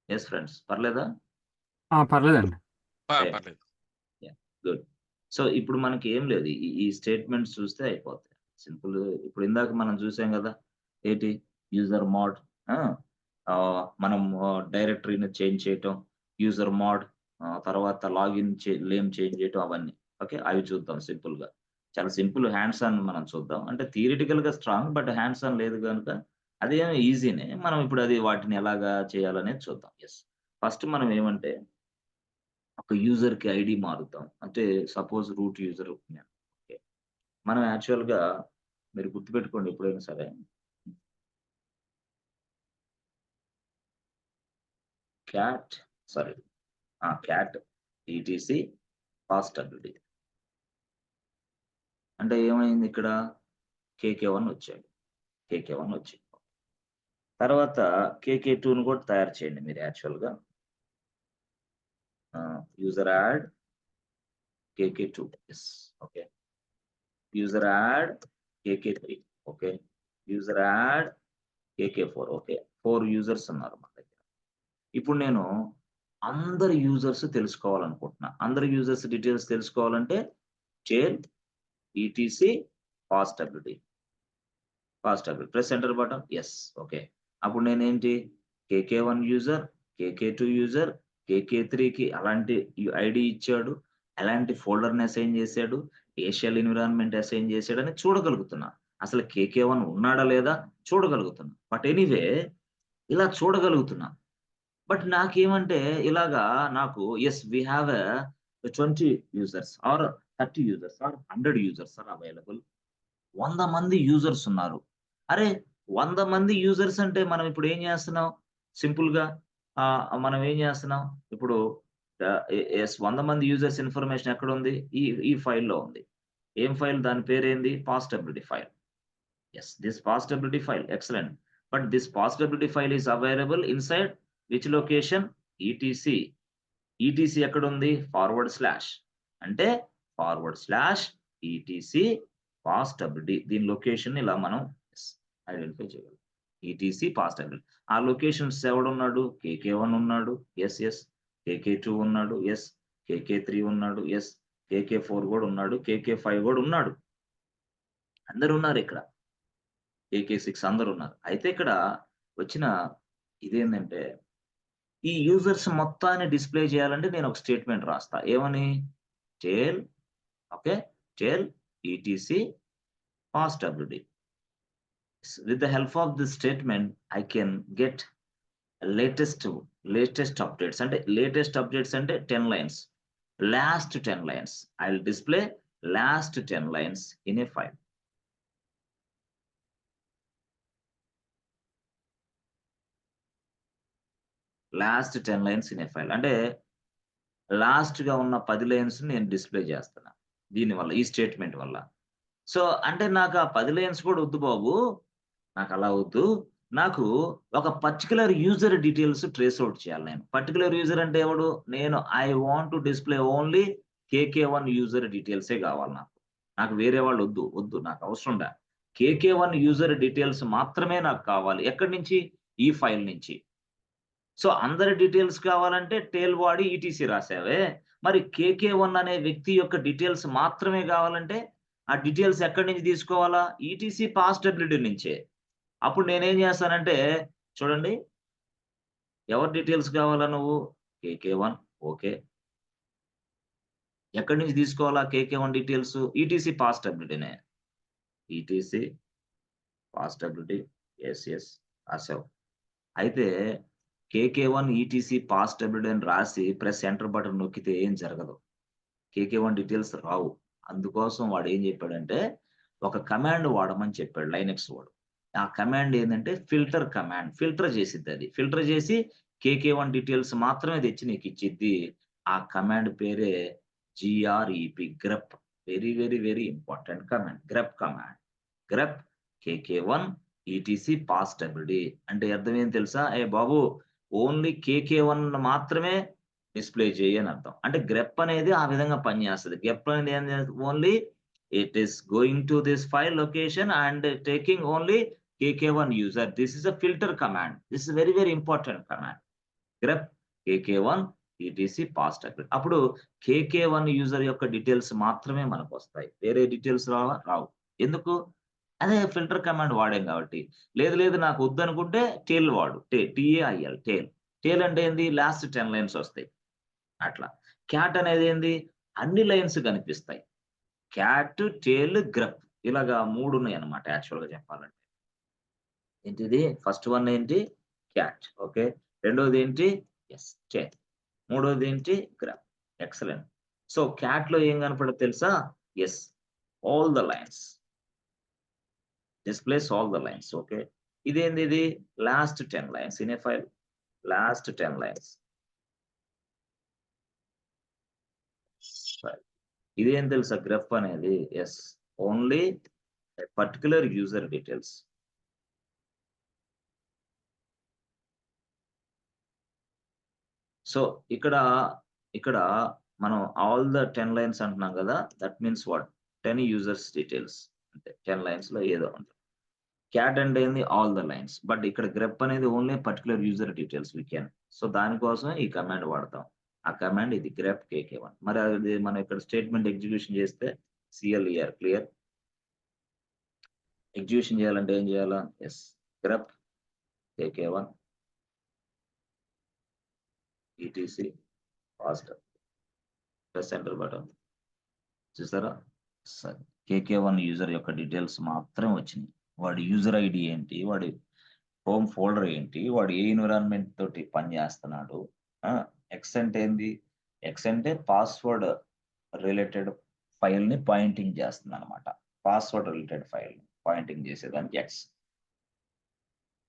Yes friends. పర్లేదా? పర్లేదండి. టైం. పర్లేదు. యాహ్! గుడ్. సో, ఇప్పుడు మనకి ఏం లేదు. ఈ స్టేట్‌మెంట్స్ చూస్తే అయిపోతాయి. సింపుల్. ఇప్పుడు ఇందాక మనం చూసాం గదా! ఏటి యూజర్ మోడ్. ఆ! మనం డైరెక్టరీని చేంజ్ చేయటం, యూజర్ మోడ్, తర్వాత లాగిన్ నేమ్ చేంజ్ చేయటం అవన్నీ. ఓకే. అవి చూద్దాం సింపుల్‌గా. చాలా సింపుల్ హ్యాండ్స్ ఆన్ మనం చూద్దాం. అంటే థియరిటికల్‌గా స్ట్రాంగ్ బట్ హ్యాండ్స్ ఆన్ లేదు గనుక అదేమో ఈజీనే. మనం ఇప్పుడు అది వాటిని ఎలాగా చేయాలనేది చూద్దాం. యెస్. ఫస్ట్ మనం ఏమంటే ఒక యూజర్‌కి ఐడీ మారుద్దాం. అంటే సపోజ్ రూట్ యూజర్ నేను. ఓకే. మనం యాక్చువల్‌గా మీరు గుర్తుపెట్టుకోండి ఎప్పుడైనా సరే. Cat sorry. Cat ETC pass W D. అంటే ఏమైంది ఇక్కడ? కేకే1 వచ్చాడు. కేకే1 వచ్చింది. తర్వాత కేకే2ని కూడా తయారు చేయండి మీరు యాక్చువల్‌గా. యూజర్ యాడ్ కేకే2. యెస్. ఓకే. యూజర్ యాడ్ కేకే3. ఓకే. యూజర్ యాడ్ కేకే4. ఓకే. 4 యూజర్స్ ఉన్నారు మన దగ్గర. ఇప్పుడు నేను అందరి యూజర్స్ తెలుసుకోవాలనుకుంటున్నా. అందరి యూజర్స్ డీటెయిల్స్ తెలుసుకోవాలంటే tail ETC pass W D. Press enter button. Yes. Okay. అప్పుడు నేనేంటి కేకే1 యూజర్, కేకే2 యూజర్, కేకే3కి అలాంటి ఐడీ ఇచ్చాడు. ఎలాంటి ఫోల్డర్‌ని అసైన్ చేశాడు, ఏ షెల్ ఎన్విరాన్మెంట్ అసైన్ చేశాడని చూడగలుగుతున్నా. అసలు కేకే1 ఉన్నాడా లేదా చూడగలుగుతున్నా. బట్ ఎనీవే ఇలా చూడగలుగుతున్నా. బట్ నాకేమంటే ఇలాగా నాకు yes we have 20 users or 30 users or 100 users are available. 100 మంది యూజర్స్ ఉన్నారు. అరే! 100 మంది యూజర్స్ అంటే మనం ఇప్పుడు ఏం చేస్తున్నాం? సింపుల్‌గా మనం ఏం చేస్తున్నాం? ఇప్పుడు యెస్ 100 మంది యూజర్స్ ఇన్ఫర్మేషన్ ఎక్కడుంది? ఈ ఫైల్‌లో ఉంది. ఏం ఫైల్? దాని పేరేంది? పాస్‌డబ్ల్యూడీ file. Yes, this passability file. Excellent. But this passability file is available inside which location? etc. etc ఎక్కడ ఉంది? Forward slash. అంటే ఫార్వర్డ్ స్లాష్ etc passability. దీని లొకేషన్ ఇలా మనం ఐడెంటిఫై చేయగలం. etc passability. ఆ లొకేషన్స్ ఎవడున్నాడు? కేకే1 ఉన్నాడు. ఎస్. కేకే2 ఉన్నాడు. ఎస్. కేకే3 ఉన్నాడు. ఎస్. కేకే4 కూడా ఉన్నాడు. కేకే5 కూడా ఉన్నాడు. అందరూ ఉన్నారు ఇక్కడ. AK6 అందరున్నారు. అయితే ఇక్కడ వచ్చిన ఇదేంటంటే, ఈ యూజర్స్ మొత్తాన్ని డిస్‌ప్లే చేయాలంటే నేను ఒక స్టేట్‌మెంట్ రాస్తా. ఏమని? Tail okay. Tail ETC pass W D. With the help of this statement I can get latest updates. అంటే లేటెస్ట్ అప్డేట్స్ అంటే 10 lines. Last 10 lines. I will display last 10 lines in a file. Last 10 lines in a file. అంటే లాస్ట్‌గా ఉన్న 10 లైన్స్‌ని నేను display చేస్తున్నా. దీనివల్ల ఈ statement వల్ల. సో, అంటే నాకు ఆ 10 లైన్స్ కూడా వద్దు బాబు. నాకలా వద్దు. నాకు ఒక particular user details trace out చేయాలి నేను. పర్టిక్యులర్ యూజర్ అంటే ఎవడు? నేను I want to display only K K one user డీటెయిల్సే కావాలి నాకు. నాకు వేరే వాళ్ళు వద్దు. వద్దు. నాకు అవసరం లే. కేకే1 యూజర్ డీటెయిల్స్ మాత్రమే నాకు కావాలి. ఎక్కడి నుంచి? ఈ ఫైల్ నుంచి. సో, అందరి డీటెయిల్స్ కావాలంటే టేల్ వాడి ఈటీసీ రాసావే. మరి కేకే1 అనే వ్యక్తి యొక్క డీటెయిల్స్ మాత్రమే కావాలంటే, ఆ డీటెయిల్స్ ఎక్కడి నుంచి తీసుకోవాలా? ఈటీసీ పాస్‌డబ్ల్యూడీ నుంచే. అప్పుడు నేనేం చేస్తానంటే, చూడండి ఎవరి డీటెయిల్స్ కావాలా నువ్వు? K K one okay. ఎక్కడి నుంచి తీసుకోవాలా కేకే1 డీటెయిల్స్? ఈటీసీ పాస్‌డబ్ల్యూడీనే. ETC pass W D yes. రాసావు. అయితే కేకే1 ఈటీసీ పాస్‌డబ్ల్యూడీ అని రాసి ప్రెస్ ఎంటర్ బటన్ నొక్కితే ఏం జరగదు. కేకే1 డీటెయిల్స్ రావు. అందుకోసం వాడేం చెప్పాడంటే, ఒక కమాండ్ వాడమని చెప్పాడు లైనక్స్ వాడు. ఆ కమాండ్ ఏందంటే ఫిల్టర్ కమాండ్. ఫిల్టర్ చేసిద్దది. ఫిల్టర్ చేసి KK1 డీటెయిల్స్ మాత్రమే తెచ్చి నీకు ఇచ్చిద్ది. ఆ కమాండ్ పేరే grep. Grep very very very important command. Grep command. Grep KK1 ETC పాస్టబిలిటీ అంటే అర్థం ఏం తెలుసా? ఏ బాబు ఓన్లీ KK1 మాత్రమే డిస్ప్లే చేయి అని అర్థం. అంటే గ్రెప్ అనేది ఆ విధంగా పనిచేస్తది. గ్రెప్ అనేది ఏం చేస్తది? Only it is going to this file location and taking only KK1 user. This is a filter command. This is very very important command. Grep KK1 ETC పాస్టబిలిటీ. అప్పుడు KK1 యూజర్ యొక్క details మాత్రమే మనకొస్తాయి. వేరే details రావు. ఎందుకు? అదే filter command వాడాం కాబట్టి. లేదు నాకు వద్దనుకుంటే టెయిల్ వాడు. TAIL tail. టెయిల్ అంటే ఏంది? లాస్ట్ 10 లైన్స్ వస్తాయి. అట్లా. క్యాట్ అనేది ఏంది? అన్ని లైన్స్ కనిపిస్తాయి. క్యాట్, టెయిల్, గ్రెప్ ఇలాగా 3 ఉన్నాయన్నమాట యాక్చువల్‌గా చెప్పాలంటే. ఏంటిది? ఫస్ట్ వన్ ఏంటి? క్యాట్. ఓకే. రెండోది ఏంటి? టెయిల్. మూడోది ఏంటి? గ్రెప్. ఎక్సలెంట్. సో క్యాట్‌లో ఏం కనపడదో తెలుసా? All the lines. Displays all the lines. Okay. ఇది last 10 lines in a file. Last 10 lines. ఇదేం తెలుసా? గ్రెప్ అనేది only particular user details. So ఇక్కడ మనం ఆల్ ద 10 లైన్స్ అంటున్నాం కదా. That means what? 10 users details. అంటే 10 లైన్స్ లో ఏదో ఉంటుంది. క్యాట్ అంటే ఏంది? All the lines. బట్ ఇక్కడ గ్రెప్ అనేది only particular user details we can. So దానికోసం ఈ కమాండ్ వాడతాం. ఆ కమాండ్ ఇది గ్రెప్ KK1. మరి అది మనం ఇక్కడ స్టేట్మెంట్ ఎగ్జిక్యూషన్ చేస్తే CLER క్లియర్. ఎగ్జిక్యూషన్ చేయాలంటే ఏం చేయాలా? Grep KK1 ETC fast press enter button. చూసారా? సరే. KK1 యూజర్ యొక్క డీటెయిల్స్ మాత్రం వచ్చినాయి. వాడి యూజర్ ఐడి ఏంటి? వాడి హోమ్ ఫోల్డర్ ఏంటి? వాడు ఏ ఎన్విరాన్మెంట్ తోటి పని చేస్తున్నాడు? ఎక్స్ అంటే ఏంది? ఎక్స్ అంటే పాస్వర్డ్ రిలేటెడ్ ఫైల్ ని పాయింటింగ్ చేస్తుంది అనమాట. పాస్వర్డ్ రిలేటెడ్ ఫైల్ ని పాయింటింగ్ చేసేదానికి ఎక్స్.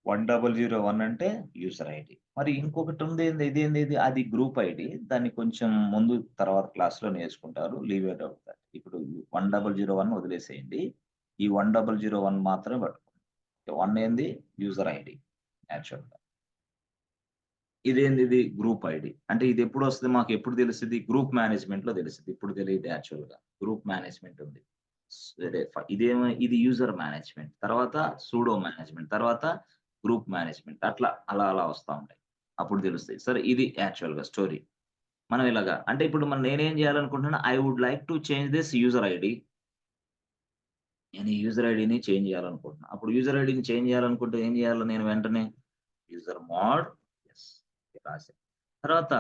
1001 అంటే యూజర్ ఐడి. మరి ఇంకొకటి ఉంది ఇదేంది? అది గ్రూప్ ఐడి. దాన్ని కొంచెం ముందు తర్వాత క్లాస్ లో నేర్చుకుంటారు. Leave it out that. ఇప్పుడు 1001 వదిలేసేయండి. ఈ 1001 మాత్రమే పట్టుకోండి. 1 ఏంది? యూజర్ ఐడి యాక్చువల్‌గా. ఇదేంది? Group ID. అంటే ఇది ఎప్పుడు వస్తది? మాకు ఎప్పుడు తెలుస్తది? గ్రూప్ మేనేజ్మెంట్ లో తెలుస్తది. ఇప్పుడు తెలియదు యాక్చువల్‌గా. గ్రూప్ మేనేజ్మెంట్ ఉంది. ఇది యూజర్ మేనేజ్మెంట్. తర్వాత సూడో మేనేజ్మెంట్. తర్వాత గ్రూప్ మేనేజ్మెంట్. అలా వస్తా ఉంటాయి. అప్పుడు తెలుస్తాయి. సరే ఇది యాక్చువల్‌గా స్టోరీ. మనం ఇలాగా అంటే ఇప్పుడు నేనేం చేయాలనుకుంటున్నాను? I would like to change this user ID. నేను ఈ యూజర్ ఐడిని చేంజ్ చేయాలనుకుంటున్నా. అప్పుడు యూజర్ ఐడిని చేంజ్ చేయాలనుకుంటే ఏం చేయాలి? నేను వెంటనే యూజర్ మోడ్ రాసా. తర్వాత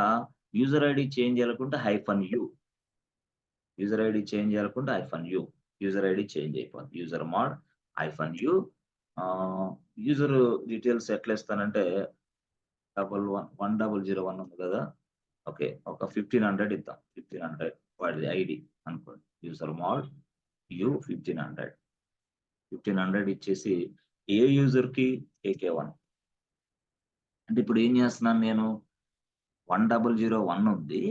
యూజర్ ఐడి చేంజ్ చేయాలనుకుంటే -u. యూజర్ ఐడి చేంజ్ చేయాలనుకుంటే -u. యూజర్ ఐడి చేంజ్ అయిపోద్ది. User mode -u. User details ఎట్లా ఇస్తానంటే 1001 ఉంది కదా. ఓకే. ఒక 1500 ఇద్దాం. 1500 వాడిది ఐడి అనుకోండి. User mode u1500. 1500 ఇచ్చేసి ఏ యూజర్‌కి? KK1. అంటే ఇప్పుడు ఏం చేస్తున్నాను నేను? 1001 ఉంది.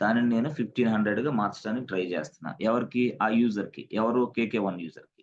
దానిని నేను 1500గా మార్చడానికి ట్రై చేస్తున్నా. ఎవరికి? ఆ యూజర్‌కి. ఎవరు? KK1 యూజర్‌కి.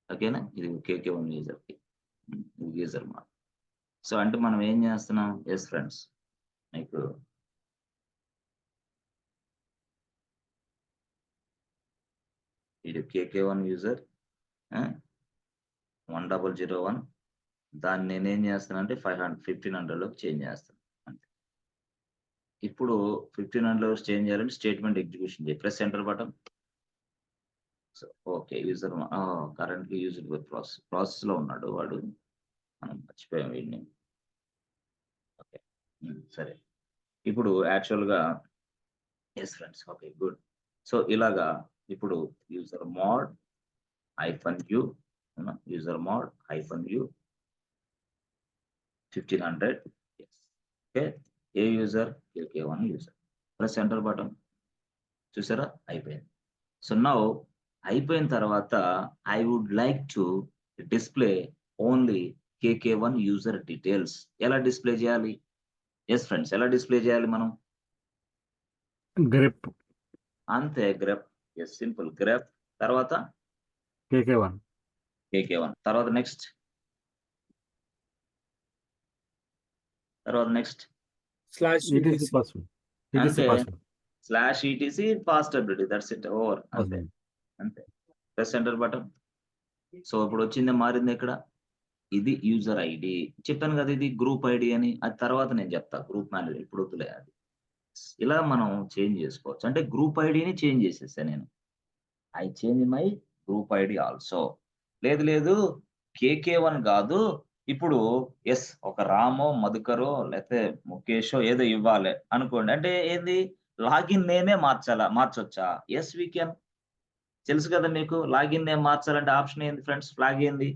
ఓకేనా? ఇది KK1 యూజర్‌కి. ఇది యూజర్ మోడ్. సో అంటే మనం ఏం చేస్తున్నాం? ఫ్రెండ్స్ మీకు ఇది KK1 యూజర్ 1001. దాన్ని నేనేం చేస్తానంటే 1500లోకి చేంజ్ చేస్తాను. అంతే. ఇప్పుడు 1500లో చేంజ్ చేయాలంటే స్టేట్మెంట్ ఎగ్జిక్యూషన్ చేయి. Press enter button. So okay. User currently used with ప్రాసెస్‌లో ఉన్నాడు వాడు. మనం మర్చిపోయాం వీడిని. సరే. ఇప్పుడు యాక్చువల్‌గా yes friends. Okay. Good. So, ఇలాగా ఇప్పుడు యూజర్ మోడ్ -u అవునా? User mode -u 1500 yes. Okay. ఏ user? KK1 user. Press enter button. చూసారా? అయిపోయింది. సో, నౌ అయిపోయిన తర్వాత I would like to display only KK1 user details. ఎలా డిస్‌ప్లే చేయాలి? Yes friends. ఎలా డిస్‌ప్లే చేయాలి మనం? గ్రిప్ అంతే గ్రెప్. Yes simple grep. తర్వాత KK1 KK1. తర్వాత నెక్స్ట్. /etc. ETC పాస్వర్డ్ అంతే. పాస్వర్డ్ /etc పాస్టబిలిటీ దట్స్ ఇట్. ఓవర్. అంతే. అంతే. Press enter button. సో, ఇప్పుడు వచ్చింది మారింది ఇక్కడ. ఇది యూజర్ ఐడి. చెప్పాను కదా ఇది గ్రూప్ ఐడి అని. అది తర్వాత నేను చెప్తా. గ్రూప్ మేనేజర్ ఇప్పుడు వద్దులే అది. ఇలా మనం చేంజ్ చేసుకోవచ్చు. అంటే గ్రూప్ ఐడిని చేంజ్ చేసేసా నేను. I change my group ID also. లేదు KK1 కాదు. ఇప్పుడు యెస్ ఒక రామో, మధుకరో లేతే ముఖేషో ఏదో ఇవ్వాలి అనుకోండి. అంటే ఏంది లాగిన్ నేమే మార్చొచ్చా? Yes we can. తెలుసు కదా మీకు లాగిన్ నేమ్ మార్చాలంటే ఆప్షన్ ఏంది ఫ్రెండ్స్? ఫ్లాగ్ ఏంది?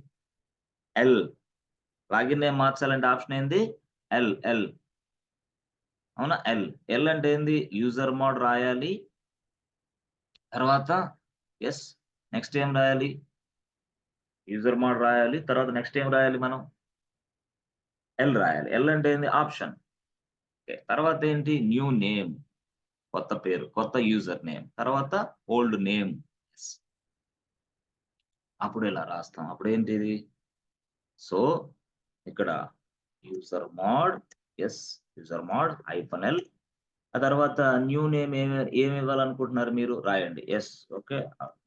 ఎల్. లాగిన్ నేమ్ మార్చాలంటే ఆప్షన్ ఏంది? ఎల్. అవునా? ఎల్ అంటే ఏంది? యూజర్ మోడ్ రాయాలి. తర్వాత యెస్ నెక్స్ట్ ఏం రాయాలి? యూజర్ మోడ్ రాయాలి. తర్వాత నెక్స్ట్ ఏం రాయాలి మనం? ఎల్ రాయాలి. ఎల్ అంటే ఏంది? ఆప్షన్. ఓకే. తర్వాత ఏంటి? New name. కొత్త పేరు. కొత్త యూజర్ నేమ్. తర్వాత ఓల్డ్ నేమ్. యెస్. అప్పుడు ఇలా రాస్తాం. అప్పుడేంటిది? సో, ఇక్కడ user mode yes user mode -l. ఆ తర్వాత న్యూ నేమ్ ఏమి ఇవ్వాలనుకుంటున్నారు మీరు? రాయండి. Yes okay.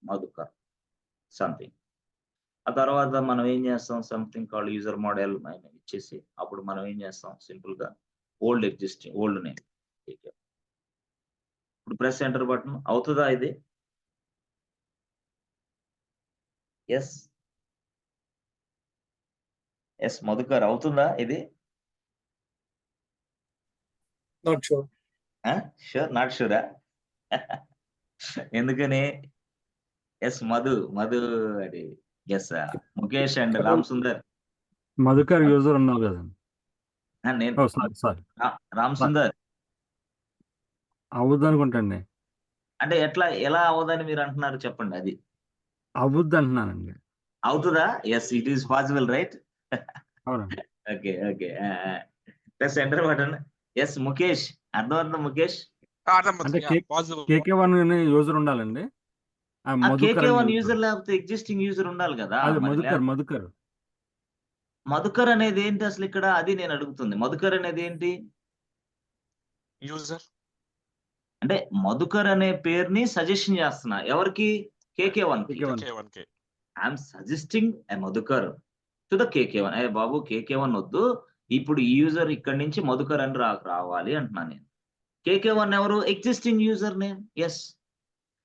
మధుకర్ సంథింగ్. ఆ తర్వాత మనం ఏం చేస్తాం? Something called user mode -l ఇచ్చేసి అప్పుడు మనం ఏం చేస్తాం? సింపుల్‌గా ఓల్డ్ నేమ్. ఇప్పుడు ప్రెస్ ఎంటర్ బటన్. అవుతదా ఇది? యెస్. మధుకర్ అవుతుందా ఇది? Not sure. ష్యూర్? నాట్ ష్యూరా? ఎందుకని? మధు అది yes Mukesh and Ram Sundar. Madhukar user ఉన్నారు కదండి. నేను సారీ రామ్ సుందర్. అవుద్ది అనుకుంటండి. అంటే ఎలా అవ్వదని మీరు అంటున్నారు చెప్పండి అది. అవుద్ది అంటున్నానండి. అవుతదా? Yes it is possible right? అవునండి. Okay. Press enter button. Yes Mukesh. అర్థమవుతుందా ముఖేష్? అంటే పాసిబుల్. KK1 అనే యూజర్ ఉండాలండి. మధుకర్ అనే KK1 యూజర్ లేకపోతే ఎగ్జిస్టింగ్ యూజర్ ఉండాలి కదా! అది మరి మధుకర్ మధుకర్ అనేది ఏంటి అసలు ఇక్కడ? అది నేను అడుగుతుంది. మధుకర్ అనేది ఏంటి? యూజర్. అంటే మధుకర్ అనే పేరుని సజెషన్ చేస్తున్నా. ఎవరికి? KK1కి. KK1కి. I'm suggesting a Madhukar to the KK1. అయ్య బాబు KK1 వద్దు. ఇప్పుడు ఈ యూజర్ ఇక్కడి నుంచి మధుకర్ అని రావాలి అంటున్నాను నేను. KK1 ఎవరు? Existing user name. యెస్.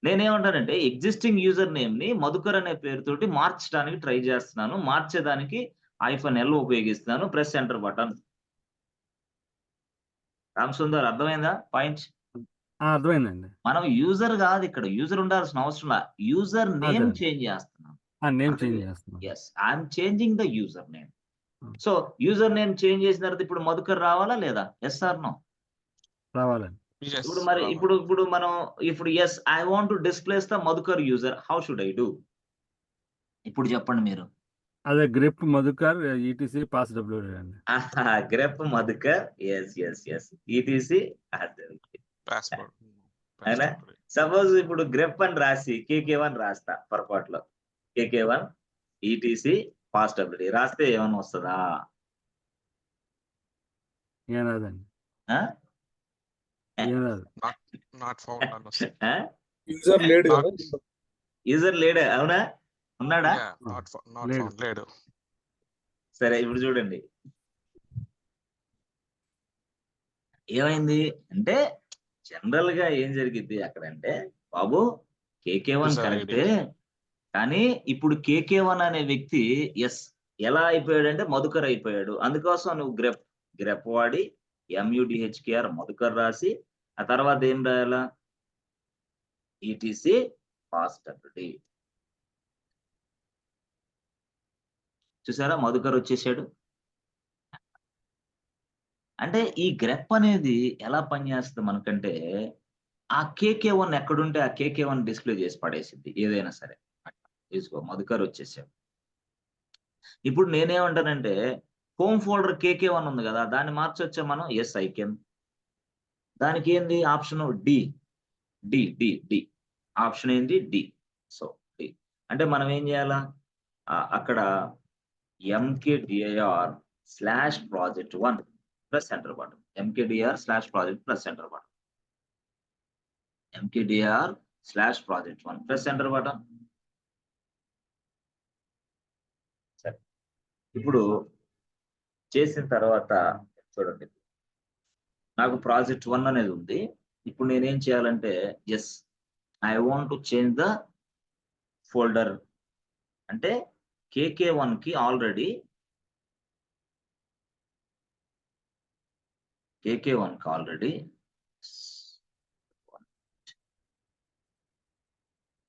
నేనేమంటానంటే ఎగ్జిస్టింగ్ యూజర్ నేమ్‌ని మధుకర్ అనే పేరుతోటి మార్చడానికి ట్రై చేస్తున్నాను. మార్చేదానికి -l ఉపయోగిస్తున్నాను. Press enter button. Ram Sundar అర్థమైందా పాయింట్? అర్థమైందండి. మనం యూజర్ కాదు ఇక్కడ. యూజర్ ఉండాల్సిన అవసరంలా. యూజర్ నేమ్ అదే. చేంజ్ చేస్తున్నాం. నేమ్ అర్థం చేంజ్ లేదు. చేస్తున్నాను. Yes. I'm changing the user name. Hmm. So, user name change చేసిన తర్వాత ఇప్పుడు మధుకర్ రావాలా లేదా? Yes or no? రావాలండి. Yes. ఇప్పుడు మనం yes I want to displace the Madhukar user. How should I do? ఇప్పుడు చెప్పండి మీరు. అదే గ్రిప్ మధుకర్ ETC పాస్‌డబ్ల్యూడి అండి. Grep Madhukar. Yes. ETC password. అవునా? సపోజ్ ఇప్పుడు గ్రెప్ అని రాసి KK1 రాస్తా పొరపాటులో. KK1 ETC పాస్‌డబ్ల్యూడి రాస్తే ఏమన్నా వస్తదా? ఏం రాదండి. ఆ? ఏం రాదు. నాట్ ఫౌండ్ అని వస్తుంది. యూజర్ లేడు కదా. యూజర్ లేడా? అవునా? ఉన్నాడా? నాట్ లేడు. ఫౌండ్ లేడు. సరే ఇప్పుడు చూడండి. ఏమైంది? అంటే జనరల్‌గా ఏం జరిగిద్ది అక్కడంటే బాబు KK1 User కరెక్టే. కానీ ఇప్పుడు KK1 అనే వ్యక్తి యెస్ ఎలా అయిపోయాడంటే మధుకర్ అయిపోయాడు. అందుకోసం నువ్వు గ్రెప్ వాడి MUDHKR మధుకర్ రాసి ఆ తర్వాత ఏం రాయాలా ETC పాస్ WD. చూసారా మధుకర్ వచ్చేసాడు. అంటే ఈ గ్రెప్ అనేది ఎలా పనిచేస్తుంది మనకంటే ఆ KK1 ఎక్కడుంటే ఆ KK1 డిస్ప్లే చేసి పడేసిద్ది ఏదైనా సరే. తీసుకో మధుకర్ వచ్చేసాడు. ఇప్పుడు నేనేమంటానంటే హోమ్ ఫోల్డర్ KK1 ఉంది కదా దాన్ని మార్చొచ్చా మనం? Yes I can. దానికి ఏంది ఆప్షన్ డి ఆప్షన్ ఏంది డి. సో డి అంటే మనం ఏం చేయాలా అక్కడ mkdir/project1 plus center button. mkdir/project plus center button. mkdir/project1 plus center button. సరే ఇప్పుడు చేసిన తర్వాత చూడండి నాకు ప్రాజెక్ట్ 1 అనేది ఉంది. ఇప్పుడు నేనేం చేయాలంటే yes I want to change the folder అంటే KK1 కి ఆల్రెడీ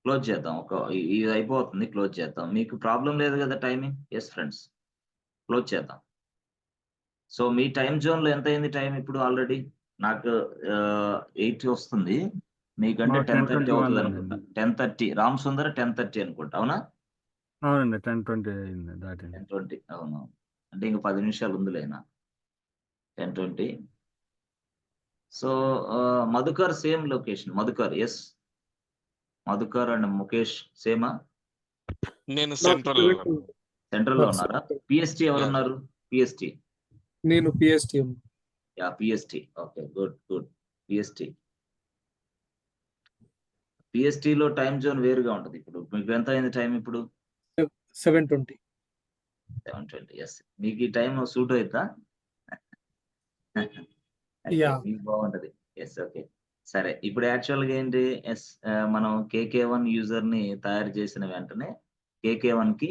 క్లోజ్ చేద్దాం. ఇది అయిపోతుంది క్లోజ్ చేద్దాం. మీకు ప్రాబ్లం లేదు కదా టైమింగ్? ఎస్ ఫ్రెండ్స్ క్లోజ్ చేద్దాం. సో మీ టైం జోన్ లో ఎంత అయింది టైం ఇప్పుడు? ఆల్రెడీ నాకు 8 వస్తుంది, మీకంటే 10:30 అవుతుంది అనుకుంటా. 10:30 రామ్ సుందర్ 10:30 అనుకుంటా. అవునా? అవునండి 10:20 అయింది దాటింది. 10:20 అవును. అంటే ఇంక 10 నిమిషాలు ఉందిలేనా 10:20. So Madhukar same location. Madhukar yes Madhukar and Mukesh సేమా? నేను సెంట్రల్ లో ఉన్నారా? PST ఎవరున్నారు? PST నేను PST. Yeah PST. Okay good. PST లో టైం జోన్ వేరుగా ఉంటుంది. ఇప్పుడు మీకు ఎంత అయింది టైం ఇప్పుడు? 7:20. 7:20 ఎస్. మీకు ఈ టైం సూట్ అవుతా? మీకు బాగుంటది. ఎస్ ఓకే సరే. ఇప్పుడు యాక్చువల్గా ఏంటి ఎస్ మనం KK1 యూజర్ ని తయారు చేసిన వెంటనే KK1 కి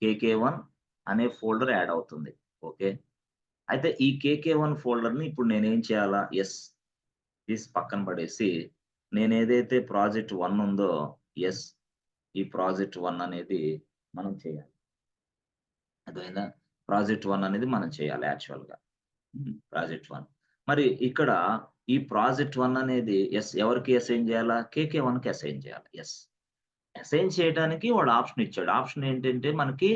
KK1 అనే ఫోల్డర్ యాడ్ అవుతుంది. ఓకే అయితే ఈ KK1 ఫోల్డర్ ని ఇప్పుడు నేనేం చేయాలా? ఎస్ తీసి పక్కన పడేసి నేను ఏదైతే ప్రాజెక్ట్ 1 ఉందో ఎస్ ఈ ప్రాజెక్ట్ 1 అనేది మనం చేయాలి. అర్థమైందా? ప్రాజెక్ట్ 1 అనేది మనం చేయాలి యాక్చువల్గా. ప్రాజెక్ట్ 1 మరి ఇక్కడ ఈ ప్రాజెక్ట్ 1 అనేది ఎస్ ఎవరికి అసైన్ చేయాలా? KK1 కి అసైన్ చేయాలి. ఎస్ అసైన్ చేయడానికి వాడు ఆప్షన్ ఇచ్చాడు. ఆప్షన్ ఏంటంటే మనకి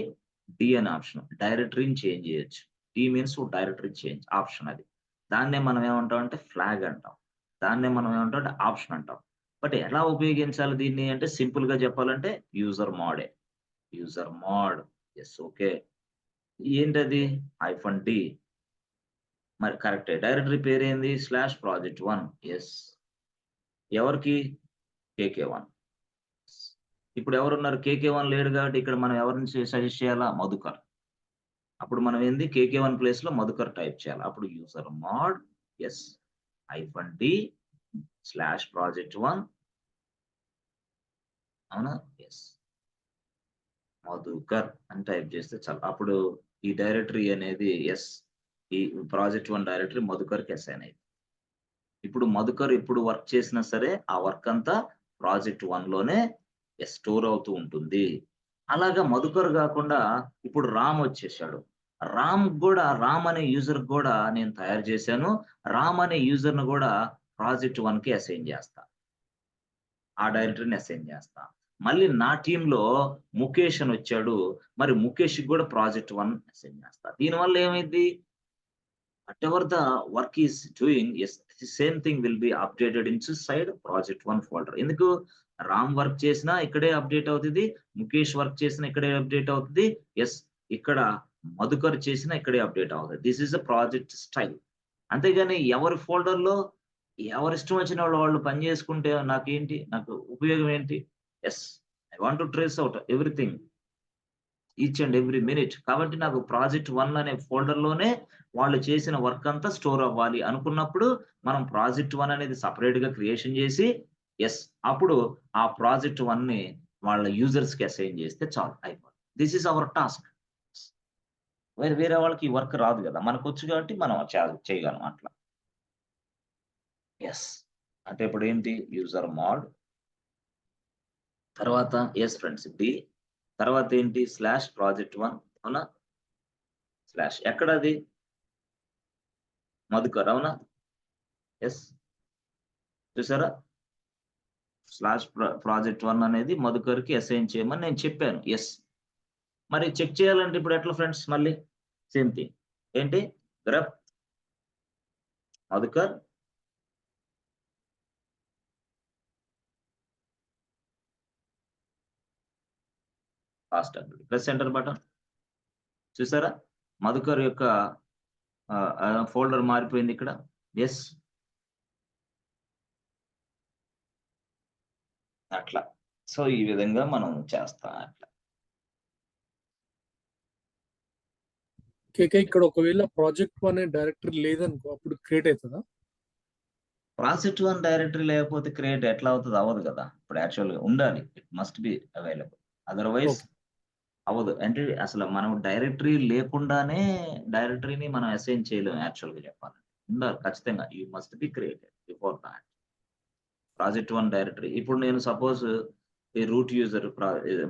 డి అనే ఆప్షన్. డైరెక్టరీని చేంజ్ చేయొచ్చు. D means directory change option. అది దాన్నే మనం ఏమంటాం అంటే ఫ్లాగ్ అంటాం. దాన్నే మనం ఏమంటాం అంటే ఆప్షన్ అంటాం. బట్ ఎలా ఉపయోగించాలి దీన్ని అంటే సింపుల్ గా చెప్పాలంటే యూజర్ మోడ్. ఎస్ ఓకే ఏంటది? -d మరి కరెక్టే. డైరెక్టరీ పేరు ఏంది? /project1. ఎస్ ఎవరికి? KK1. ఇప్పుడు ఎవరున్నారు? KK1 లేడు కాబట్టి ఇక్కడ మనం ఎవరిని సజెస్ట్ చేయాలా? మధుకర్. అప్పుడు మనం ఏంది KK1 ప్లేస్ లో మధుకర్ టైప్ చేయాలి. అప్పుడు user mode yes -d /project1 అవునా? ఎస్ మధుకర్ అని టైప్ చేస్తే చాలు. అప్పుడు ఈ డైరెక్టరీ అనేది ఎస్ ఈ ప్రాజెక్ట్ 1 డైరెక్టరీ మధుకర్కి అసైన్ అయింది. ఇప్పుడు మధుకర్ ఎప్పుడు వర్క్ చేసినా సరే ఆ వర్క్ అంతా ప్రాజెక్ట్ 1 లోనే స్టోర్ అవుతూ ఉంటుంది. అలాగా మధుకర్ కాకుండా ఇప్పుడు రామ్ వచ్చేసాడు. రామ్ అనే యూజర్ కూడా నేను తయారు చేశాను. రామ్ అనే యూజర్ ను కూడా ప్రాజెక్ట్ 1 కి అసైన్ చేస్తా. ఆ డైరెక్టరీని అసైన్ చేస్తా. మళ్ళీ నా టీంలో ముఖేష్ అని వచ్చాడు. మరి ముఖేష్ కూడా ప్రాజెక్ట్ 1 అసైన్ చేస్తా. దీనివల్ల ఏమైంది? whatever the work is doing, yes, the same thing will be updated inside project 1 folder. ఎందుకు? రామ్ వర్క్ చేసినా ఇక్కడే అప్డేట్ అవుతుంది, ముఖేష్ వర్క్ చేసినా ఇక్కడే అప్డేట్ అవుతుంది. ఎస్ ఇక్కడ మధుకర్ చేసినా ఇక్కడే అప్డేట్ అవుతుంది. This is a project style. అంతేగాని ఎవరి ఫోల్డర్ లో ఎవరిష్టం వచ్చిన వాళ్ళు పని చేసుకుంటే నాకు ఉపయోగం ఏంటి? Yes I want to trace out everything each and every minute. కాబట్టి నాకు ప్రాజెక్ట్ 1 అనే ఫోల్డర్ లోనే వాళ్ళు చేసిన వర్క్ అంతా స్టోర్ అవ్వాలి అనుకున్నప్పుడు మనం ప్రాజెక్ట్ 1 అనేది సపరేట్ గా క్రియేషన్ చేసి ఎస్ అప్పుడు ఆ ప్రాజెక్ట్ 1 ని వాళ్ళ యూజర్స్ కి అసైన్ చేస్తే చాలు, అయిపోతుంది. This is hour task. వేరే వాళ్ళకి ఈ వర్క్ రాదు కదా, మనకు వచ్చు కాబట్టి మనం చేయగలం అట్లా. ఎస్ అంటే ఇప్పుడు ఏంటి యూజర్ మోడ్ తర్వాత ఎస్ ఫ్రెండ్స్ డి తర్వాత ఏంటి స్లాష్ ప్రాజెక్ట్1 అవునా స్లాష్ ఎక్కడది మధుకర్ అవునా ఎస్ చూసారా స్లాష్ ప్రాజెక్ట్1 అనేది మధుకర్కి అసైన్ చేయమని నేను చెప్పాను ఎస్ మరి చెక్ చేయాలంటే ఇప్పుడు ఎట్లా ఫ్రెండ్స్ మళ్ళీ సేమ్ థింగ్ ఏంటి grep Madhukar fast plus enter button చూసారా మధుకర్ యొక్క ఫోల్డర్ మారిపోయింది ఇక్కడ ఎస్ అట్లా సో ఈ విధంగా మనం చేస్తాం అట్లా కేకే ఇక్కడ ఒకవేళ ప్రాజెక్ట్1 అనే డైరెక్టరీ లేదనుకో అప్పుడు క్రియేట్ అవుతుందా? ప్రాజెక్ట్1 డైరెక్టరీ లేకపోతే క్రియేట్ ఎట్లా అవుతుంది అవ్వదు కదా ఇప్పుడు యాక్చువల్గా ఉండాలి it must be available otherwise Okay. అవ్వదు అంటే అసలు మనం డైరెక్టరీ లేకుండానే డైరెక్టరీని మనం అసైన్ చేయలేము యాక్చువల్గా చెప్పాలి ఉండాలి ఖచ్చితంగా you must be created before that project one directory ఇప్పుడు నేను సపోజ్ ఈ రూట్ యూజర్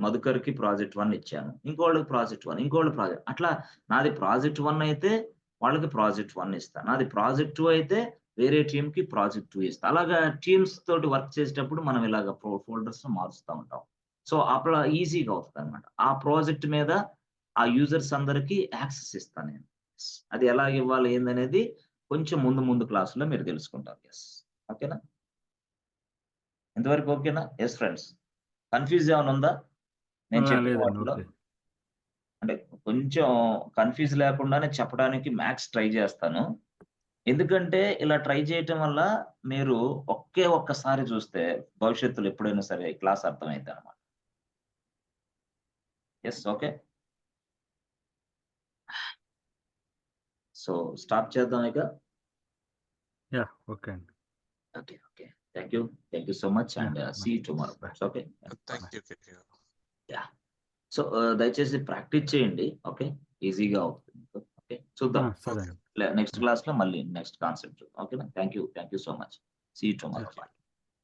మధుకర్కి ప్రాజెక్ట్1 ఇచ్చాను ఇంకోళ్ళకి ప్రాజెక్ట్1 ఇంకోళ్ళకి ప్రాజెక్ట్ అట్లా నాది ప్రాజెక్ట్1 అయితే వాళ్ళకి ప్రాజెక్ట్1 ఇస్తా నాది ప్రాజెక్ట్2 అయితే వేరే టీంకి ప్రాజెక్ట్2 ఇస్తా అలాగా టీమ్స్ తోటి వర్క్ చేసేటప్పుడు మనం ఇలాగ ఫోల్డర్స్ మారుస్తూ ఉంటాం సో అప్పుడు ఈజీగా అవుతుంది అనమాట ఆ ప్రాజెక్ట్ మీద ఆ యూజర్స్ అందరికీ యాక్సెస్ ఇస్తాను నేను అది ఎలా ఇవ్వాలి ఏందనేది కొంచెం ముందు క్లాసులో మీరు తెలుసుకుంటారు ఎస్ ఓకేనా ఇంతవరకు ఓకేనా ఎస్ ఫ్రెండ్స్ కన్ఫ్యూజ్ ఏమైనా ఉందా నేను చెప్పిన లేదండి వాటిలో ఓకే అంటే కొంచెం కన్ఫ్యూజ్ లేకుండానే చెప్పడానికి మ్యాక్స్ ట్రై చేస్తాను ఎందుకంటే ఇలా ట్రై చేయటం వల్ల మీరు ఒక్కసారి చూస్తే భవిష్యత్తులో ఎప్పుడైనా సరే క్లాస్ అర్థమైంది అనమాట ఎస్ ఓకే సో స్టార్ట్ చేద్దాం ఇక యా ఓకే అండి okay thank you so much and see tomorrow okay thank you K K గారు. సో దయచేసి ప్రాక్టీస్ చేయండి ఓకే ఈజీగా అవుతుంది ఓకే చూద్దాం సరే ఓకే. అండి నెక్స్ట్ క్లాస్ లో మళ్ళీ నెక్స్ట్ కాన్సెప్ట్ ఓకేనా thank you so much see tomorrow bye